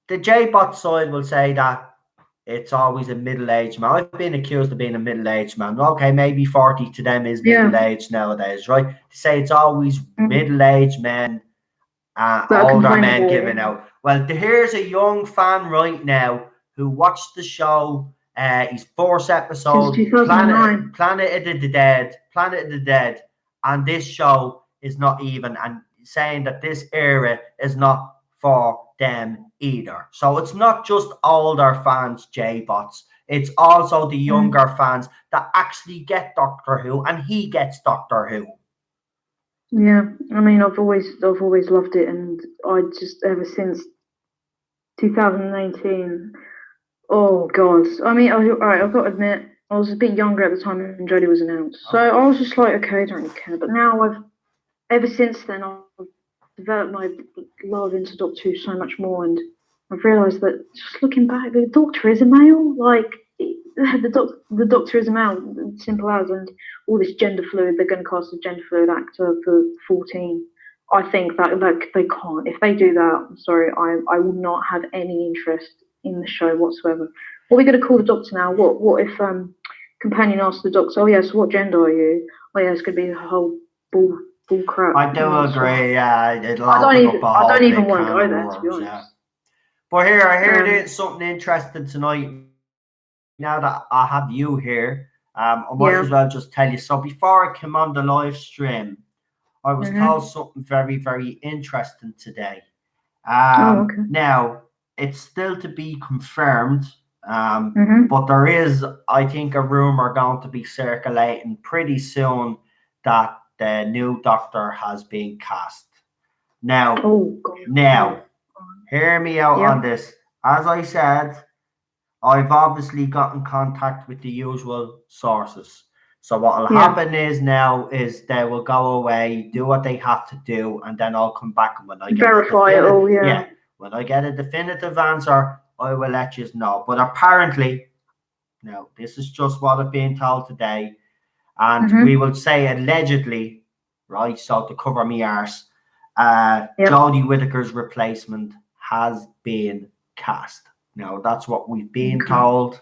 The J-Bot side will say that it's always a middle-aged man. I've been accused of being a middle-aged man. Okay, maybe 40 to them is middle-aged nowadays, right? To say it's always middle-aged men, older men giving out. Well, here's a young fan right now who watched the show. He's 4th episode, Planet of the Dead, and this show is not even, and saying that this era is not for them either. So it's not just older fans, J-Bots. It's also the younger fans that actually get Doctor Who, and he gets Doctor Who. Yeah, I mean, I've always loved it, and I just, ever since 2019. Oh God! I mean, I've got to admit, I was a bit younger at the time when Jodie was announced, so I was just like, okay, I don't really care. But now ever since then, I've developed my love into Doctor Who so much more, and I've realised that just looking back, the Doctor is a male. Like, the Doctor is a male, simple as. And all this gender fluid, they're going to cast a gender fluid actor for 14. I think that they can't. If they do that, I'm sorry, I will not have any interest in the show whatsoever. What are we going to call the Doctor now? What if Companion asks the Doctor, oh yeah, so what gender are you? Oh yeah, it's going to be a whole bull crap. I do agree, yeah. I don't even want to go there, to be honest. Yeah. But here, I heard something interesting tonight. now that I have you here, I might Yeah. as well just tell you. So before I came on the live stream, I was Mhm. told something very, very interesting today. Oh, okay. Now, it's still to be confirmed, Mhm. but there is, I think, a rumor going to be circulating pretty soon that the new Doctor has been cast. Now, Oh God. now, hear me out Yeah. on this. As I said, I've obviously got in contact with the usual sources. So what will Yeah. happen is now is they will go away, do what they have to do, and then I'll come back and when I get Verify it all. Yeah. when I get a definitive answer, I will let you know. But apparently, no, this is just what I've been told today, and Mhm. we will say allegedly, right? So to cover me arse, Yep. Jodie Whittaker's replacement has been cast. Now that's what we've been Okay. told,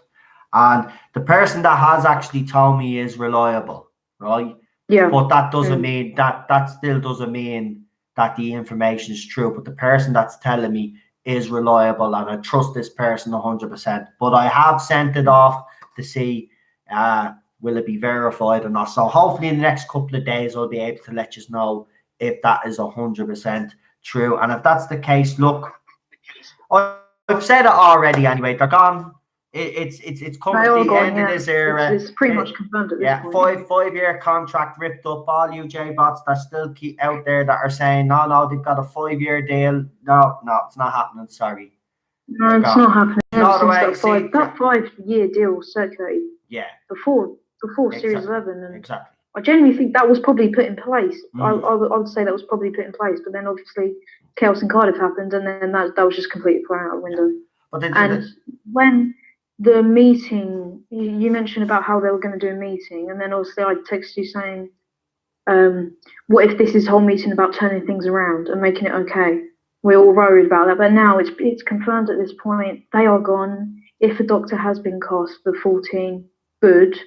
and the person that has actually told me is reliable, right? Yeah. But that doesn't mean that still doesn't mean that the information is true. But the person that's telling me is reliable, and I trust this person 100%. But I have sent it off to see will it be verified or not. So hopefully in the next couple of days I'll be able to let you know if that is 100% true. And if that's the case, look, I've said it already anyway. They're gone. It's coming They to all the gone. end Yeah. of this era. It's pretty much confirmed at this Yeah, point. five-year contract ripped up. All you J bots that still keep out there that are saying no, they've got a 5-year deal. No, it's not happening. Sorry. No, They're it's gone. not happening. You know Ever the way since that 5-year deal was circulated yeah, before Series exactly, 11, and exactly. I genuinely think that was probably put in place. I Mm. would say that was probably put in place, but then obviously Chaos and Cardiff happened, and then that was just completely thrown out the window. But they did And it. when the meeting, you mentioned about how they were going to do a meeting, and then obviously I texted you saying, what if this is whole meeting about turning things around and making it okay? We're all worried about that, but now it's confirmed at this point. They are gone. If a Doctor has been cast for 14, good,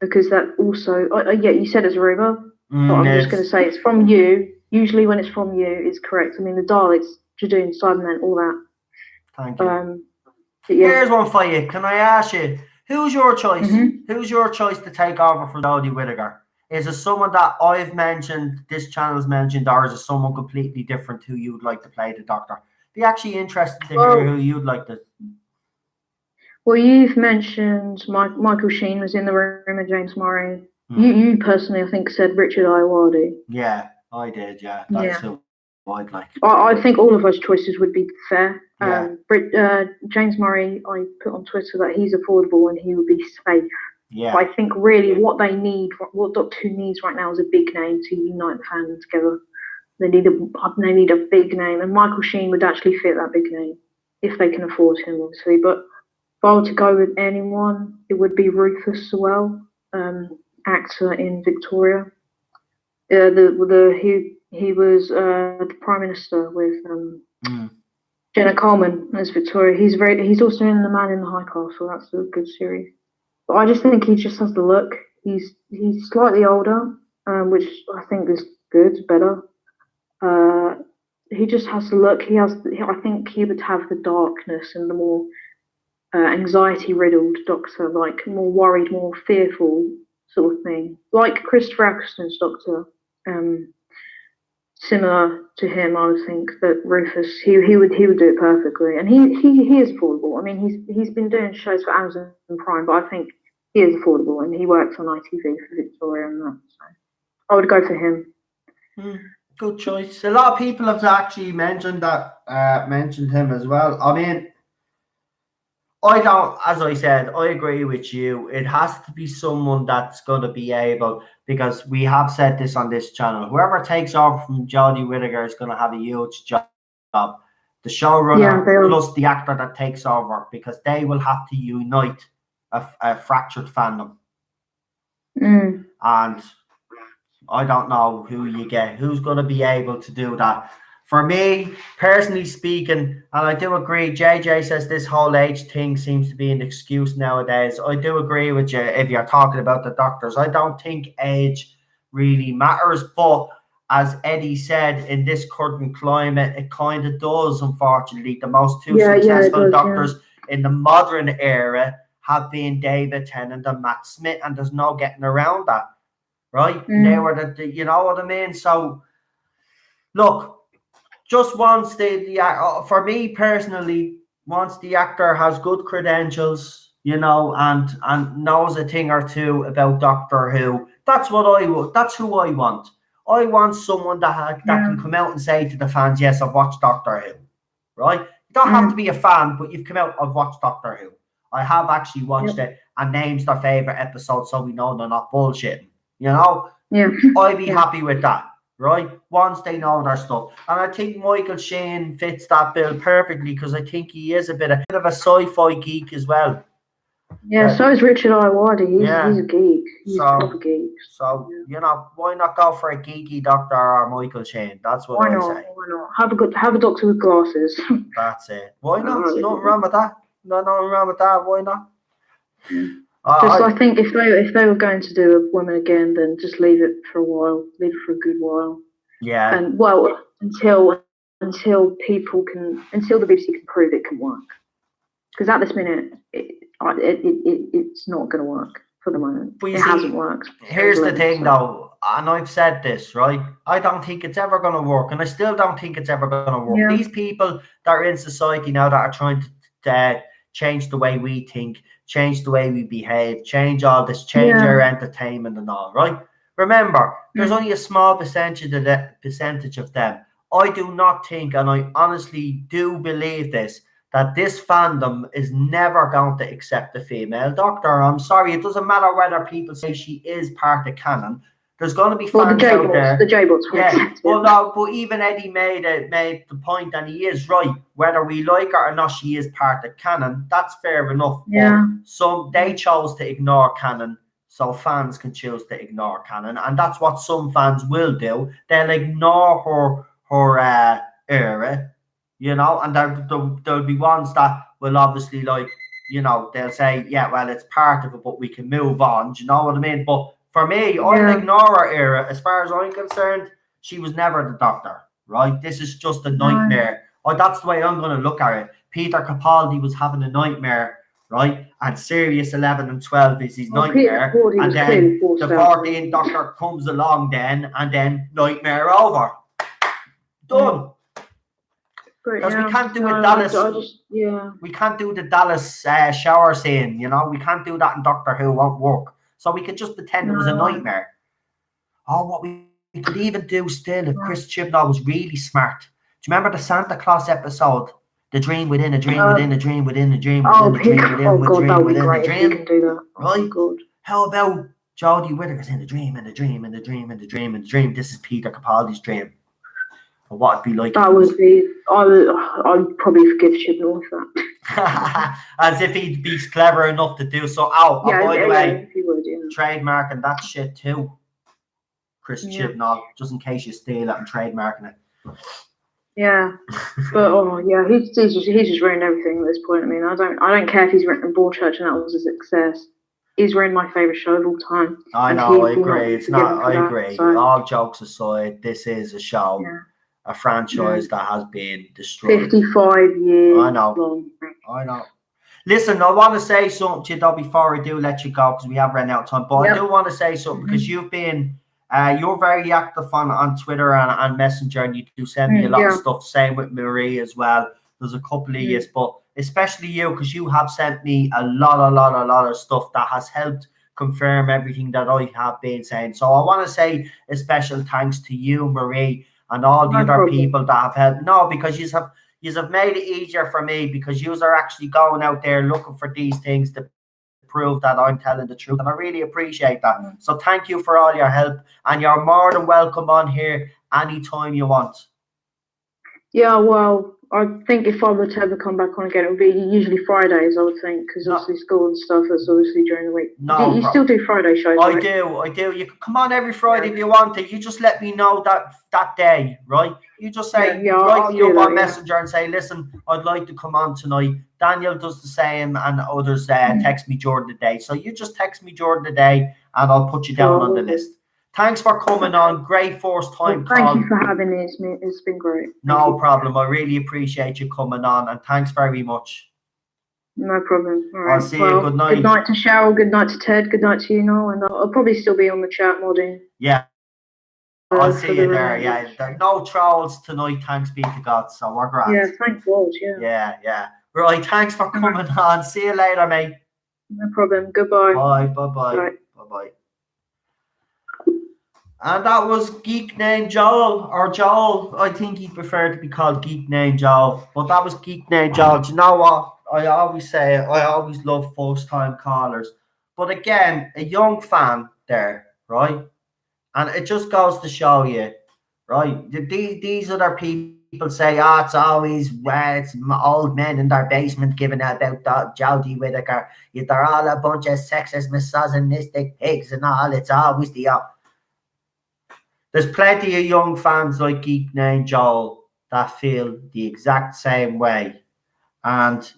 because that also, yeah, you said it's a rumor, but I'm just going to say it's from you. Usually when it's from you, it's correct. I mean, the Daleks, Jadoon, Cybermen, all that. Thank you. But yeah. Here's one for you. Can I ask you, who's your choice? Mhm. Who's your choice to take over for Jodie Whittaker? Is it someone that I've mentioned, this channel's mentioned, or is it someone completely different who you'd like to play the Doctor? Be actually interested to hear who you'd like to. Well, you've mentioned Michael Sheen was in the room with James Murray. You personally, I think, said Richard Ayoade. Yeah, I did. Yeah, that's who I'd like. I think all of those choices would be fair. Yeah. James Murray, I put on Twitter that he's affordable and he would be safe. Yeah. But I think really what they need, what Doctor Who needs right now is a big name to unite the fandom together. They need a big name, and Michael Sheen would actually fit that big name if they can afford him, obviously. But if I were to go with anyone, it would be Rufus Sewell, actor in Victoria. He was the Prime Minister with Jenna Coleman as Victoria. He's also in The Man in the High Castle. That's a good series. But I just think he just has the look. He's slightly older, which I think is good, better. He just has the look. I think he would have the darkness and the more anxiety-riddled Doctor, like more worried, more fearful sort of thing, like Christopher Eccleston's Doctor. Similar to him, I would think that Rufus he would do it perfectly, and he is affordable. I mean, he's been doing shows for Amazon Prime, but I think he is affordable, and he works on ITV for Victoria and that. So I would go for him. Good choice. A lot of people have actually mentioned him as well. I mean, I don't, as I said, I agree with you. It has to be someone that's going to be able, because we have said this on this channel, whoever takes over from Jodie Whittaker is going to have a huge job. The showrunner plus the actor that takes over, because they will have to unite a fractured fandom. And I don't know who you get, who's going to be able to do that. For me, personally speaking, and I do agree, JJ says this whole age thing seems to be an excuse nowadays. I do agree with you if you're talking about the Doctors. I don't think age really matters, but as Eddie said, in this current climate, it kind of does, unfortunately. The most successful Doctors in the modern era have been David Tennant and Matt Smith, and there's no getting around that, right? They were the you know what I mean? So, look, just once for me personally, once the actor has good credentials, you know, and knows a thing or two about Doctor Who, that's who I want. I want someone that can come out and say to the fans, yes, I've watched Doctor Who, right? You don't have to be a fan, but you've come out, I've watched Doctor Who. I have actually watched it, and names their favourite episode so we know they're not bullshitting, you know? Yeah. I'd be happy with that, right? Once they know their stuff. And I think Michael Sheen fits that bill perfectly because I think he is a bit of a sci-fi geek as well. Yeah, so is Richard Iwadi. He's a geek. He's a proper geek. So, you know, why not go for a geeky Doctor or Michael Sheen? That's what I say. Why not? Have a doctor with glasses. That's it. Why not? Nothing wrong with that. Nothing wrong with that. Why not? I think if they were going to do a woman again, then just leave it for a while. Leave it for a good while. Yeah. And until the BBC can prove it can work. Because at this minute, it's not going to work for the moment. It hasn't worked. Here's the thing, though, and I've said this, right? I don't think it's ever going to work, and I still don't think it's ever going to work. Yeah. These people that are in society now that are trying to change the way we think, change the way we behave, change all this, change our entertainment and all, right? Remember, there's only a small percentage of them. I do not think, and I honestly do believe this, that this fandom is never going to accept a female Doctor. I'm sorry, it doesn't matter whether people say she is part of canon. There's going to be fans out there. The J-Bots. Yeah. Well, no, but even Eddie made the point, and he is right. Whether we like her or not, she is part of canon. That's fair enough. Yeah. So they chose to ignore canon, so fans can choose to ignore canon, and that's what some fans will do. They'll ignore her era. You know, and there'll be ones that will obviously, like, you know, they'll say, yeah, well, it's part of it, but we can move on. Do you know what I mean? But for me, I'll ignore her era. As far as I'm concerned, she was never the Doctor, right? This is just a nightmare. That's the way I'm going to look at it. Peter Capaldi was having a nightmare, right? And Sirius 11 and 12 is his nightmare. And then the 14th Doctor comes along then, and then nightmare over. Done. Because we can't do Dallas. We can't do the Dallas shower scene, you know. We can't do that in Doctor Who. Won't work. So we could just pretend it was a nightmare. Oh, what we could even do still if Chris Chibnall was really smart. Do you remember the Santa Claus episode? The dream within a dream within a dream within a dream within a dream within a dream within a dream. Can do that. Right? God. How about Jodie Whittaker's in a dream and a dream and a dream and a dream and a dream? This is Peter Capaldi's dream. What it'd be like. That would be. I'd probably forgive Chibnall for that. As if he'd be clever enough to do so. By the way, he would, trademarking that shit too. Chris Chibnall, just in case you steal it and trademarking it. Yeah, but he's just ruined everything at this point. I mean, I don't care if he's written Broadchurch and that was a success. He's ruined my favourite show of all time. I know, I agree. It's not. I agree. So. All jokes aside, this is a show. Yeah. A franchise that has been destroyed. 55 years. I know. Listen, I want to say something to you though before I do let you go because we have run out of time. But I do want to say something because you've been, you're very active on Twitter and Messenger, and you do send me a lot of stuff. Same with Marie as well. There's a couple of years, but especially you because you have sent me a lot of stuff that has helped confirm everything that I have been saying. So I want to say a special thanks to you, Marie. And all the other people that have helped. No, because you have made it easier for me because you are actually going out there looking for these things to prove that I'm telling the truth. And I really appreciate that. So thank you for all your help. And you're more than welcome on here anytime you want. Yeah, well, I think if I were to ever come back on again, it would be usually Fridays, I would think, because obviously school and stuff is obviously during the week. No, you still do Friday shows, I do. You can come on every Friday if you want to. You just let me know that day, right? You just say, write me up on Messenger and say, listen, I'd like to come on tonight. Daniel does the same and others text me during the day. So you just text me during the day and I'll put you down on the list. Thanks for coming on. Great first time. Thank you for having me. It's been great. No problem. I really appreciate you coming on and thanks very much. No problem. All right. I'll see you. Good night. Good night to Cheryl. Good night to Ted. Good night to you, Noel. And I'll probably still be on the chat modding. Yeah. I'll see you there. remainder. Yeah. There are no trolls tonight, thanks be to God. So we're grand. Yeah, thank God. Yeah. Right. Thanks for coming on. See you later, mate. No problem. Goodbye. Bye. And that was Geek Named Joel, or Joel. I think he preferred to be called Geek Named Joel, but that was Geek Named Joel. Do you know what? I always say it. I always love first-time callers. But again, a young fan there, right? And it just goes to show you, right? These other people say, it's always it's old men in their basement giving out about Jodie Whittaker. They're all a bunch of sexist, misogynistic pigs and all. It's always the... There's plenty of young fans like Geek Named Joel that feel the exact same way. And,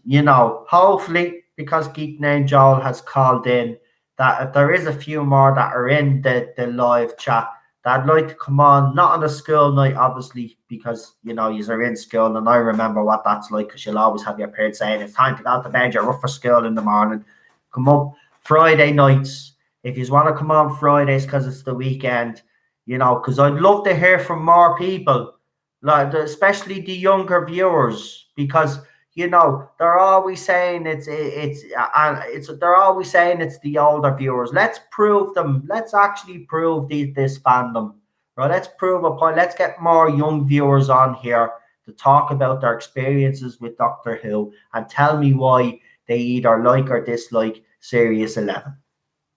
hopefully, because Geek Named Joel has called in, that if there is a few more that are in the live chat, that'd like to come on, not on a school night, obviously, because, you are in school, and I remember what that's like, because you'll always have your parents saying, it's time to go to bed, you're up for school in the morning. Come up Friday nights. If you want to come on Fridays because it's the weekend, because I'd love to hear from more people, like especially the younger viewers, because they're always saying they're always saying it's the older viewers. Let's prove them. Let's actually prove this fandom, right? Let's prove a point. Let's get more young viewers on here to talk about their experiences with Doctor Who and tell me why they either like or dislike Series 11.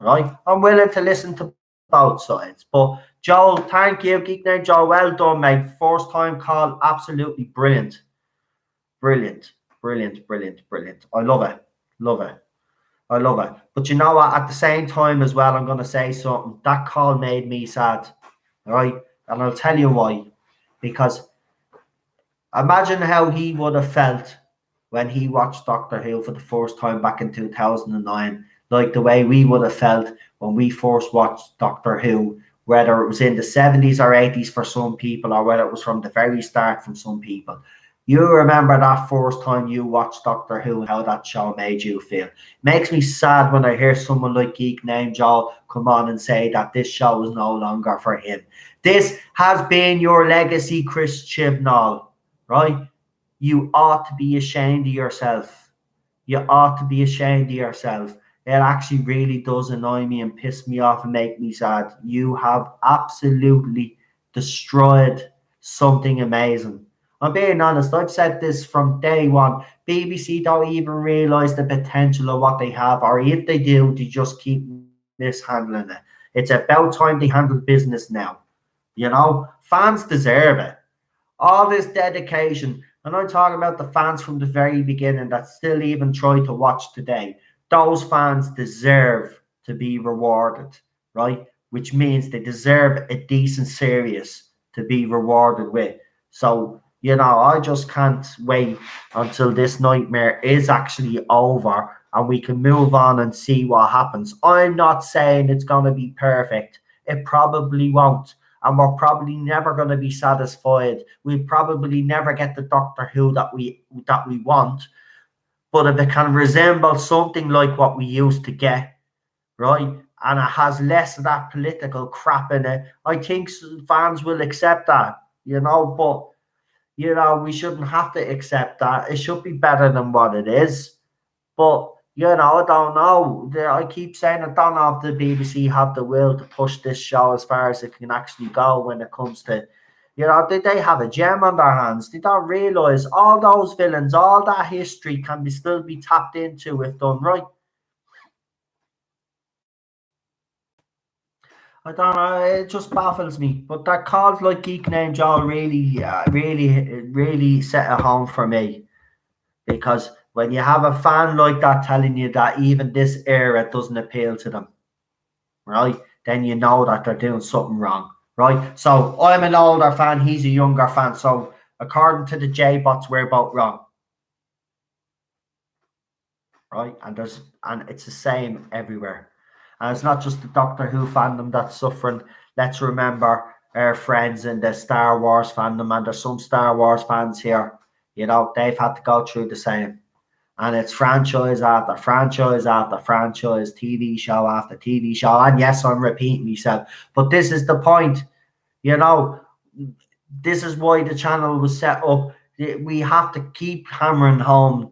Right? I'm willing to listen to both sides, but Joel, thank you. Geek Named Joel, well done, mate. First time call, absolutely brilliant. Brilliant. I love it. But you know what? At the same time as well, I'm going to say something. That call made me sad, right? And I'll tell you why. Because imagine how he would have felt when he watched Doctor Who for the first time back in 2009, like the way we would have felt when we first watched Doctor Who, whether it was in the 70s or 80s for some people, or whether it was from the very start from some people. You remember that first time you watched Doctor Who and how that show made you feel. Makes me sad when I hear someone like Geek Named Joel come on and say that this show is no longer for him. This has been your legacy, Chris Chibnall, right? You ought to be ashamed of yourself. You ought to be ashamed of yourself. It actually really does annoy me and piss me off and make me sad. You have absolutely destroyed something amazing. I'm being honest, I've said this from day one. BBC don't even realise the potential of what they have, or if they do, they just keep mishandling it. It's about time they handle business now. Fans deserve it. All this dedication, and I'm talking about the fans from the very beginning that still even try to watch today. Those fans deserve to be rewarded, right? Which means they deserve a decent series to be rewarded with. So, I just can't wait until this nightmare is actually over and we can move on and see what happens. I'm not saying it's going to be perfect. It probably won't. And we're probably never going to be satisfied. We'll probably never get the Doctor Who that we want. But if it can resemble something like what we used to get, right, and it has less of that political crap in it, I think fans will accept that, but, we shouldn't have to accept that. It should be better than what it is. But, I don't know. I keep saying I don't know if the BBC have the will to push this show as far as it can actually go when it comes to, they have a gem on their hands. They don't realise all those villains, all that history can still be tapped into if done right. I don't know, it just baffles me. But that calls like Geek Named Joel really set a home for me. Because when you have a fan like that telling you that even this era doesn't appeal to them, right, then you know that they're doing something wrong, right? So I'm an older fan, he's a younger fan. So according to the J-bots, we're both wrong, right? And it's the same everywhere. And it's not just the Doctor Who fandom that's suffering. Let's remember our friends in the Star Wars fandom, and there's some Star Wars fans here. They've had to go through the same. And it's franchise after franchise after franchise, TV show after TV show. And yes, I'm repeating myself, but this is the point. You know, this is why the channel was set up. We have to keep hammering home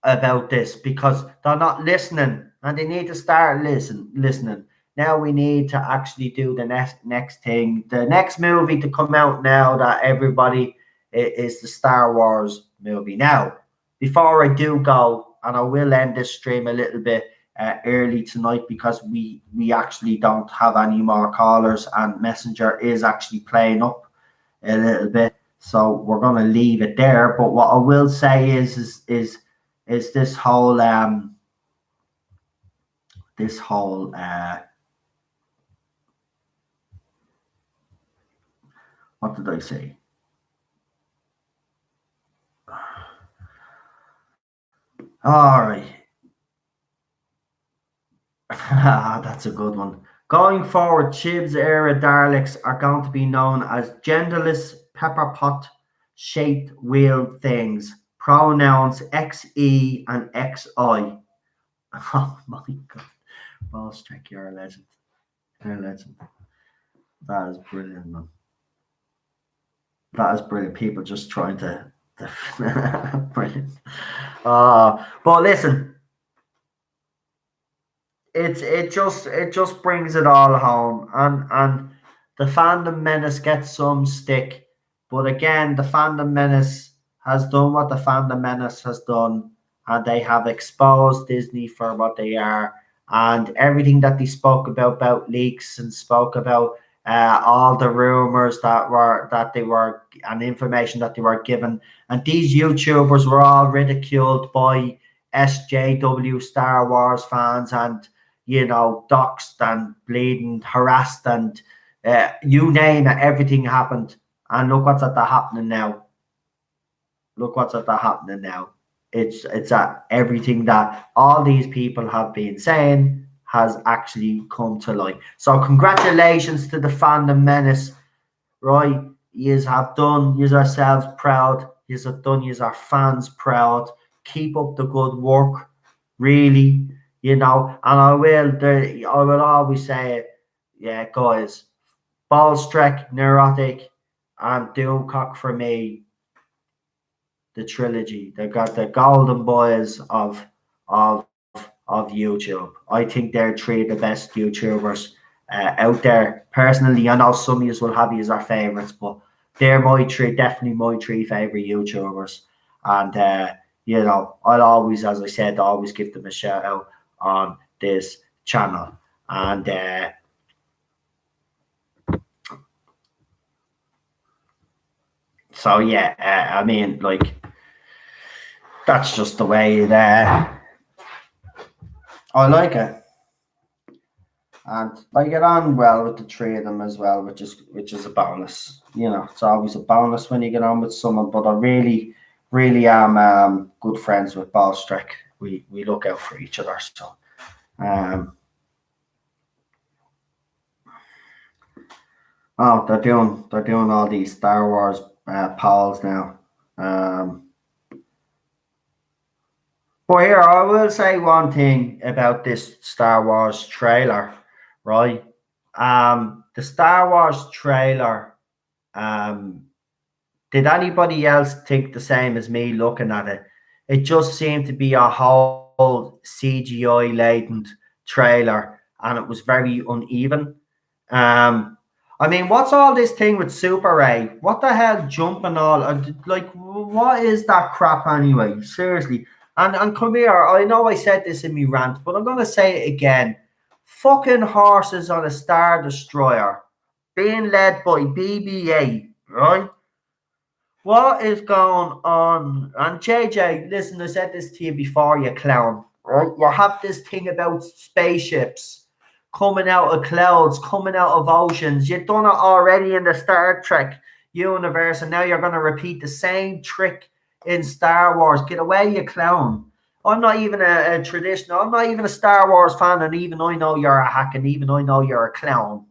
about this because they're not listening, and they need to start listening. Now we need to actually do the next thing. The next movie to come out now that everybody is the Star Wars movie. Now, before I do go, and I will end this stream a little bit early tonight because we actually don't have any more callers, and Messenger is actually playing up a little bit, so we're going to leave it there. But what I will say is this whole what did I say? All right. That's a good one. Going forward, Chib's era Daleks are going to be known as genderless pepper pot shaped wheeled things. Pronouns XE and XI. Oh my god. Boss check, you're a legend. You're a legend. That is brilliant, man. That is brilliant. People just trying to brilliant. But listen, it just brings it all home, and the fandom menace gets some stick, but again, the fandom menace has done what the fandom menace has done, and they have exposed Disney for what they are, and everything that they spoke about leaks and spoke about all the rumors that they were and information that they were given, and these YouTubers were all ridiculed by SJW Star Wars fans, and doxed and bleeding, harassed, and you name it, everything happened. And look what's at the happening now. Look what's at the happening now. It's that everything that all these people have been saying has actually come to light. So congratulations to the fandom menace, right? Yous have done yourselves proud. Yous have done our fans proud. Keep up the good work, really. And I will always say it. Yeah, guys, Ballstrek, Neurotic, and Doomcock for me. The trilogy. They got the golden boys of YouTube. I think they're three of the best YouTubers out there. Personally, I know some of you will have you as our favorites, but they're definitely my three favorite YouTubers. And I'll always, as I said, always give them a shout out on this channel. And so yeah, I mean, like, that's just the way it I like it, and I get on well with the three of them as well, which is a bonus. It's always a bonus when you get on with someone. But I really, really am good friends with Ballstrek. We look out for each other. So, they're doing all these Star Wars polls now. But here, I will say one thing about this Star Wars trailer, right? The Star Wars trailer, did anybody else think the same as me looking at it? It just seemed to be a whole CGI-laden trailer, and it was very uneven. I mean, what's all this thing with Super Ray? What the hell, jumping all? Like, what is that crap anyway? Seriously. And come here, I know I said this in my rant, but I'm going to say it again. Fucking horses on a Star Destroyer being led by BB-8, right? What is going on? And JJ, listen, I said this to you before, you clown. Right? You have this thing about spaceships coming out of clouds, coming out of oceans. You've done it already in the Star Trek universe, and now you're going to repeat the same trick in Star Wars. Get away, you clown. I'm not even a traditional, I'm not even a Star Wars fan, and even I know you're a hack, and even I know you're a clown.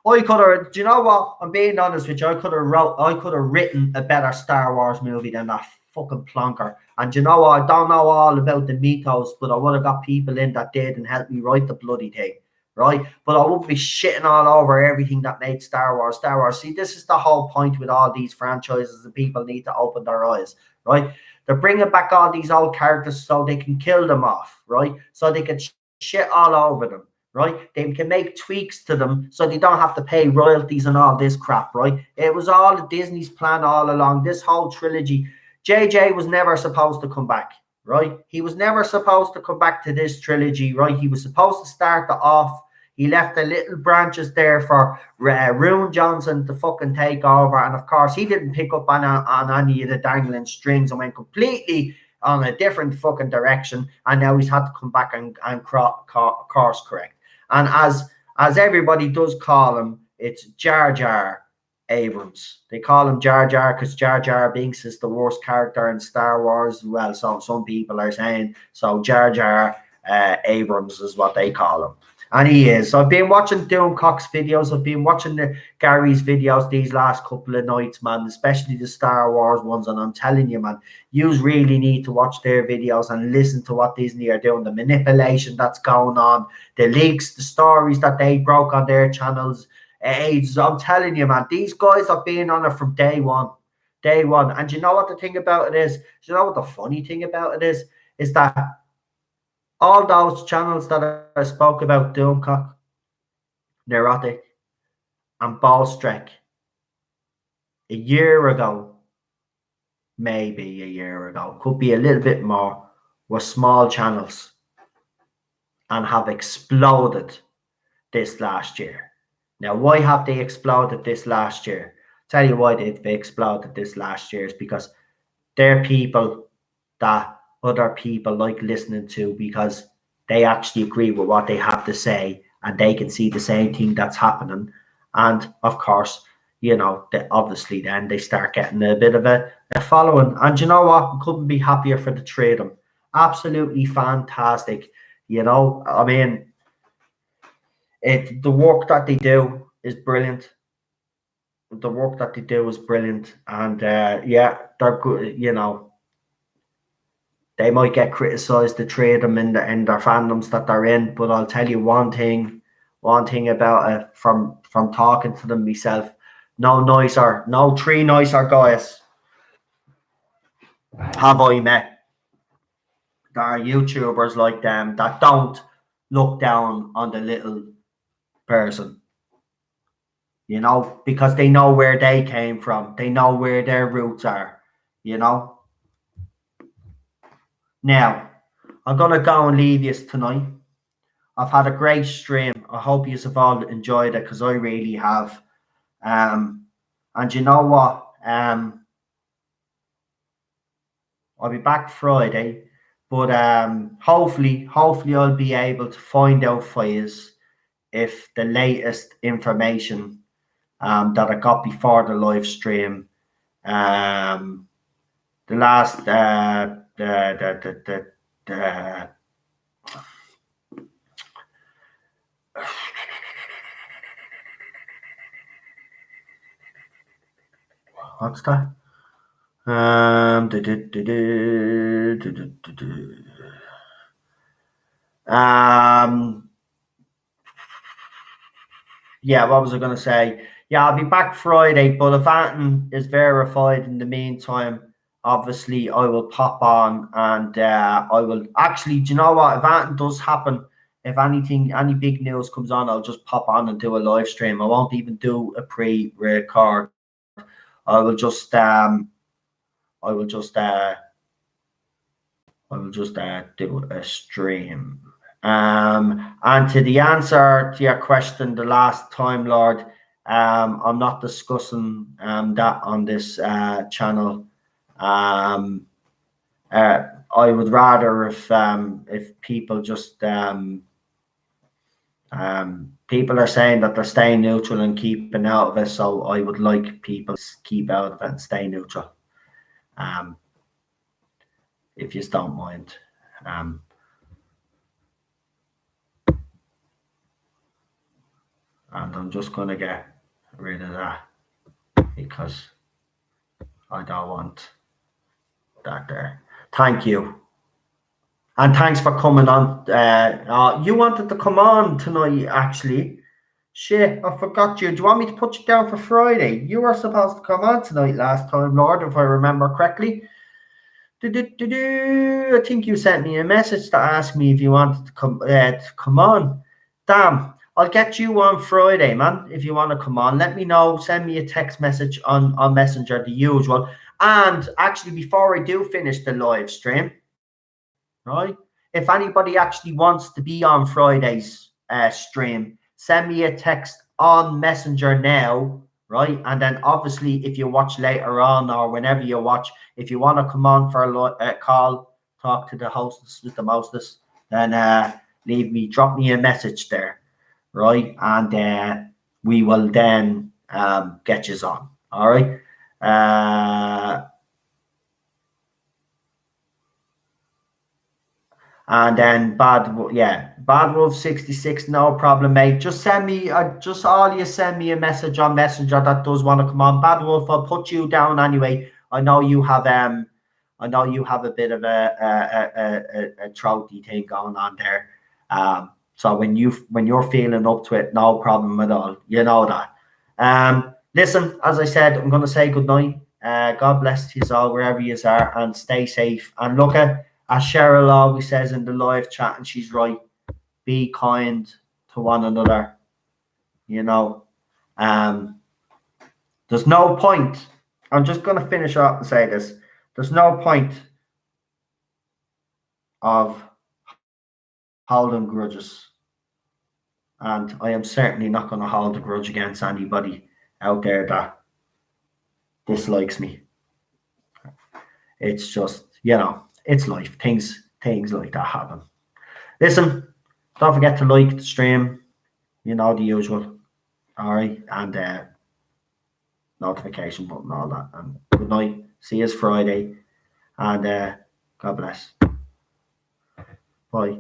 I could have. Do you know what? I'm being honest with you. I could have written a better Star Wars movie than that fucking plonker. And do you know what? I don't know all about the mythos, but I would have got people in that did and helped me write the bloody thing, right? But I wouldn't be shitting all over everything that made Star Wars Star Wars. See, this is the whole point with all these franchises, and people need to open their eyes, right? They're bringing back all these old characters so they can kill them off, right? So they can shit all over them, right? They can make tweaks to them so they don't have to pay royalties and all this crap, right? It was all Disney's plan all along. This whole trilogy, JJ was never supposed to come back, right? He was never supposed to come back to this trilogy, right? He was supposed to start it off. He left the little branches there for Rune Johnson to fucking take over. And of course, he didn't pick up on any of the dangling strings and went completely on a different fucking direction. And now he's had to come back and course correct. And as everybody does call him, it's Jar Jar Abrams. They call him Jar Jar because Jar Jar Binks is the worst character in Star Wars. Well, so some people are saying so. Jar Jar Abrams is what they call him. And he is. So I've been watching Doomcock's videos. I've been watching Gary's videos these last couple of nights, man, especially the Star Wars ones. And I'm telling you, man, you really need to watch their videos and listen to what Disney are doing, the manipulation that's going on, the leaks, the stories that they broke on their channels. I'm telling you, man, these guys have been on it from day one. Day one. And you know what the thing about it is? You know what the funny thing about it is that all those channels that I spoke about, Doomcock, Neurotic, and Ballstreck, a year ago, maybe a year ago, could be a little bit more, were small channels and have exploded this last year. Now, why have they exploded this last year? Tell you why they've exploded this last year is because they're people that other people like listening to because they actually agree with what they have to say and they can see the same thing that's happening. And of course, you know, obviously then they start getting a bit of a following. And you know what? Couldn't be happier for the three of them. Absolutely fantastic. You know, I mean, the work that they do is brilliant. The work that they do is brilliant. And yeah, they're good, you know. They might get criticised, the three of them in their fandoms that they're in, but I'll tell you one thing about it from talking to them myself. No three nicer guys have I met. There are YouTubers like them that don't look down on the little person. You know, because they know where they came from. They know where their roots are, you know. Now, I'm going to go and leave you tonight. I've had a great stream. I hope you have all enjoyed it because I really have. And you know what? I'll be back Friday, but hopefully I'll be able to find out for you if the latest information that I got before the live stream, the last what's that? Yeah, what was I going to say? Yeah, I'll be back Friday, but if anything is verified in the meantime, obviously I will pop on and I will actually, do you know what? If anything does happen, if any big news comes on, I'll just pop on and do a live stream. I won't even do a pre-record. I will just do a stream. And to the answer to your question, the last time, Lord, I'm not discussing that on this channel. I would rather if people just people are saying that they're staying neutral and keeping out of it, so I would like people to keep out of it and stay neutral. If you don't mind. And I'm just going to get rid of that because I don't want that there. Thank you. And thanks for coming on. You wanted to come on tonight, actually. Shit, I forgot you. Do you want me to put you down for Friday? You were supposed to come on tonight last time, Lord, if I remember correctly. I think you sent me a message to ask me if you wanted to come on. Damn, I'll get you on Friday, man. If you want to come on, let me know. Send me a text message on Messenger, the usual. And actually, before I do finish the live stream, right? If anybody actually wants to be on Friday's stream, send me a text on Messenger now, right? And then obviously, if you watch later on or whenever you watch, if you want to come on for a call, talk to the hostess with the mostess, then drop me a message there, right? And we will then get you on, all right? And then Bad Wolf 66, no problem, mate. Just send me, send me a message on Messenger that does want to come on. Bad Wolf, I'll put you down anyway. I know you have a bit of a throaty thing going on there. So when you're feeling up to it, no problem at all. You know that. Listen, as I said, I'm gonna say good night. God bless you all wherever you are, and stay safe. And look as Cheryl always says in the live chat, and she's right, be kind to one another. You know, there's no point. I'm just going to finish up and say this. There's no point of holding grudges. And I am certainly not going to hold a grudge against anybody out there that dislikes me. It's just, it's life. Things like that happen. Listen, don't forget to like the stream, the usual. All right, and notification button, all that. And good night. See you Friday, and God bless. Bye.